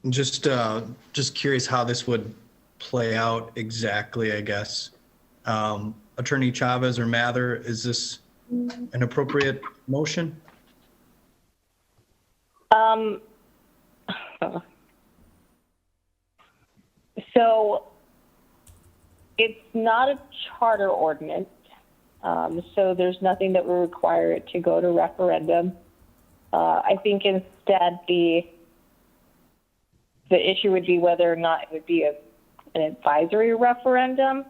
Just curious how this would play out exactly, I guess. Attorney Chavez or Mather, is this an appropriate motion? So it's not a charter ordinance. So there's nothing that will require it to go to referendum. I think instead the issue would be whether or not it would be an advisory referendum.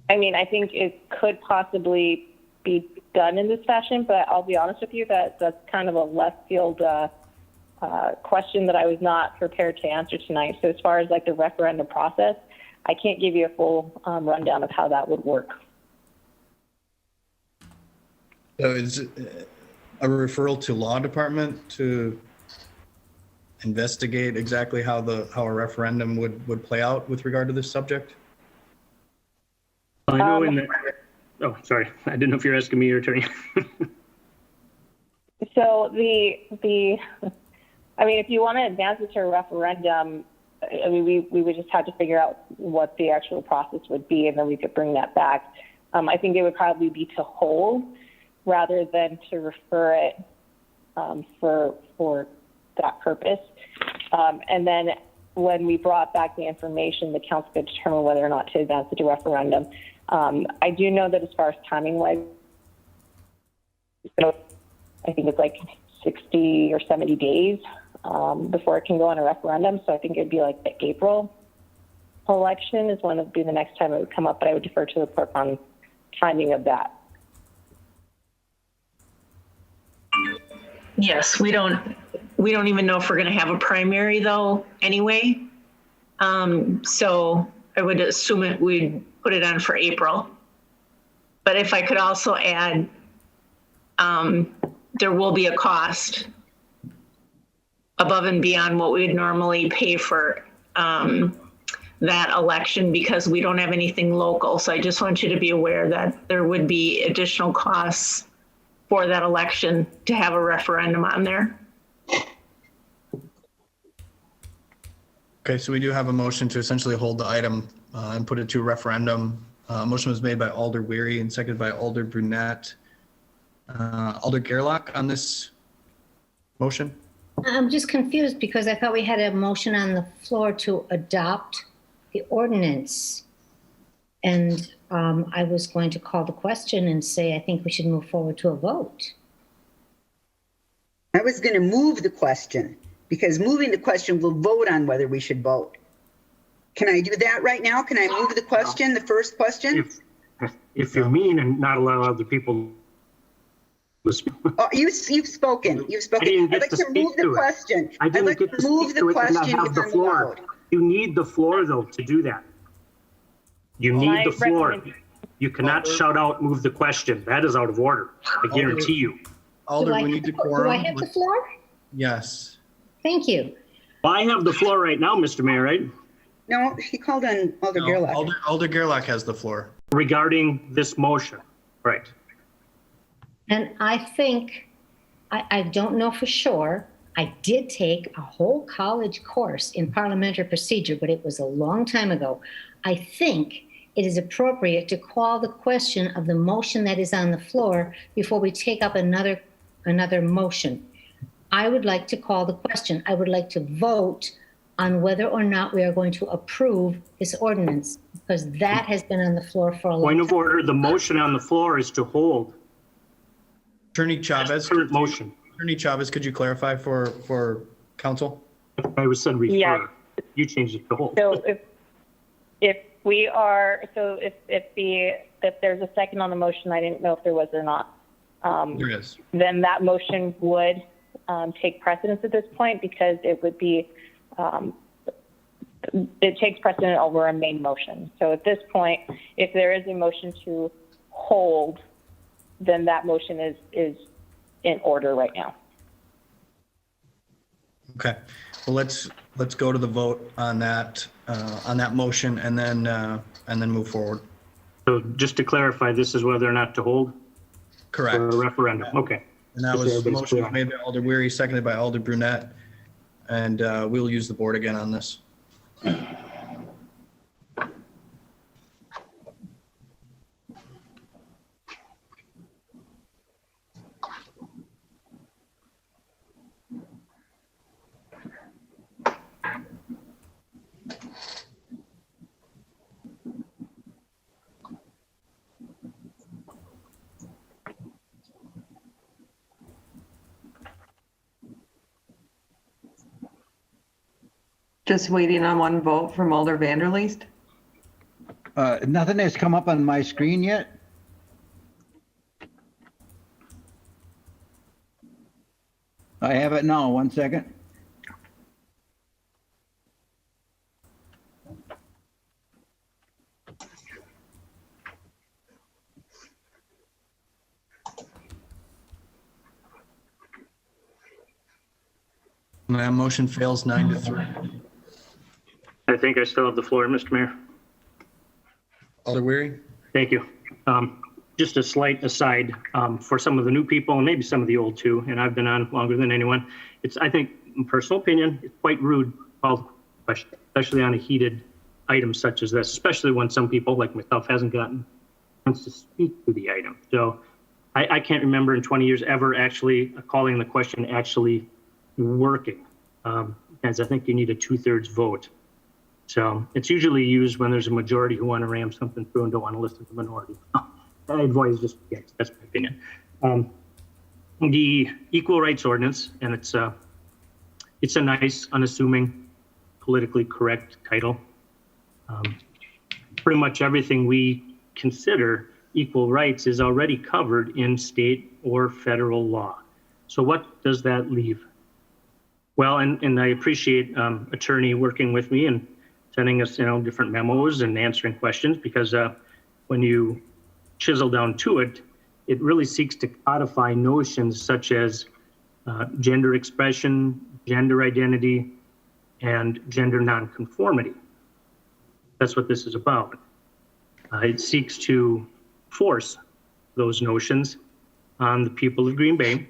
I mean, I think it could possibly be done in this fashion, but I'll be honest with you that that's kind of a left field question that I was not prepared to answer tonight. So as far as like the referendum process, I can't give you a full rundown of how that would work. So is it a referral to law department to investigate exactly how a referendum would play out with regard to this subject? I know in the, oh, sorry. I didn't know if you're asking me or attorney. So I mean, if you want to advance it to a referendum, I mean, we would just have to figure out what the actual process would be, and then we could bring that back. I think it would probably be to hold rather than to refer it for that purpose. And then when we brought back the information, the council could determine whether or not to advance it to referendum. I do know that as far as timing-wise, I think it's like 60 or 70 days before it can go on a referendum. So I think it'd be like the April election is when it would be the next time it would come up, but I would defer to the clerk on timing of that. Yes, we don't even know if we're going to have a primary though anyway. So I would assume we'd put it on for April. But if I could also add, there will be a cost above and beyond what we would normally pay for that election because we don't have anything local. So I just want you to be aware that there would be additional costs for that election to have a referendum on there. Okay, so we do have a motion to essentially hold the item and put it to referendum. Motion was made by Alder Weary and seconded by Alder Brunette. Alder Gerlach on this motion? I'm just confused because I thought we had a motion on the floor to adopt the ordinance. And I was going to call the question and say, I think we should move forward to a vote. I was going to move the question because moving the question will vote on whether we should vote. Can I do that right now? Can I move the question, the first question? If you're mean and not allow other people to speak. Oh, you've spoken. You've spoken. I'd like to move the question. I'd like to move the question if I'm allowed. You need the floor, though, to do that. You need the floor. You cannot shout out, move the question. That is out of order. I guarantee you. Alder, we need to quorum. Do I have the floor? Yes. Thank you. I have the floor right now, Mr. Mayor, right? No, he called on Alder Gerlach. Alder Gerlach has the floor. Regarding this motion, right. And I think, I don't know for sure, I did take a whole college course in parliamentary procedure, but it was a long time ago. I think it is appropriate to call the question of the motion that is on the floor before we take up another motion. I would like to call the question. I would like to vote on whether or not we are going to approve this ordinance, because that has been on the floor for a long time. Point of order, the motion on the floor is to hold. Attorney Chavez, motion. Attorney Chavez, could you clarify for council? I was said refer. Yeah. You changed it to hold. So if there's a second on the motion, I didn't know if there was or not. There is. Then that motion would take precedence at this point, because it would be, it takes precedent over a main motion. So at this point, if there is a motion to hold, then that motion is in order right now. Okay. Well, let's go to the vote on that motion and then move forward. So just to clarify, this is whether or not to hold? Correct. For a referendum, okay. And that was, the motion was made by Alder Weary, seconded by Alder Brunette, and we'll use the board again on this. Just waiting on one vote from Alder Vanderleest. Nothing has come up on my screen yet. I have it now, 1 second. And that motion fails 9-3. I think I still have the floor, Mr. Mayor. Alder Weary? Thank you. Just a slight aside, for some of the new people and maybe some of the old too, and I've been on longer than anyone, it's, I think, in personal opinion, it's quite rude to call the question, especially on a heated item such as this, especially when some people like myself hasn't gotten a chance to speak to the item. So I can't remember in 20 years ever actually calling the question actually working, as I think you need a 2/3 vote. So it's usually used when there's a majority who want to ram something through and don't want to listen to the minority. I advise just, yes, that's my opinion. The Equal Rights Ordinance, and it's a nice, unassuming, politically correct title. Pretty much everything we consider equal rights is already covered in state or federal law. So what does that leave? Well, and I appreciate attorney working with me and sending us, different memos and answering questions, because when you chisel down to it, it really seeks to codify notions such as gender expression, gender identity, and gender nonconformity. That's what this is about. It seeks to force those notions on the people of Green Bay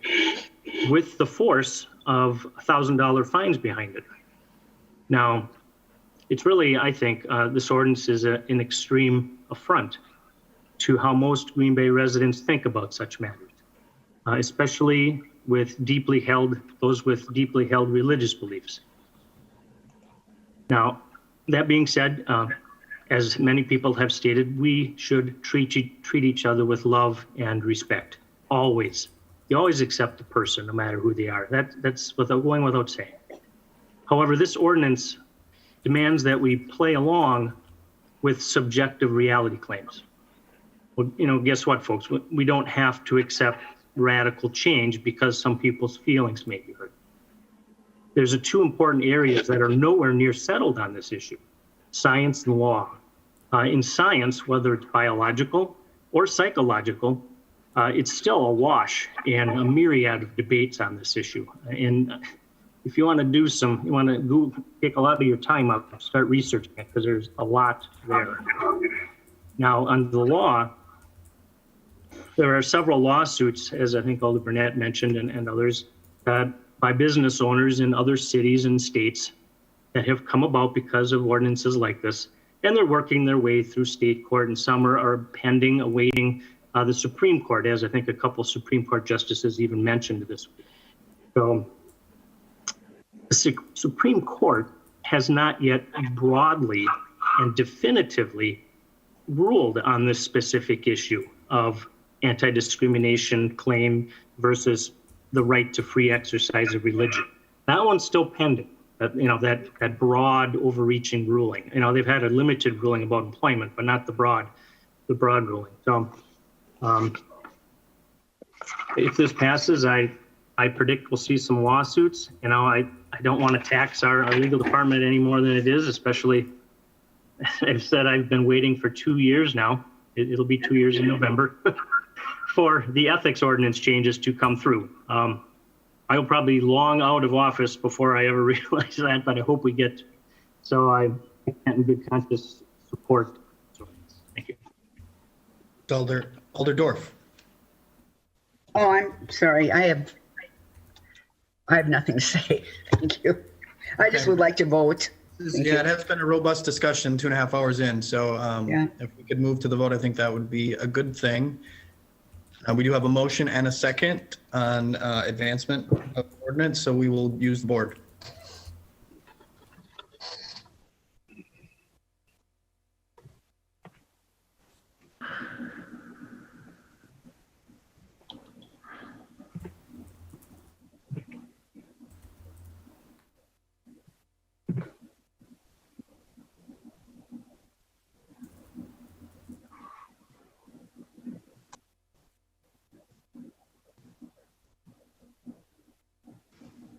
with the force of $1,000 fines behind it. Now, it's really, I think, this ordinance is an extreme affront to how most Green Bay residents think about such matters, especially with those with deeply held religious beliefs. Now, that being said, as many people have stated, we should treat each other with love and respect, always. You always accept the person, no matter who they are. That's going without saying. However, this ordinance demands that we play along with subjective reality claims. Well, guess what, folks? We don't have to accept radical change because some people's feelings may be hurt. There's two important areas that are nowhere near settled on this issue: science and law. In science, whether it's biological or psychological, it's still awash and a myriad of debates on this issue. And if you want to take a lot of your time up, start researching it, because there's a lot there. Now, under the law, there are several lawsuits, as I think Alder Burnett mentioned and others, that by business owners in other cities and states that have come about because of ordinances like this. And they're working their way through state court, and some are pending, awaiting the Supreme Court, as I think a couple Supreme Court justices even mentioned this week. So the Supreme Court has not yet broadly and definitively ruled on this specific issue of anti-discrimination claim versus the right to free exercise of religion. That one's still pending. That broad, overreaching ruling. They've had a limited ruling about employment, but not the broad ruling. So, if this passes, I predict we'll see some lawsuits. I don't want to tax our legal department any more than it is, especially. I've said I've been waiting for 2 years now. It'll be 2 years in November for the ethics ordinance changes to come through. I will probably be long out of office before I ever realize that, but I hope we get to it. So I can't in good conscience support. Thank you. Alder Dorf. Oh, I'm sorry. I have nothing to say. Thank you. I just would like to vote. Yeah, it has been a robust discussion, 2.5 hours in. So if we could move to the vote, I think that would be a good thing. We do have a motion and a second on advancement of ordinance, so we will use the board.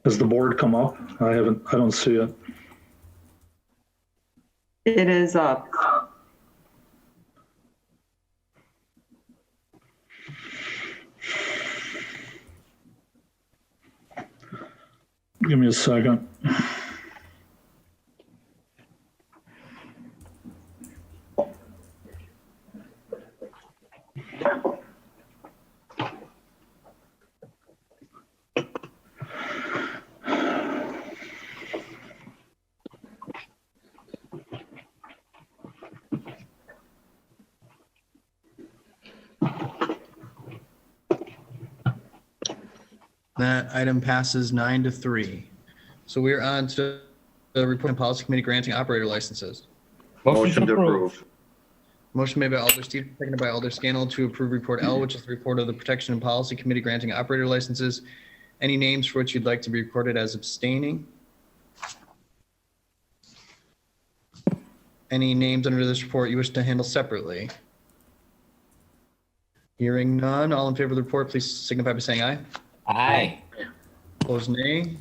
Has the board come up? I don't see it. It is up. Give me a second. That item passes 9-3. So we're on to the report and policy committee granting operator licenses. Motion to approve. Motion made by Alder Stevens, seconded by Alder Scannell to approve report L, which is the report of the protection and policy committee granting operator licenses. Any names for which you'd like to be recorded as abstaining? Any names under this report you wish to handle separately? Hearing none, all in favor of the report, please signify by saying aye. Aye. Opposed, nay.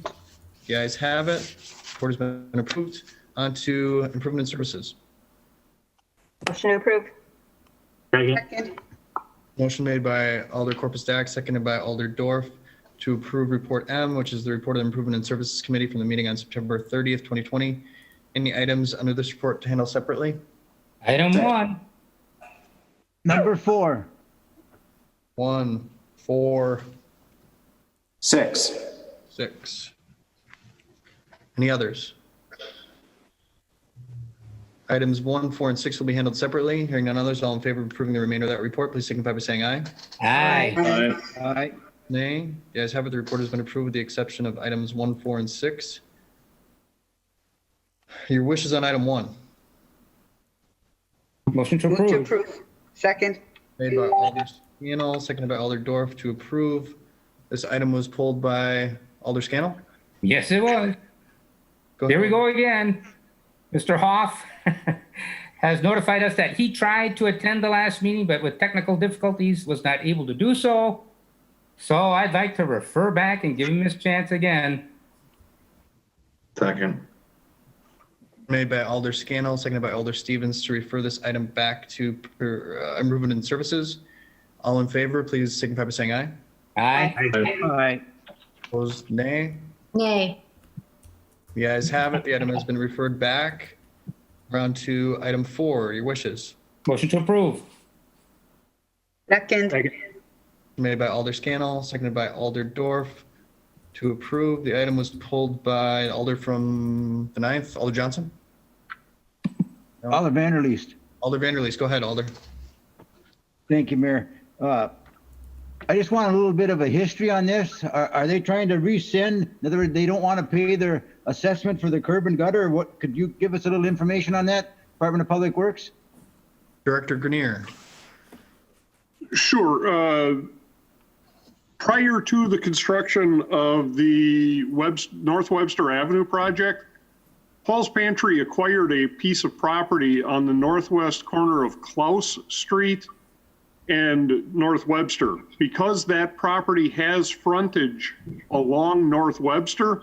The ayes have it. Report has been approved. On to improvement in services. Motion to approve. Second. Motion made by Alder Corpus Dax, seconded by Alder Dorf to approve report M, which is the report of the improvement in services committee from the meeting on September 30th, 2020. Any items under this report to handle separately? Item 1. Number 4. 1, 4, 6. 6. Any others? Items 1, 4, and 6 will be handled separately. Hearing none others, all in favor of approving the remainder of that report, please signify by saying aye. Aye. Aye. Nay. The ayes have it. The report has been approved with the exception of items 1, 4, and 6. Your wishes on item 1. Motion to Move to approve. approve. Second. Made by Alder Scannell, seconded by Alder Dorf to approve. This item was pulled by Alder Scannell. Yes, it was. Here we go again. Mr. Hoff has notified us that he tried to attend the last meeting, but with technical difficulties was not able to do so. So I'd like to refer back and give him his chance again. Second. Made by Alder Scannell, seconded by Alder Stevens to refer this item back to improvement in services. All in favor, please signify by saying aye. Aye. Aye. Opposed, nay. Nay. The ayes have it. The item has been referred back. We're on to item 4, your wishes. Motion to approve. Second. Made by Alder Scannell, seconded by Alder Dorf to approve. The item was pulled by Alder from the 9th, Alder Johnson. Alder Vanderleest. Alder Vanderleest, go ahead, Alder. Thank you, Mayor. I just want a little bit of a history on this. Are they trying to rescind? In other words, they don't want to pay their assessment for the curb and gutter? Or what? Could you give us a little information on that, Department of Public Works? Director Grenier. Sure. Prior to the construction of the North Webster Avenue project, Paul's Pantry acquired a piece of property on the northwest corner of Klaus Street and North Webster. Because that property has frontage along North Webster,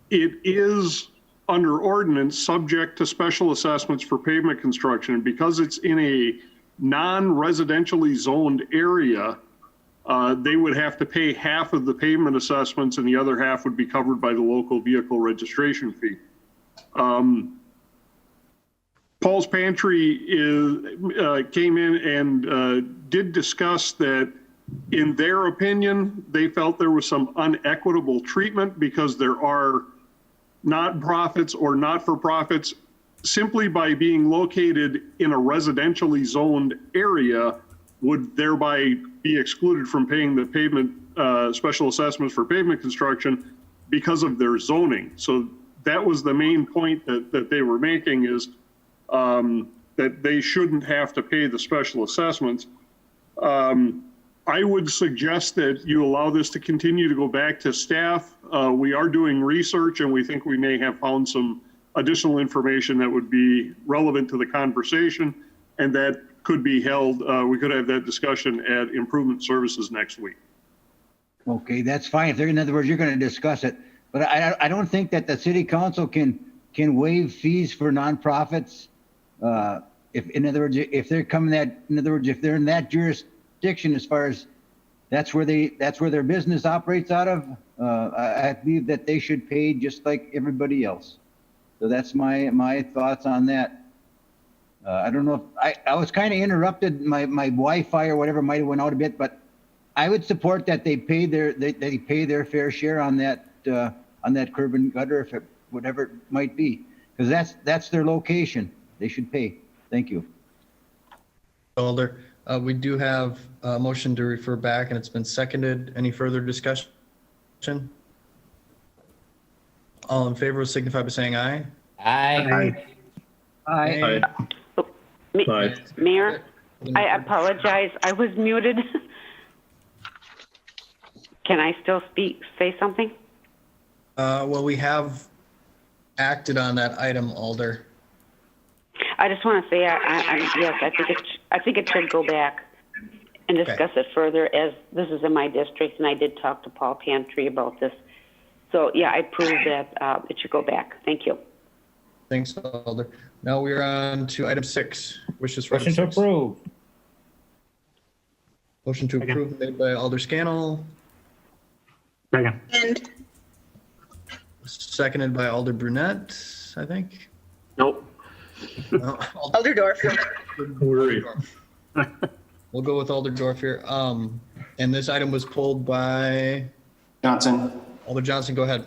it is under ordinance subject to special assessments for pavement construction. And because it's in a non-residentially zoned area, they would have to pay half of the pavement assessments and the other half would be covered by the local vehicle registration fee. Paul's Pantry came in and did discuss that, in their opinion, they felt there was some unequitable treatment because there are nonprofits or not-for-profits simply by being located in a residentially zoned area would thereby be excluded from paying the pavement special assessments for pavement construction because of their zoning. So that was the main point that they were making, is that they shouldn't have to pay the special assessments. I would suggest that you allow this to continue to go back to staff. We are doing research and we think we may have found some additional information that would be relevant to the conversation, and that could be held, we could have that discussion at Improvement Services next week. Okay, that's fine. If they're, in other words, you're going to discuss it, but I don't think that the city council can waive fees for nonprofits. If, in other words, if they're coming that, in other words, if they're in that jurisdiction, as far as that's where their business operates out of, I believe that they should pay just like everybody else. So that's my thoughts on that. I don't know if I was kind of interrupted. My Wi-Fi or whatever might have went out a bit, but I would support that they pay their fair share on that curb and gutter, if it, whatever it might be, because that's their location. They should pay. Thank you. Alder, we do have a motion to refer back and it's been seconded. Any further discussion? All in favor signify by saying aye. Aye. Aye. Aye. Mayor, I apologize. I was muted. Can I still say something? Well, we have acted on that item, Alder. I just want to say, yes, I think it should go back and discuss it further, as this is in my district, and I did talk to Paul Pantry about this. So yeah, I approve that it should go back. Thank you. Thanks, Alder. Now we are on to item 6. Wishes for Motion to approve. Motion to approve made by Alder Scannell. Second. And Seconded by Alder Brunette, I think. Nope. No, Alder Dorf. We'll go with Alder Dorf here. And this item was pulled by Johnson. Alder Johnson. Go ahead.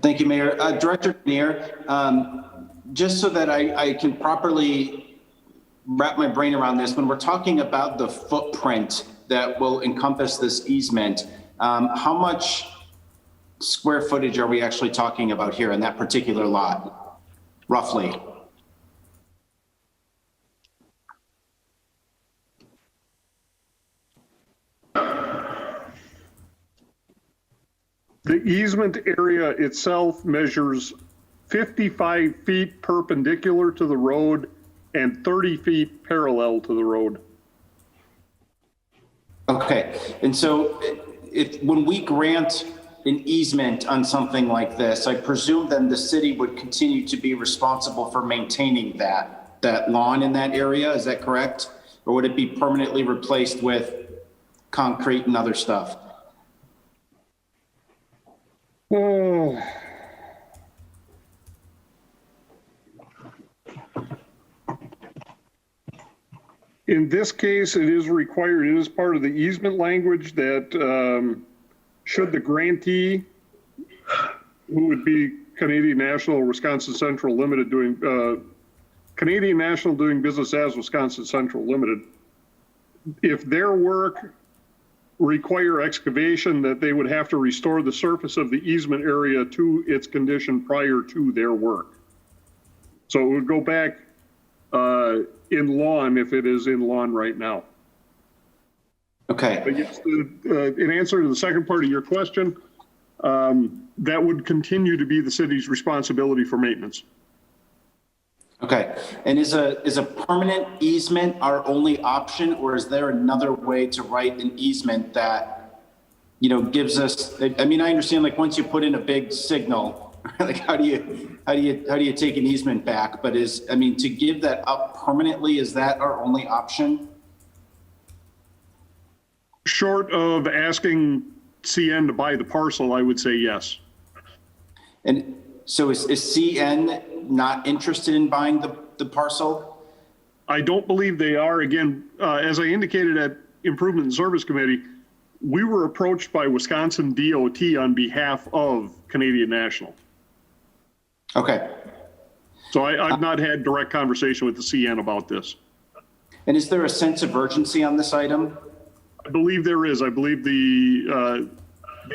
Thank you, Mayor. Director Grenier, just so that I can properly wrap my brain around this, when we're talking about the footprint that will encompass this easement, how much square footage are we actually talking about here in that particular lot, roughly? The easement area itself measures 55 feet perpendicular to the road and 30 feet parallel to the road. Okay, and so when we grant an easement on something like this, I presume then the city would continue to be responsible for maintaining that lawn in that area, is that correct? Or would it be permanently replaced with concrete and other stuff? Oh. In this case, it is required, it is part of the easement language that should the grantee, who would be Canadian National Wisconsin Central Limited Canadian National doing business as Wisconsin Central Limited, if their work require excavation, that they would have to restore the surface of the easement area to its condition prior to their work. So it would go back in lawn if it is in lawn right now. Okay. But yes, in answer to the second part of your question, that would continue to be the city's responsibility for maintenance. Okay, and is a permanent easement our only option, or is there another way to write an easement that, you know, gives us, I mean, I understand, like, once you put in a big signal, like, how do you take an easement back? But to give that up permanently, is that our only option? Short of asking CN to buy the parcel, I would say yes. And so is CN not interested in buying the parcel? I don't believe they are. Again, as I indicated at Improvement and Service Committee, we were approached by Wisconsin DOT on behalf of Canadian National. Okay. So I've not had direct conversation with the CN about this. And is there a sense of urgency on this item? I believe there is. I believe they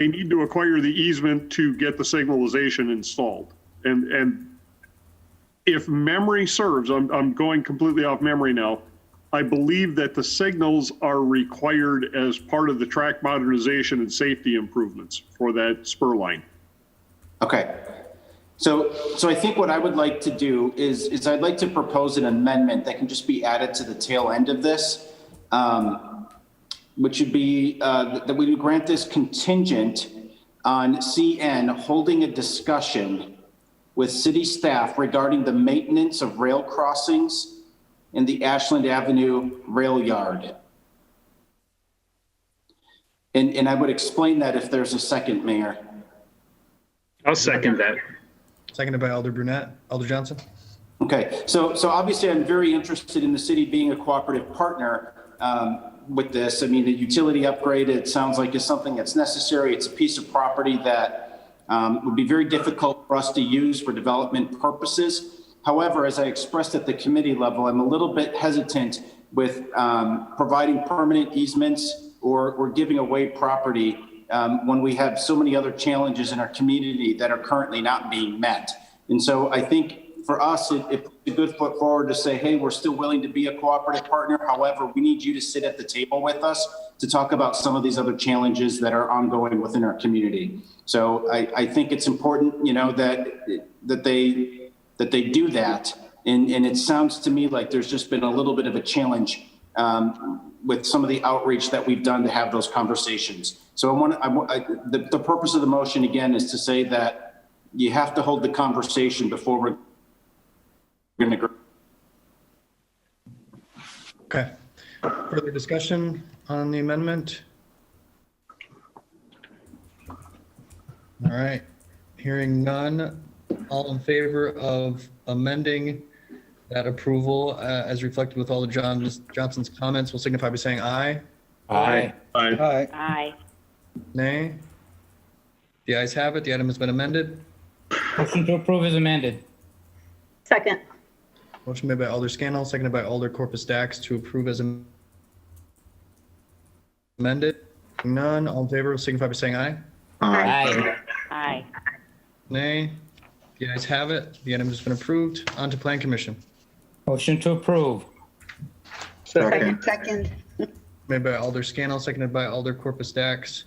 need to acquire the easement to get the signalization installed. And if memory serves, I'm going completely off memory now, I believe that the signals are required as part of the track modernization and safety improvements for that spur line. Okay. So I think what I would like to do is I'd like to propose an amendment that can just be added to the tail end of this, which would be that we would grant this contingent on CN holding a discussion with city staff regarding the maintenance of rail crossings in the Ashland Avenue rail yard. And I would explain that if there's a second, Mayor. I'll second that. Seconded by Alder Brunette. Alder Johnson? Okay, so obviously I'm very interested in the city being a cooperative partner with this. I mean, the utility upgrade, it sounds like is something that's necessary. It's a piece of property that would be very difficult for us to use for development purposes. However, as I expressed at the committee level, I'm a little bit hesitant with providing permanent easements or giving away property when we have so many other challenges in our community that are currently not being met. And so I think for us, it's a good foot forward to say, hey, we're still willing to be a cooperative partner. However, we need you to sit at the table with us to talk about some of these other challenges that are ongoing within our community. So I think it's important, you know, that they do that. And it sounds to me like there's just been a little bit of a challenge with some of the outreach that we've done to have those conversations. So the purpose of the motion again is to say that you have to hold the conversation before we're going to go. Okay. Further discussion on the amendment? All right. Hearing none. All in favor of amending that approval as reflected with all of Johnson's comments will signify by saying aye. Aye. Aye. Aye. Aye. Nay. The ayes have it. The item has been amended. Motion to approve is amended. Second. Motion made by Alder Scannell, seconded by Alder Corpus Dax to approve as amended. Hearing none. All in favor will signify by saying aye. Aye. Aye. Nay. The ayes have it. The item has been approved. On to Plan Commission. Motion to approve. Second. Made by Alder Scannell, seconded by Alder Corpus Dax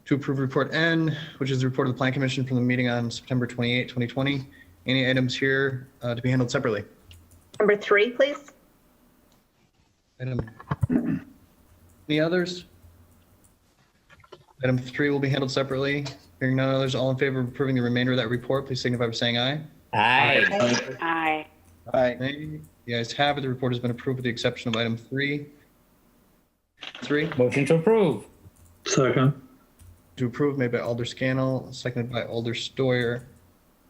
to approve Report N, which is the report of the Plan Commission from the meeting on September 28, 2020. Any items here to be handled separately? Number 3, please. Any others? Item 3 will be handled separately. Hearing none others, all in favor of approving the remainder of that report, please signify by saying aye. Aye. Aye. Aye. Nay. The ayes have it. The report has been approved with the exception of item 3. 3. Motion to approve. Second. To approve, made by Alder Scannell, seconded by Alder Stoyer.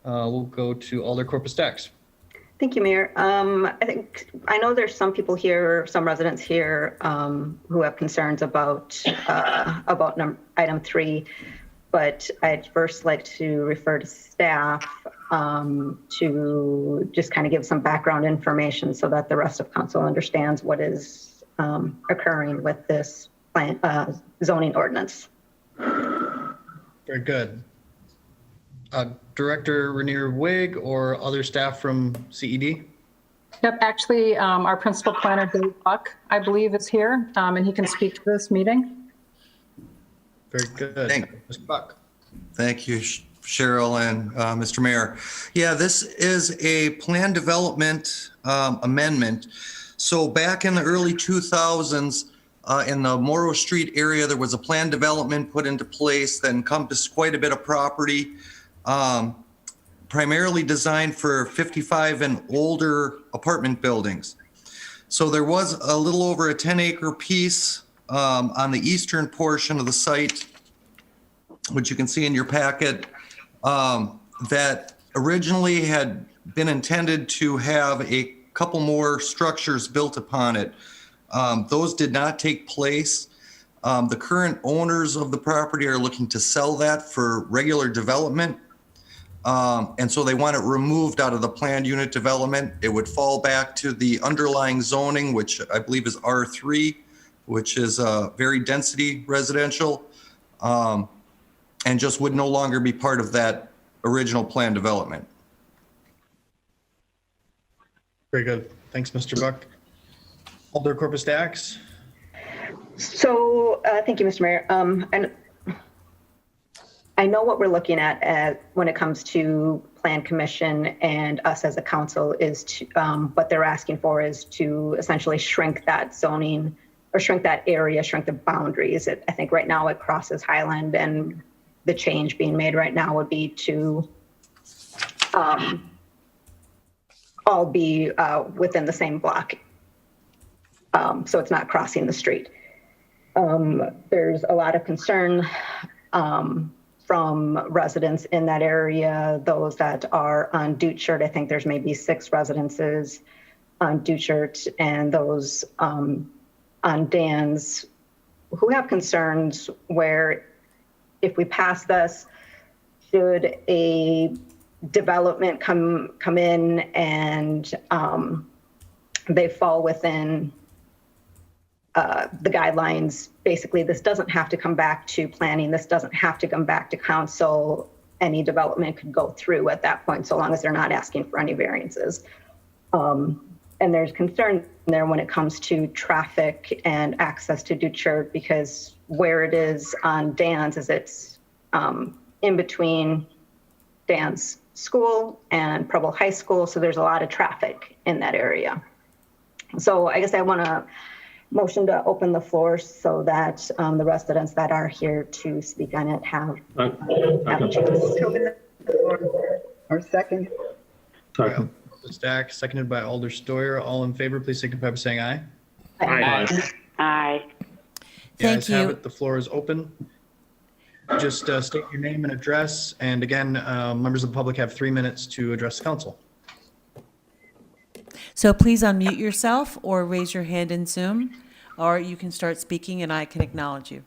We'll go to Alder Corpus Dax. Thank you, Mayor. I know there's some people here, some residents here, who have concerns about item 3, but I'd first like to refer to staff to just kind of give some background information so that the rest of council understands what is occurring with this zoning ordinance. Very good. Director Rainier Wig or other staff from CED? Yep, actually, our principal planner, DelVaux, I believe, is here, and he can speak to this meeting. Very good. Mr. Buck. Thank you, Cheryl and Mr. Mayor. Yeah, this is a plan development amendment. So back in the early 2000s, in the Morrow Street area, there was a plan development put into place that encompassed quite a bit of property, primarily designed for 55 and older apartment buildings. So there was a little over a 10-acre piece on the eastern portion of the site, which you can see in your packet, that originally had been intended to have a couple more structures built upon it. Those did not take place. The current owners of the property are looking to sell that for regular development. And so they want it removed out of the planned unit development. It would fall back to the underlying zoning, which I believe is R3, which is very density residential, and just would no longer be part of that original plan development. Very good. Thanks, Mr. Buck. Alder Corpus Dax. So thank you, Mr. Mayor. And I know what we're looking at when it comes to Plan Commission and us as a council is to, what they're asking for is to essentially shrink that zoning or shrink that area, shrink the boundaries. I think right now it crosses Highland, and the change being made right now would be to all be within the same block. So it's not crossing the street. There's a lot of concern from residents in that area, those that are on Dutchert. I think there's maybe 6 residences on Dutchert, and those on Dan's who have concerns where if we pass this, should a development come in and they fall within the guidelines. Basically, this doesn't have to come back to planning. This doesn't have to come back to council. Any development could go through at that point, so long as they're not asking for any variances. And there's concern there when it comes to traffic and access to Dutchert, because where it is on Dan's is it's in between Dan's school and Preble High School, so there's a lot of traffic in that area. So I guess I want to motion to open the floor so that the residents that are here to speak on it have a chance. Open the floor. Or second. Second. Stack, seconded by Alder Steuer. All in favor, please signify by saying aye. Aye. Aye. Thank Ayes have you. it. The floor is open. Just state your name and address. And again, members of the public have 3 minutes to address the council. So please unmute yourself or raise your hand in Zoom, or you can start speaking and I can acknowledge you.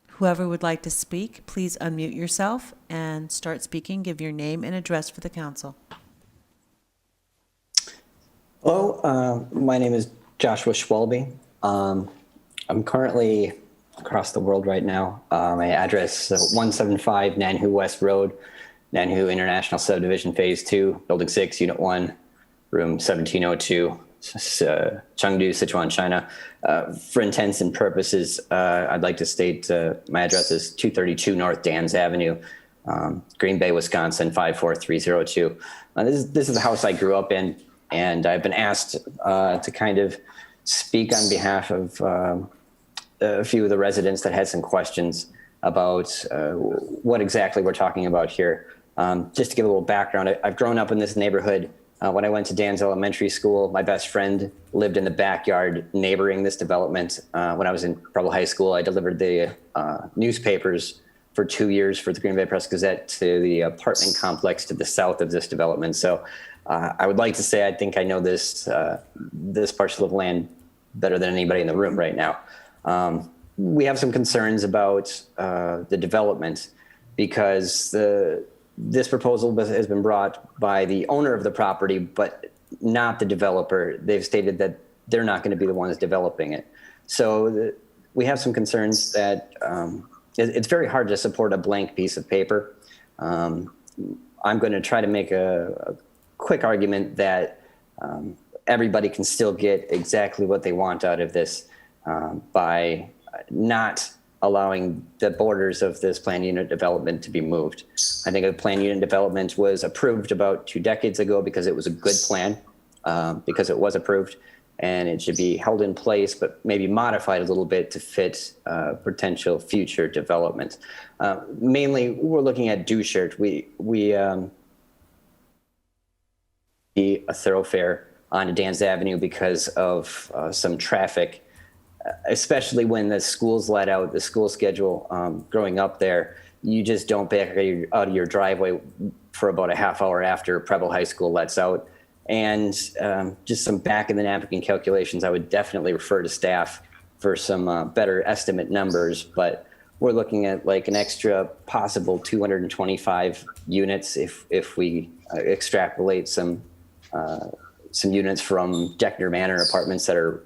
Whoever would like to speak, please unmute yourself and start speaking. Give your name and address for the council. Hello, my name is Joshua Schwalbe. I'm currently across the world right now. My address is 175 Nanhu West Road, Nanhu International Subdivision Phase 2, Building 6, Unit 1, Room 1702, Chengdu, Sichuan, China. For intents and purposes, I'd like to state my address is 232 North Dan's Avenue, Green Bay, Wisconsin, 54302. This is the house I grew up in, and I've been asked to kind of speak on behalf of a few of the residents that had some questions about what exactly we're talking about here. Just to give a little background, I've grown up in this neighborhood. When I went to Dan's Elementary School, my best friend lived in the backyard neighboring this development. When I was in Preble High School, I delivered the newspapers for 2 years for the Green Bay Press Gazette to the apartment complex to the south of this development. So I would like to say I think I know this parcel of land better than anybody in the room right now. We have some concerns about the development because this proposal has been brought by the owner of the property, but not the developer. They've stated that they're not going to be the ones developing it. So we have some concerns that it's very hard to support a blank piece of paper. I'm going to try to make a quick argument that everybody can still get exactly what they want out of this by not allowing the borders of this planned unit development to be moved. I think the planned unit development was approved about 2 decades ago because it was a good plan, because it was approved, and it should be held in place, but maybe modified a little bit to fit potential future development. Mainly, we're looking at Dushirt. We a thoroughfare onto Dan's Avenue because of some traffic, especially when the school's let out, the school schedule growing up there, you just don't back out of your driveway for about a half hour after Preble High School lets out. And just some back of the napkin calculations, I would definitely refer to staff for some better estimate numbers, but we're looking at like an extra possible 225 units if we extrapolate some units from Deckner Manor apartments that are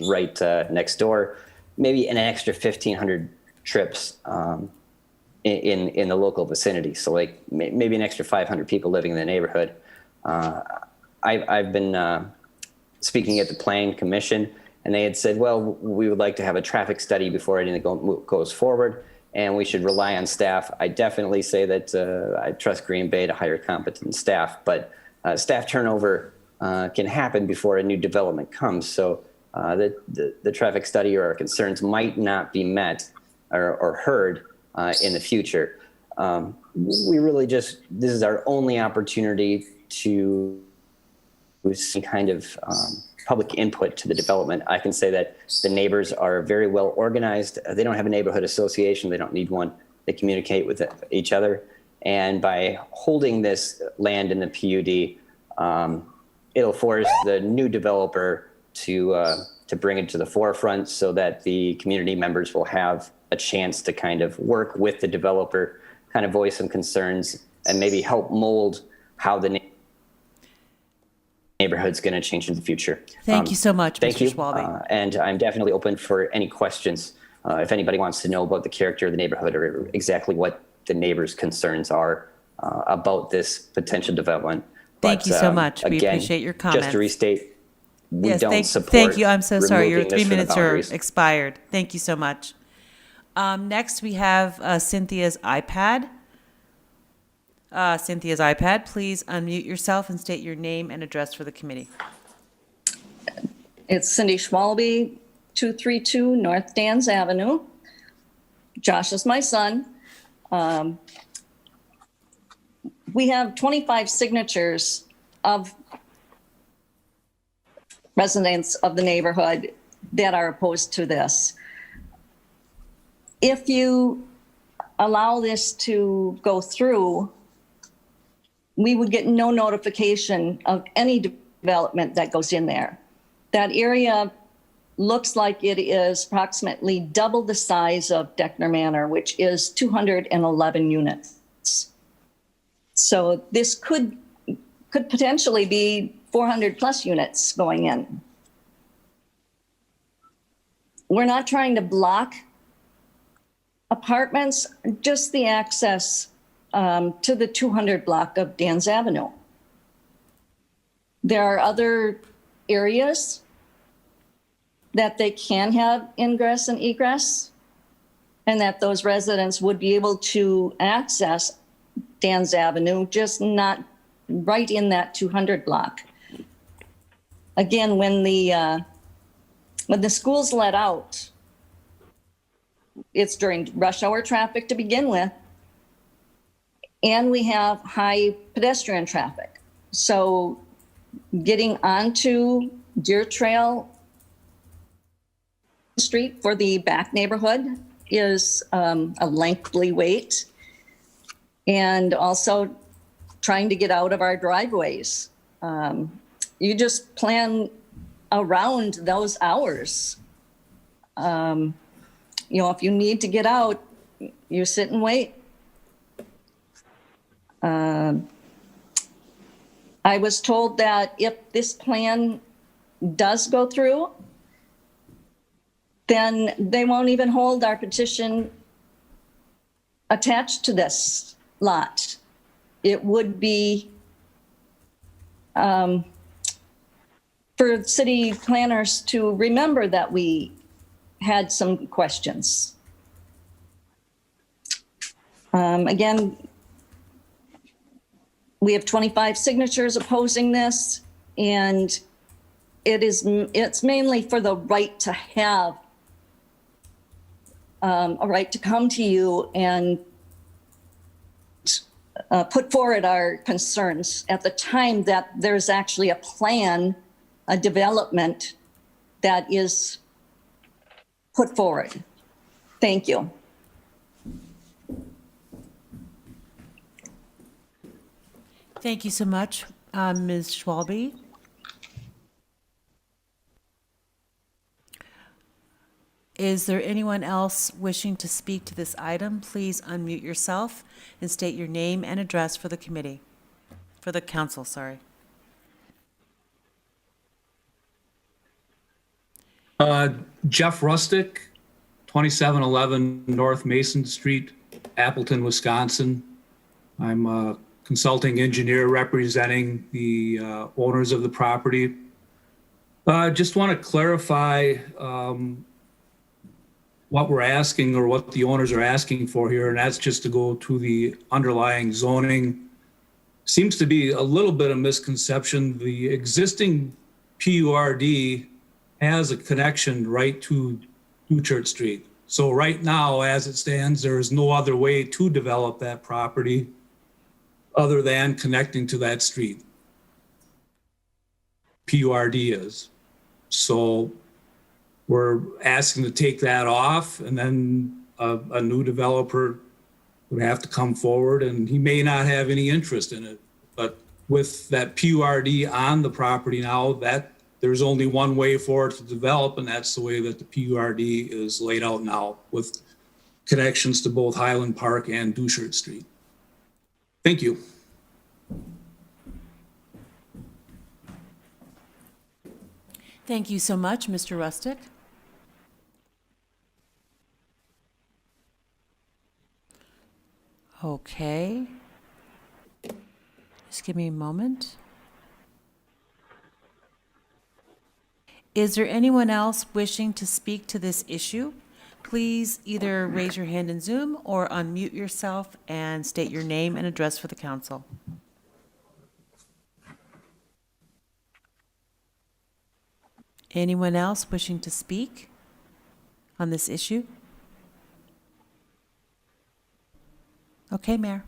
right next door, maybe an extra 1,500 trips in the local vicinity. So like maybe an extra 500 people living in the neighborhood. I've been speaking at the Planning Commission, and they had said, well, we would like to have a traffic study before anything goes forward, and we should rely on staff. I definitely say that I trust Green Bay to hire competent staff, but staff turnover can happen before a new development comes. So the traffic study or our concerns might not be met or heard in the future. We really this is our only opportunity to see kind of public input to the development. I can say that the neighbors are very well organized. They don't have a neighborhood association. They don't need one. They communicate with each other. And by holding this land in the PUD, it'll force the new developer to bring it to the forefront so that the community members will have a chance to kind of work with the developer, kind of voice some concerns, and maybe help mold how the neighborhood's going to change in the future. Thank you so much, Thank Mr. you. Schwalbe. And I'm definitely open for any questions. If anybody wants to know about the character of the neighborhood or exactly what the neighbors' concerns are about this potential development. Thank you so much. We again, appreciate your comments. Just to restate, we Yes, don't support. thank you. I'm so sorry. Your removing 3 this from the minutes are boundaries. expired. Thank you so much. Next, we have Cynthia's iPad. Cynthia's iPad, please unmute yourself and state your name and address for the committee. It's Cindy Schwalbe, 232 North Dan's Avenue. Josh is my son. We have 25 signatures of residents of the neighborhood that are opposed to this. If you allow this to go through, we would get no notification of any development that goes in there. That area looks like it is approximately double the size of Deckner Manor, which is 211 units. So this could potentially be 400 plus units going in. We're not trying to block apartments, just the access to the 200 block of Dan's Avenue. There are other areas that they can have ingress and egress, and that those residents would be able to access Dan's Avenue, just not right in that 200 block. Again, when the school's let out, it's during rush hour traffic to begin with, and we have high pedestrian traffic. So getting onto Deer Trail Street for the back neighborhood is a lengthy wait. And also trying to get out of our driveways. You just plan around those hours. You know, if you need to get out, you sit and wait. I was told that if this plan does go through, then they won't even hold our petition attached to this lot. It would be for city planners to remember that we had some questions. Again, we have 25 signatures opposing this, and it's mainly for the right to have a right to come to you and put forward our concerns at the time that there's actually a plan, a development that is put forward. Thank you. Thank you so much, Ms. Schwalbe. Is there anyone else wishing to speak to this item? Please unmute yourself and state your name and address for the committee, for the council, sorry. Jeff Rustick, 2711 North Mason Street, Appleton, Wisconsin. I'm a consulting engineer representing the owners of the property. Just want to clarify what we're asking, or what the owners are asking for here, and that's just to go to the underlying zoning. Seems to be a little bit of misconception. The existing PURD has a connection right to Church Street. So right now, as it stands, there is no other way to develop that property other than connecting to that street. PURD is. So we're asking to take that off, and then a new developer would have to come forward, and he may not have any interest in it. But with that PURD on the property now, that there's only one way for it to develop, and that's the way that the PURD is laid out now, with connections to both Highland Park and Dusert Street. Thank you. Thank you so much, Mr. Rustick. Okay. Just give me a moment. Is there anyone else wishing to speak to this issue? Please either raise your hand in Zoom or unmute yourself and state your name and address for the council. Anyone else wishing to speak on this issue? Okay, Mayor.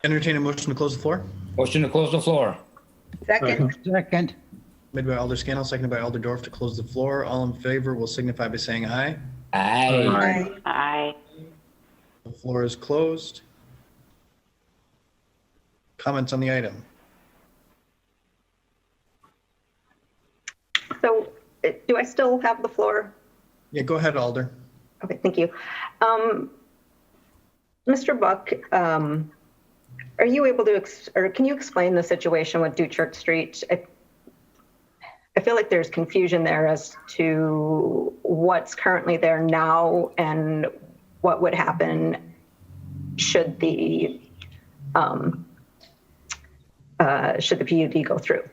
Entertain a motion to close the floor. Motion to close the floor. Second. Second. Made by Alder Scannell, seconded by Alder Dorf to close the floor. All in favor will signify by saying aye. Aye. Aye. The floor is closed. Comments on the item? So do I still have the floor? Yeah, go ahead, Alder. Okay, thank you. Mr. Buck, are you able to, or can you explain the situation with Dutchurch Street? I feel like there's confusion there as to what's currently there now and what would happen should the PUD go through.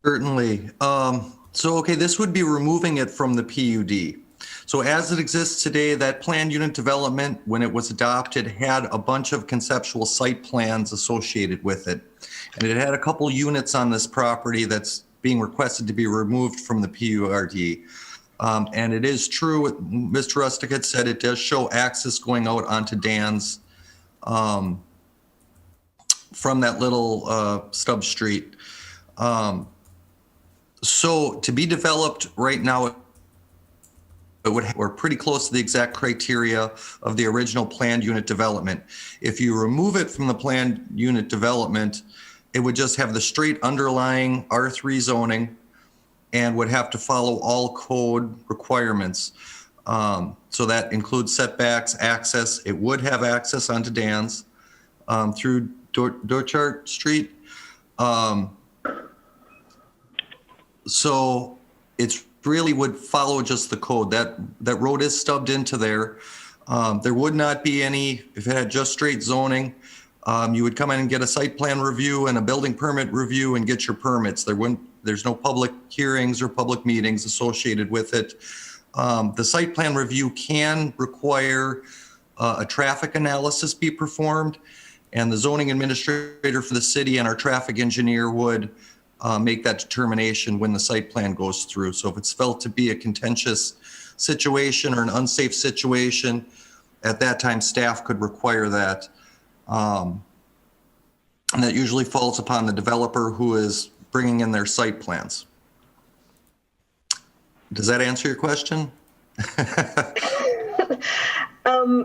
Certainly. Okay, this would be removing it from the PUD. So as it exists today, that planned unit development, when it was adopted, had a bunch of conceptual site plans associated with it. And it had a couple units on this property that's being requested to be removed from the PURD. And it is true, what Mr. Rustick had said, it does show access going out onto Dan's from that little stub street. So to be developed right now, we're pretty close to the exact criteria of the original planned unit development. If you remove it from the planned unit development, it would just have the straight underlying R3 zoning and would have to follow all code requirements. So that includes setbacks, access. It would have access onto Dan's through Dorchart Street. So it's really would follow just the code. That road is stubbed into there. There would not be any, if it had just straight zoning, you would come in and get a site plan review and a building permit review and get your permits. There's no public hearings or public meetings associated with it. The site plan review can require a traffic analysis be performed, and the zoning administrator for the city and our traffic engineer would make that determination when the site plan goes through. So if it's felt to be a contentious situation or an unsafe situation, at that time staff could require that. And that usually falls upon the developer who is bringing in their site plans. Does that answer your question?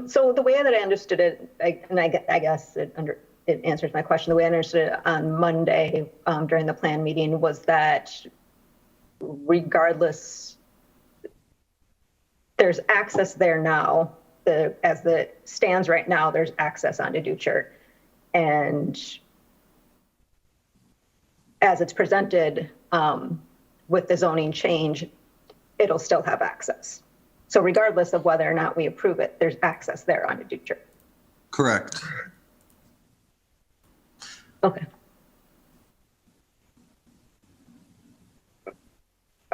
So the way that I understood it, I guess it answers my question. The way I understood it on Monday during the plan meeting was that regardless, there's access there now. As it stands right now, there's access onto Dutchart. And as it's presented with the zoning change, it'll still have access. So regardless of whether or not we approve it, there's access there onto Dutchart. Correct. Okay.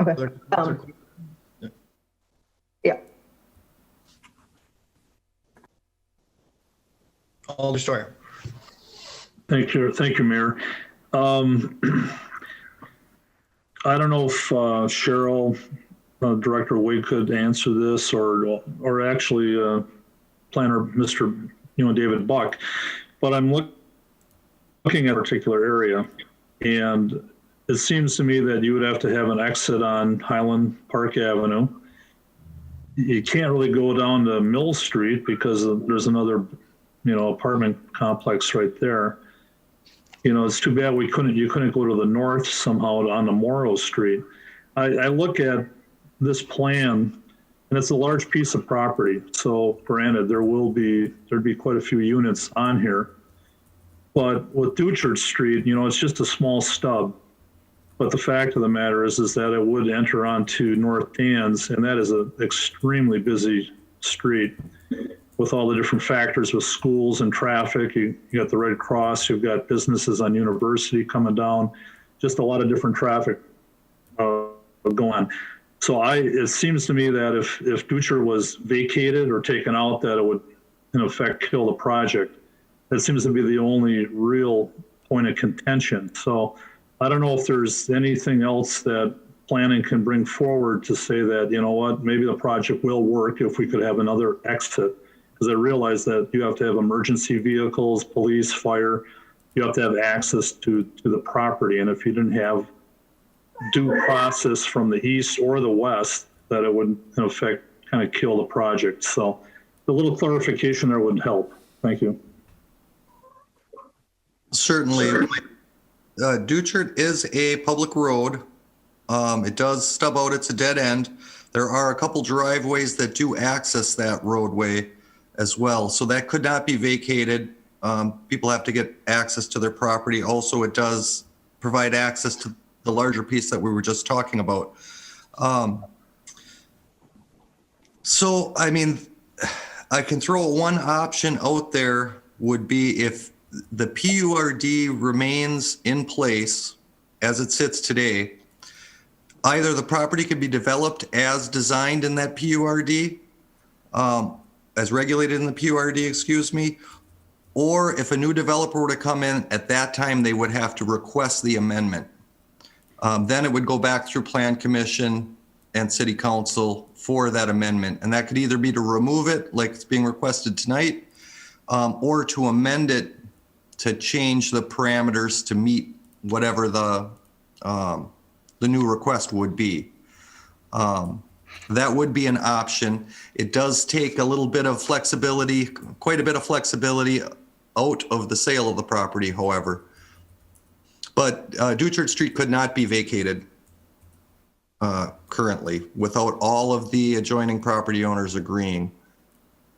Okay. Yeah. Alder Steuer. Thank you, Mayor. I don't know if Cheryl, Director Wade could answer this, or actually Planner Mr. David Buck, but I'm looking at a particular area, and it seems to me that you would have to have an exit on Highland Park Avenue. You can't really go down to Mill Street because there's another, apartment complex right there. It's too bad you couldn't go to the north somehow on the Morrow Street. I look at this plan, and it's a large piece of property. So granted, there'd be quite a few units on here. But with Dutchart Street, it's just a small stub. But the fact of the matter is that it would enter onto North Dan's, and that is an extremely busy street with all the different factors with schools and traffic. You got the Red Cross, you've got businesses on University coming down, just a lot of different traffic going on. So it seems to me that if Dutchart was vacated or taken out, that it would in effect kill the project. That seems to be the only real point of contention. So I don't know if there's anything else that planning can bring forward to say that, maybe the project will work if we could have another exit. Because I realize that you have to have emergency vehicles, police, fire, you have to have access to the property. And if you didn't have due process from the east or the west, that it would in effect kind of kill the project. So a little clarification there would help. Thank you. Certainly. Dutchart is a public road. It does stub out, it's a dead end. There are a couple driveways that do access that roadway as well. So that could not be vacated. People have to get access to their property. Also, it does provide access to the larger piece that we were just talking about. So, I can throw one option out there would be if the PURD remains in place as it sits today, either the property could be developed as designed in that PURD, as regulated in the PURD, or if a new developer were to come in at that time, they would have to request the amendment. Then it would go back through Plan Commission and City Council for that amendment. And that could either be to remove it like it's being requested tonight, or to amend it to change the parameters to meet whatever the the new request would be. That would be an option. It does take a little bit of flexibility, quite a bit of flexibility out of the sale of the property, however. But Dutchart Street could not be vacated currently without all of the adjoining property owners agreeing,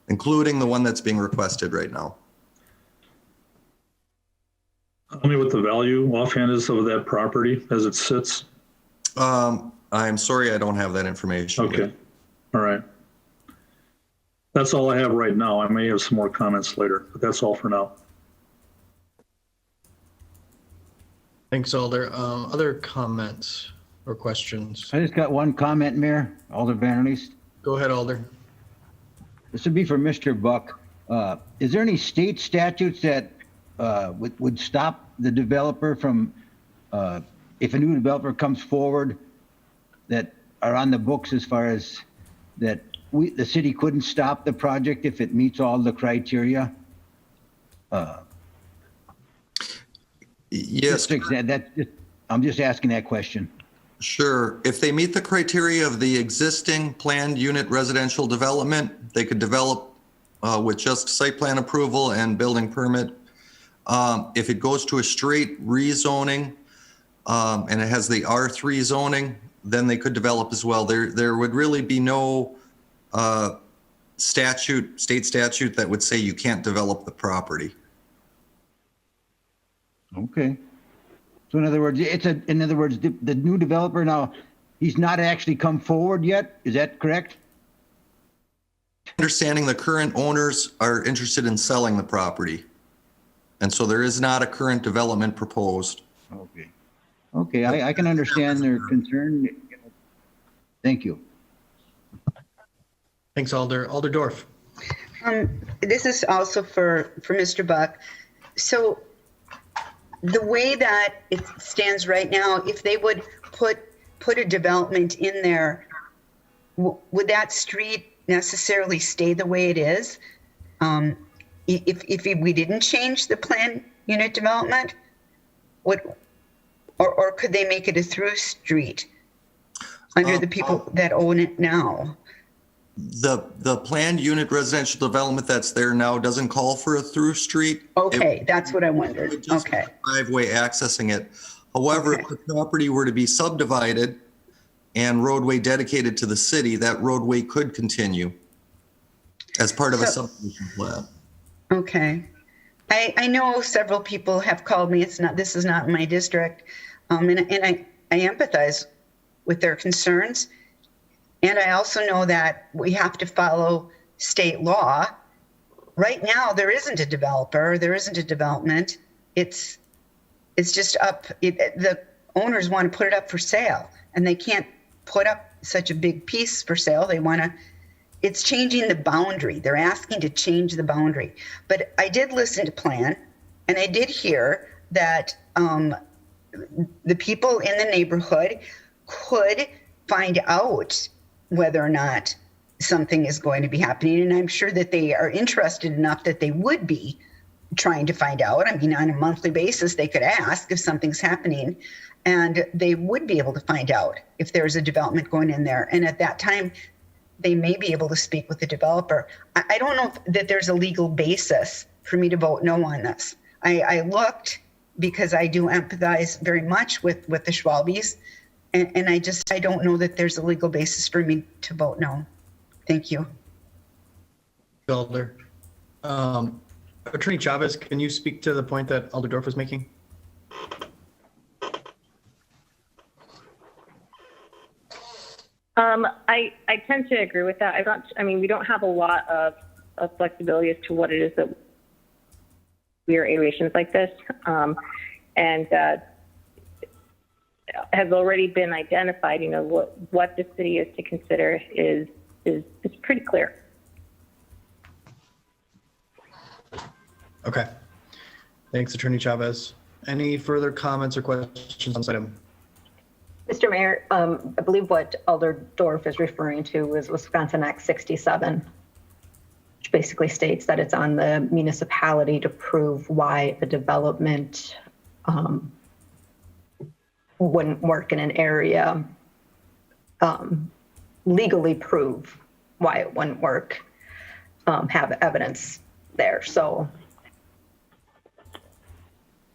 including the one that's being requested right now. Tell me what the value offhand is of that property as it sits. I'm sorry, I don't have that information. Okay, all right. That's all I have right now. I may have some more comments later, but that's all for now. Thanks, Alder. Other comments or questions? I just got one comment, Mayor, Alder Vanderleest. Go ahead, Alder. This would be for Mr. Buck. Is there any state statutes that would stop the developer from, if a new developer comes forward, that are on the books as far as that the city couldn't stop the project if it meets all the criteria? Yes. I'm just asking that question. Sure. If they meet the criteria of the existing planned unit residential development, they could develop with just site plan approval and building permit. If it goes to a straight rezoning and it has the R3 zoning, then they could develop as well. There would really be no state statute that would say you can't develop the property. Okay. So in other words, the new developer now, he's not actually come forward yet. Is that correct? Understanding the current owners are interested in selling the property. And so there is not a current development proposed. Okay. Okay, I can understand their concern. Thank you. Thanks, Alder. Alder Dorf. This is also for Mr. Buck. So the way that it stands right now, if they would put a development in there, would that street necessarily stay the way it is? If we didn't change the plan unit development, or could they make it a through street under the people that own it now? The planned unit residential development that's there now doesn't call for a through street. Okay, that's what I wondered. Okay. Driveway accessing it. However, if the property were to be subdivided and roadway dedicated to the city, that roadway could continue as part of a subdivision plan. Okay. I know several people have called me. This is not my district. And I empathize with their concerns. And I also know that we have to follow state law. Right now, there isn't a developer, there isn't a development. It's just up, the owners want to put it up for sale, and they can't put up such a big piece for sale. It's changing the boundary. They're asking to change the boundary. But I did listen to plan, and I did hear that the people in the neighborhood could find out whether or not something is going to be happening. And I'm sure that they are interested enough that they would be trying to find out. I mean, on a monthly basis, they could ask if something's happening, and they would be able to find out if there's a development going in there. And at that time, they may be able to speak with the developer. I don't know that there's a legal basis for me to vote no on this. I looked because I do empathize very much with the Schwalbes. And I don't know that there's a legal basis for me to vote no. Thank you. Alder. Attorney Chavez, can you speak to the point that Alder Dorf was making? I tend to agree with that. We don't have a lot of flexibility as to what it is that we are aerations like this. Has already been identified, what the city is to consider is pretty clear. Okay. Thanks, Attorney Chavez. Any further comments or questions on this item? Mr. Mayor, I believe what Alder Dorf is referring to is Wisconsin Act 67, which basically states that it's on the municipality to prove why the development wouldn't work in an area, legally prove why it wouldn't work, have evidence there. So,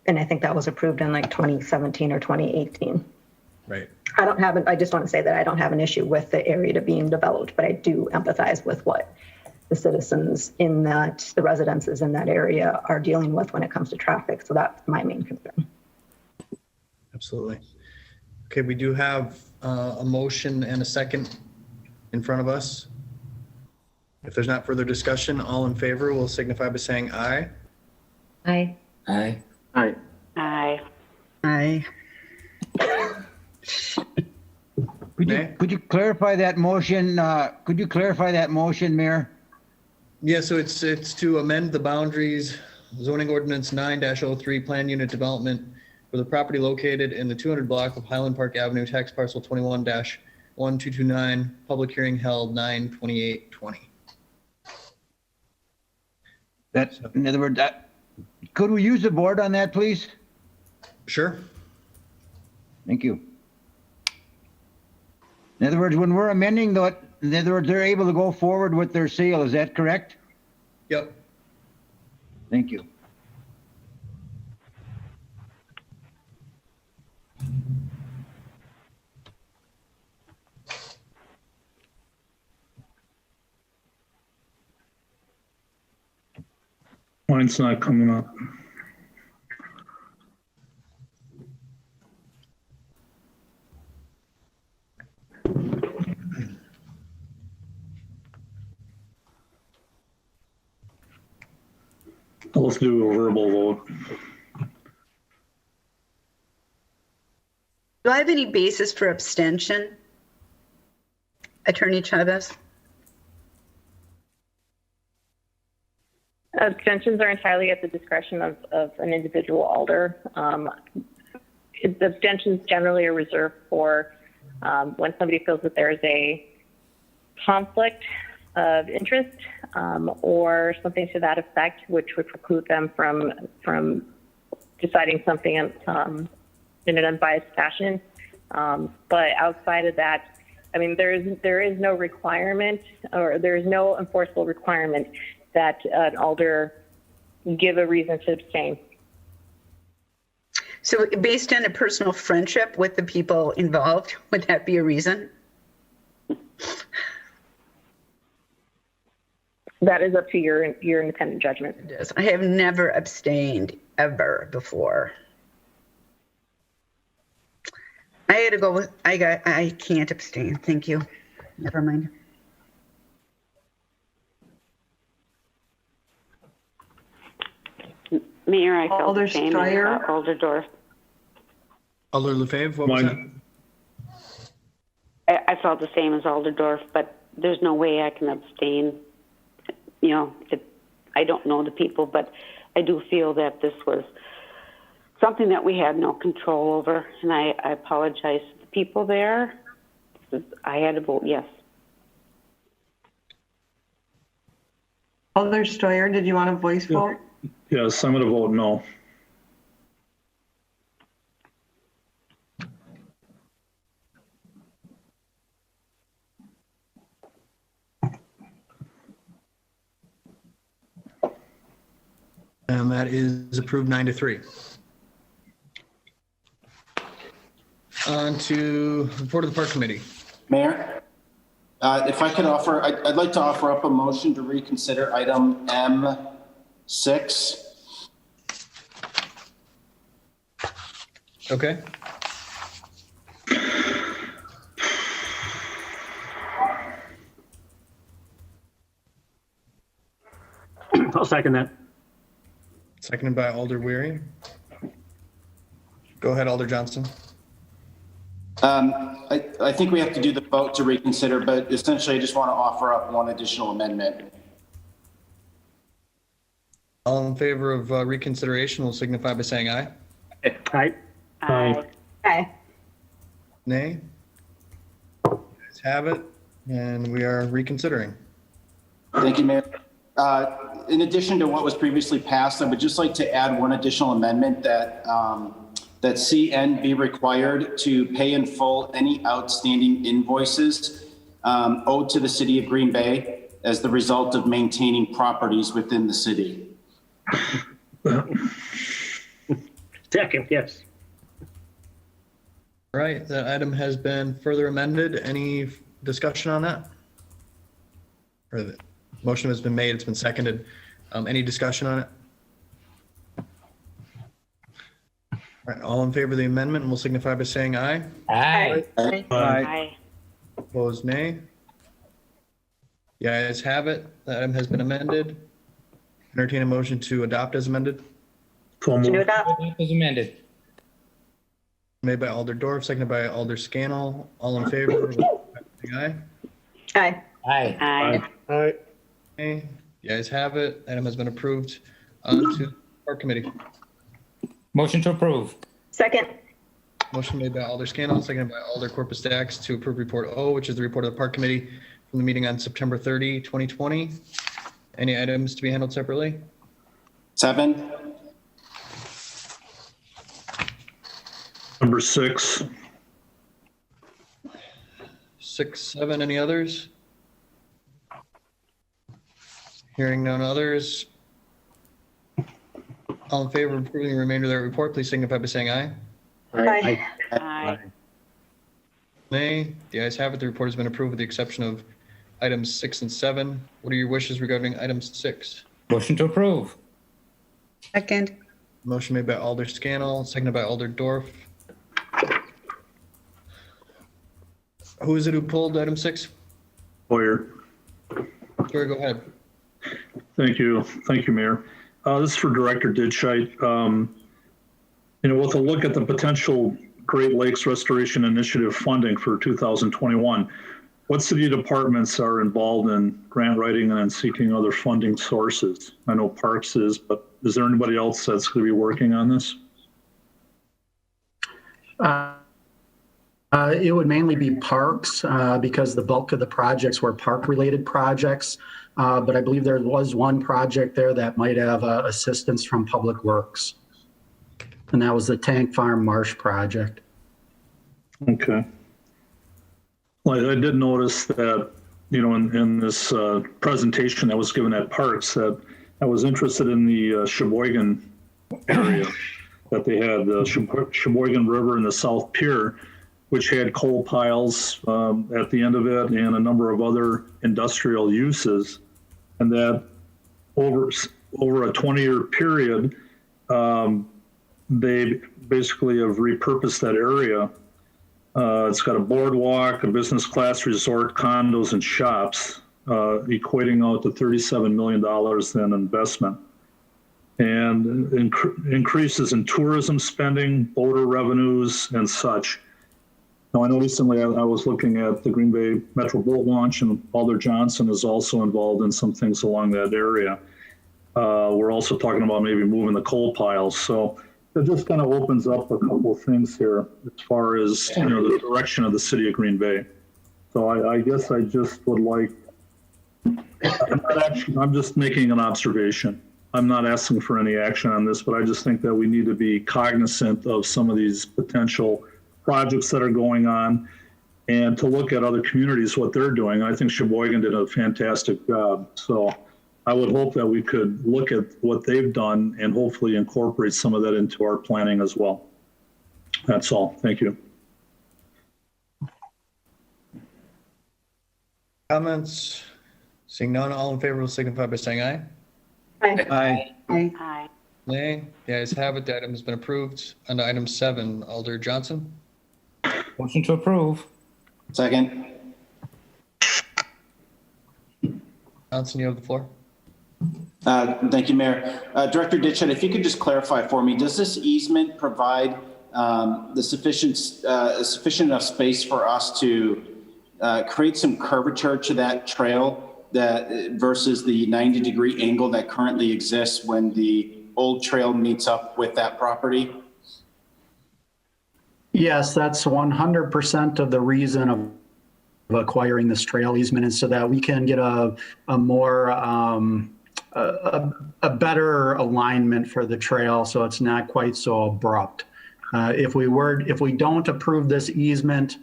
and I think that was approved in like 2017 or 2018. Right. I just want to say that I don't have an issue with the area to being developed, but I do empathize with what the citizens in that, the residences in that area are dealing with when it comes to traffic. So that's my main concern. Absolutely. Okay, we do have a motion and a second in front of us. If there's not further discussion, all in favor will signify by saying aye. Aye. Aye. Aye. Aye. Aye. Could you clarify that motion? Could you clarify that motion, Mayor? Yeah, so it's to amend the boundaries, zoning ordinance 9-03 plan unit development for the property located in the 200 block of Highland Park Avenue, tax parcel 21-1229, public hearing held 9/28/20. That's, in other words, could we use the board on that, please? Sure. Thank you. In other words, when we're amending that, in other words, they're able to go forward with their sale, is that correct? Yep. Thank you. Mine's not coming up. Let's do a verbal vote. Do I have any basis for abstention? Attorney Chavez? Abstentions are entirely at the discretion of an individual alder. Abstentions generally are reserved for when somebody feels that there is a conflict of interest or something to that effect, which would preclude them from deciding something in an unbiased fashion. But outside of that, I mean, there is no requirement, or there is no enforceable requirement that an alder give a reason to abstain. So based on a personal friendship with the people involved, would that be a reason? That is up to your independent judgment. It is. I have never abstained ever before. I had to go with, I can't abstain. Thank you. Never mind. Mayor, I felt Alder the same as Steyer? Alder Dorf. Alder Lefebvre, what was that? I felt the same as Alder Dorf, but there's no way I can abstain. You know, I don't know the people, but I do feel that this was something that we had no control over, and I apologize to the people there. I had to vote yes. Alder Steyer, did you want a voice vote? Yes, I'm going to vote no. And that is approved 9-3. On to report of the Park Committee. Mayor, if I could offer, I'd like to offer up a motion to reconsider item M6. Okay. I'll second that. Seconded by Alder Weary. Go ahead, Alder Johnston. I think we have to do the vote to reconsider, but essentially I just want to offer up one additional amendment. All in favor of reconsideration will signify by saying aye. Aye. Aye. Aye. Nay. Guys have it, and we are reconsidering. Thank you, Mayor. In addition to what was previously passed, I would just like to add one additional amendment that that CN be required to pay in full any outstanding invoices owed to the city of Green Bay as the result of maintaining properties within the city. Second, yes. All right, that item has been further amended. Any discussion on that? Or the motion has been made, it's been seconded. Any discussion on it? All right, all in favor of the amendment will signify by saying aye. Aye. Aye. Opposed, nay. The ayes have it. The item has been amended. Entertain a motion to adopt as amended. To adopt. As amended. Made by Alder Dorf, seconded by Alder Scannell. All in favor? Aye. Aye. Aye. Aye. Okay. The ayes have it. Item has been approved. On to Park Committee. Motion to approve. Second. Motion made by Alder Scannell, seconded by Alder Corpus Dax to approve Report O, which is the report of the Park Committee from the meeting on September 30, 2020. Any items to be handled separately? 7. Number 6. 6, 7, any others? Hearing none others. All in favor of approving the remainder of that report, please signify by saying aye. Aye. Aye. Nay. The ayes have it. The report has been approved with the exception of items 6 and 7. What are your wishes regarding item 6? Motion to approve. Second. Motion made by Alder Scannell, seconded by Alder Dorf. Who is it who pulled item 6? Boyer. Sure, go ahead. Thank you. Thank you, Mayor. This is for Director Ditchite. With a look at the potential Great Lakes Restoration Initiative funding for 2021, what city departments are involved in grant writing and seeking other funding sources? I know Parks is, but is there anybody else that's going to be working on this? It would mainly be Parks because the bulk of the projects were park-related projects. But I believe there was one project there that might have assistance from Public Works. And that was the Tank Farm Marsh project. Okay. Well, I did notice that, in this presentation that was given at Parks, that I was interested in the Sheboygan area, that they had the Sheboygan River and the South Pier, which had coal piles at the end of it and a number of other industrial uses. And that over a 20-year period, they basically have repurposed that area. It's got a boardwalk, a business class resort, condos, and shops, equating out to $37 million in investment. And increases in tourism spending, boater revenues, and such. Now, I know recently I was looking at the Green Bay Metro Boat Launch, and Alder Johnson is also involved in some things along that area. We're also talking about maybe moving the coal piles. So it just kind of opens up a couple of things here as far as the direction of the city of Green Bay. So I guess I just would like, I'm just making an observation. I'm not asking for any action on this, but I just think that we need to be cognizant of some of these potential projects that are going on and to look at other communities, what they're doing. I think Sheboygan did a fantastic job. So I would hope that we could look at what they've done and hopefully incorporate some of that into our planning as well. That's all. Thank you. Comments? Seeing none, all in favor will signify by saying aye. Aye. Aye. Aye. Aye. Nay. The ayes have it. The item has been approved. On to item 7, Alder Johnson. Motion to approve. Second. Johnson, you have the floor. Thank you, Mayor. Director Ditchett, if you could just clarify for me, does this easement provide the sufficient enough space for us to create some curvature to that trail that versus the 90-degree angle that currently exists when the old trail meets up with that property? Yes, that's 100% of the reason of acquiring this trail easement is so that we can get a more a better alignment for the trail so it's not quite so abrupt. If we don't approve this easement,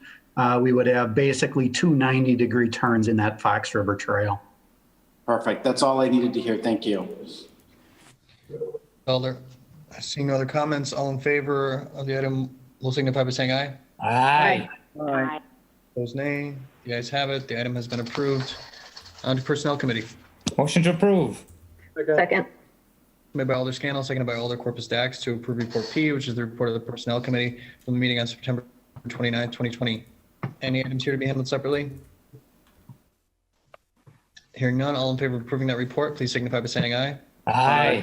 we would have basically two 90-degree turns in that Fox River Trail. Perfect. That's all I needed to hear. Thank you. Alder, seeing no other comments, all in favor of the item will signify by saying aye. Aye. Aye. Opposed, nay. The ayes have it. The item has been approved. On to Personnel Committee. Motion to approve. Second. Made by Alder Scannell, seconded by Alder Corpus Dax to approve Report P, which is the report of the Personnel Committee from the meeting on September 29, 2020. Any items here to be handled separately? Hearing none, all in favor of approving that report, please signify by saying aye. Aye.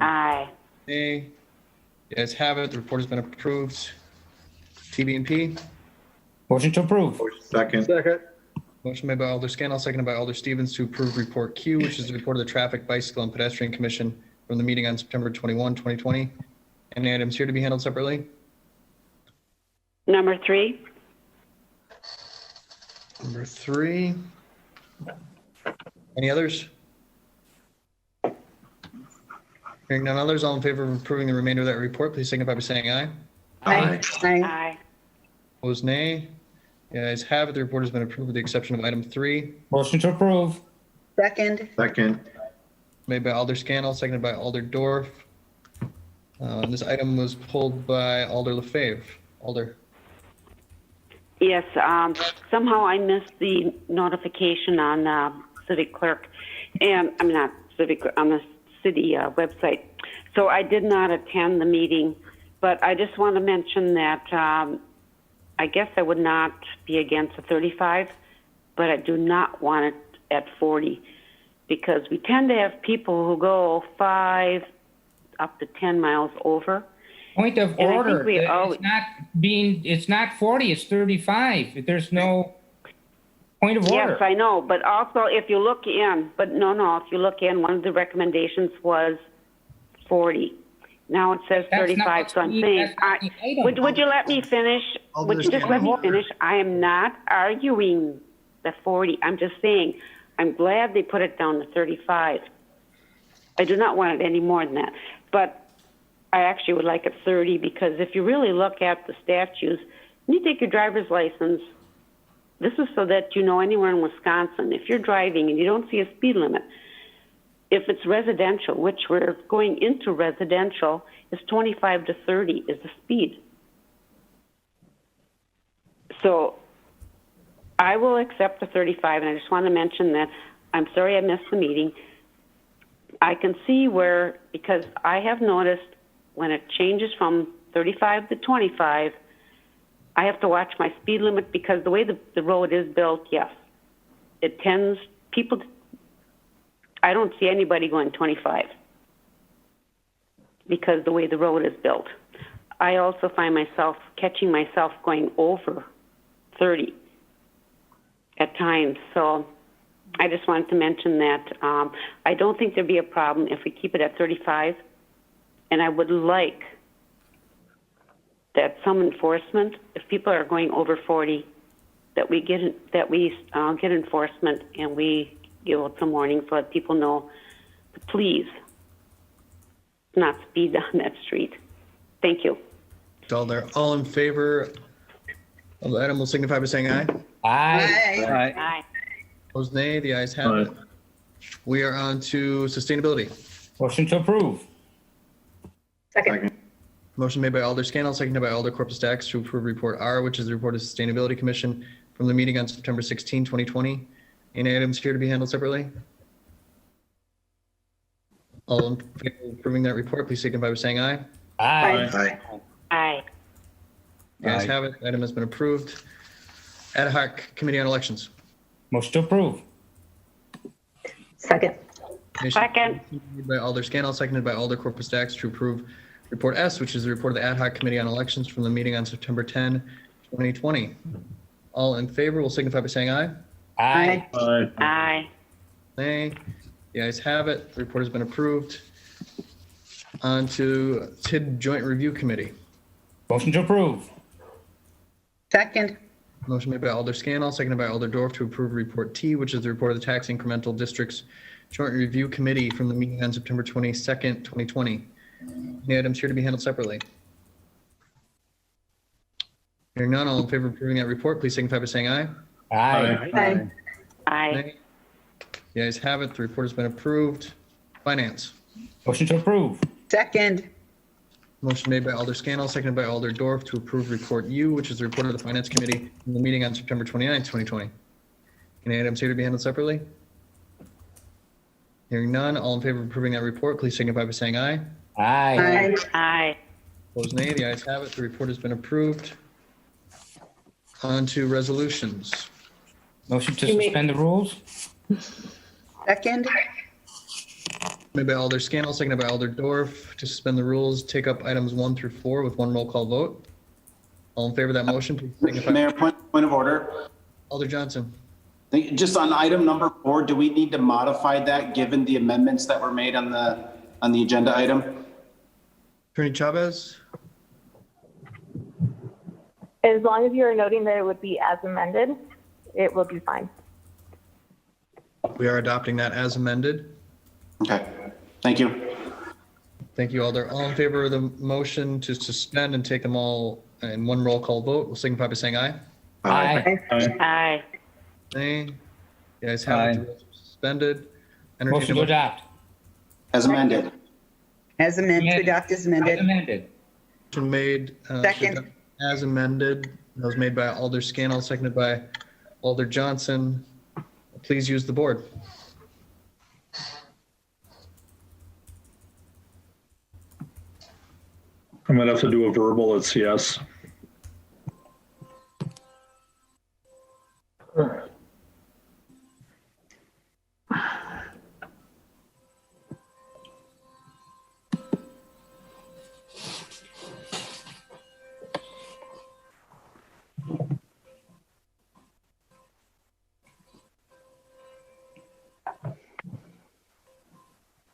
Aye. Nay. The ayes have it. The report has been approved. TB&P. Motion to approve. Second. Motion made by Alder Scannell, seconded by Alder Stevens to approve Report Q, which is the report of the Traffic, Bicycle, and Pedestrian Commission from the meeting on September 21, 2020. Any items here to be handled separately? Number 3. Number 3. Any others? Hearing none others, all in favor of approving the remainder of that report, please signify by saying aye. Aye. Aye. Opposed, nay. The ayes have it. The report has been approved with the exception of item 3. Motion to approve. Second. Made by Alder Scannell, seconded by Alder Dorf. This item was pulled by Alder Lefebvre. Alder. Yes, somehow I missed the notification on Civic Clerk, and I'm not Civic, on the city website. So I did not attend the meeting, but I just want to mention that I guess I would not be against the 35, but I do not want it at 40 because we tend to have people who go 5 up to 10 miles over. Point of And I order. think we always- It's not 40, it's 35. There's no point of order. Yes, I know, but also if you look in, if you look in, one of the recommendations was 40. Now it says That's 35, so I'm saying, would you let me finish? Would you just let me finish? I am not arguing the 40. I'm just saying, I'm glad they put it down to 35. I do not want it any more than that. But I actually would like it 30 because if you really look at the statutes, when you take your driver's license, this is so that you know anywhere in Wisconsin, if you're driving and you don't see a speed limit, if it's residential, which we're going into residential, is 25 to 30 is the speed. So I will accept the 35, and I just want to mention that I'm sorry I missed the meeting. I can see where, because I have noticed when it changes from 35 to 25, I have to watch my speed limit because the way the road is built, yes, it tends, I don't see anybody going 25 because the way the road is built. I also find myself catching myself going over 30 at times. So I just wanted to mention that I don't think there'd be a problem if we keep it at 35. And I would like that some enforcement, if people are going over 40, that we get enforcement and we give out some warnings so that people know to please not speed down that street. Thank you. All in favor of the item will signify by saying aye. Aye. Aye. Opposed, nay. The ayes have it. We are on to sustainability. Motion to approve. Second. Motion made by Alder Scannell, seconded by Alder Corpus Dax to approve Report R, which is the report of the Sustainability Commission from the meeting on September 16, 2020. Any items here to be handled separately? All in favor of approving that report, please signify by saying aye. Aye. Aye. The ayes have it. Item has been approved. Ad hoc Committee on Elections. Motion to approve. Second. Second. Made by Alder Scannell, seconded by Alder Corpus Dax to approve Report S, which is the report of the Ad hoc Committee on Elections from the meeting on September 10, 2020. All in favor will signify by saying aye. Aye. Aye. Nay. The ayes have it. The report has been approved. On to TID Joint Review Committee. Motion to approve. Second. Motion made by Alder Scannell, seconded by Alder Dorf to approve Report T, which is the report of the Tax Incremental Districts Joint Review Committee from the meeting on September 22nd, 2020. Any items here to be handled separately? Hearing none, all in favor of approving that report, please signify by saying aye. Aye. Aye. Aye. Nay. The ayes have it. The report has been approved. Finance. Motion to approve. Second. Motion made by Alder Scannell, seconded by Alder Dorf to approve Report U, which is the report of the Finance Committee in the meeting on September 29, 2020. Any items here to be handled separately? Hearing none, all in favor of approving that report, please signify by saying aye. Aye. Aye. Opposed, nay. The ayes have it. The report has been approved. On to resolutions. Motion to suspend the rules. Second. Made by Alder Scannell, seconded by Alder Dorf to suspend the rules, take up items 1 through 4 with one roll call vote. All in favor of that motion, please signify. Mayor, point of order. Alder Johnson. Just on item number 4, do we need to modify that given the amendments that were made on the agenda item? Attorney Chavez. As long as you are noting that it would be as amended, it will be fine. We are adopting that as amended. Okay, thank you. Thank you, Alder. All in favor of the motion to suspend and take them all in one roll call vote, will signify by saying aye. Aye. Aye. Nay. The ayes have it. The rules are suspended. Entertain a Motion to adopt. As amended. As amended, to adopt as As amended. amended. Motion made. Second. As amended. That was made by Alder Scannell, seconded by Alder Johnson. Please use the board. I'm gonna have to do a verbal, it's yes.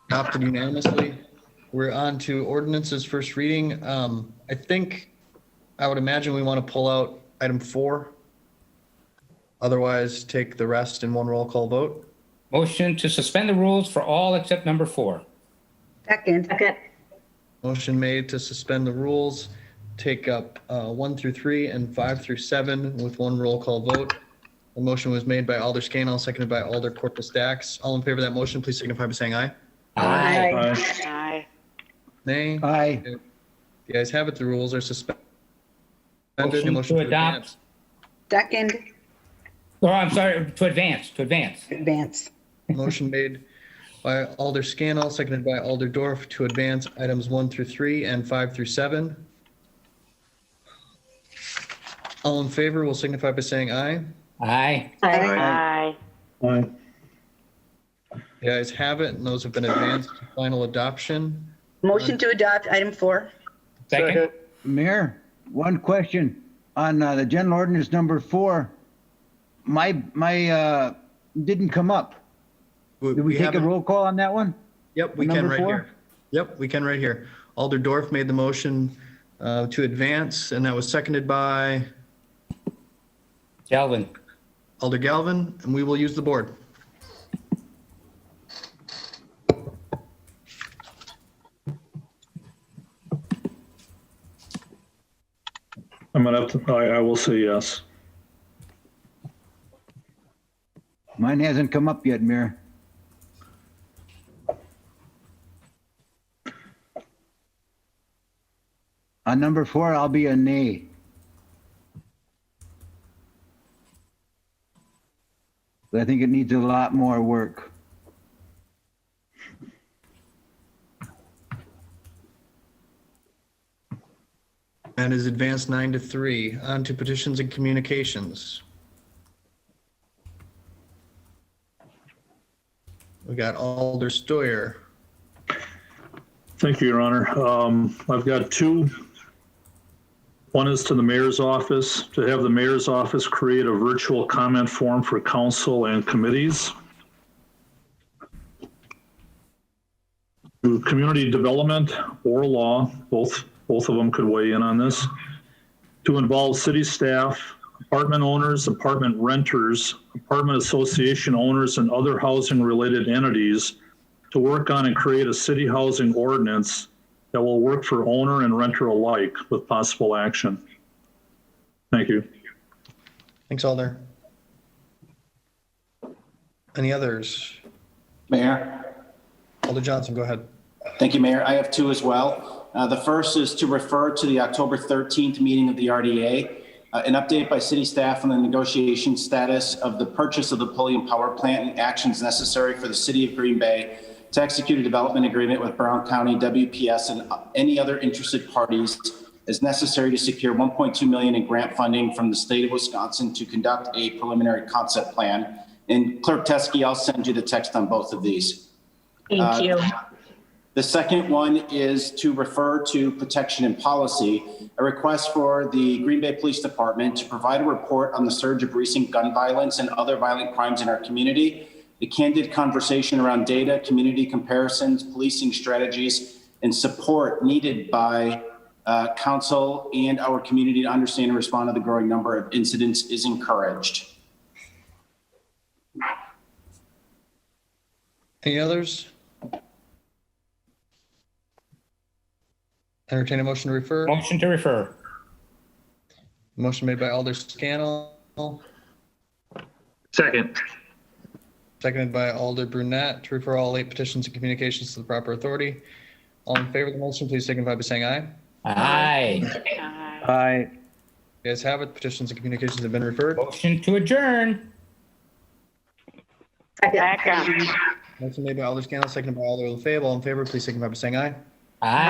Adopted unanimously. We're on to ordinances first reading. I would imagine we want to pull out item 4. Otherwise, take the rest in one roll call vote. Motion to suspend the rules for all except number 4. Second. Second. Motion made to suspend the rules, take up 1 through 3 and 5 through 7 with one roll call vote. The motion was made by Alder Scannell, seconded by Alder Corpus Dax. All in favor of that motion, please signify by saying aye. Aye. Aye. Nay. Aye. The ayes have it. The rules are suspended. Motion to adopt. Second. Oh, I'm sorry, to advance. Advance. Motion made by Alder Scannell, seconded by Alder Dorf to advance items 1 through 3 and 5 through 7. All in favor will signify by saying aye. Aye. Aye. Aye. The ayes have it, and those have been advanced to final adoption. Motion to adopt item 4. Second. Mayor, one question on the general ordinance number 4. My didn't come up. Did we take a haven't- roll call on that one? Yep, we can Number right 4? here. Yep, we can right here. Alder Dorf made the motion to advance, and that was seconded by Galvin. Alder Galvin, and we will use the board. I'm gonna have to, I will say yes. Mine hasn't come up yet, Mayor. On number 4, I'll be a nay. But I think it needs a lot more work. That is advanced 9-3. On to petitions and communications. We got Alder Stoyer. Thank you, Your Honor. I've got 2. One is to the mayor's office, to have the mayor's office create a virtual comment form for council and committees. To community development or law, both of them could weigh in on this. To involve city staff, apartment owners, apartment renters, apartment association owners, and other housing related entities to work on and create a city housing ordinance that will work for owner and renter alike with possible action. Thank you. Thanks, Alder. Any others? Mayor? Alder Johnson, go ahead. Thank you, Mayor. I have two as well. The first is to refer to the October 13th meeting of the RDA, an update by city staff on the negotiation status of the purchase of the Pulliam Power Plant and actions necessary for the city of Green Bay to execute a development agreement with Brown County, WPS, and any other interested parties as necessary to secure $1.2 million in grant funding from the state of Wisconsin to conduct a preliminary concept plan. And Clerk Teske, I'll send you the text on both of these. Thank you. The second one is to refer to protection and policy, a request for the Green Bay Police Department to provide a report on the surge of recent gun violence and other violent crimes in our community, the candid conversation around data, community comparisons, policing strategies, and support needed by council and our community to understand and respond to the growing number of incidents is encouraged. Any others? Entertain a motion to refer. Motion to refer. Motion made by Alder Scannell, Second. seconded by Alder Brunette to refer all 8 petitions and communications to the proper authority. All in favor of the motion, please signify by saying aye. Aye. Aye. You guys have it. Petitions and communications have been referred. Motion to adjourn. Second. Motion made by Alder Scannell, seconded by Alder LaFave. All in favor, please signify by saying aye. Aye.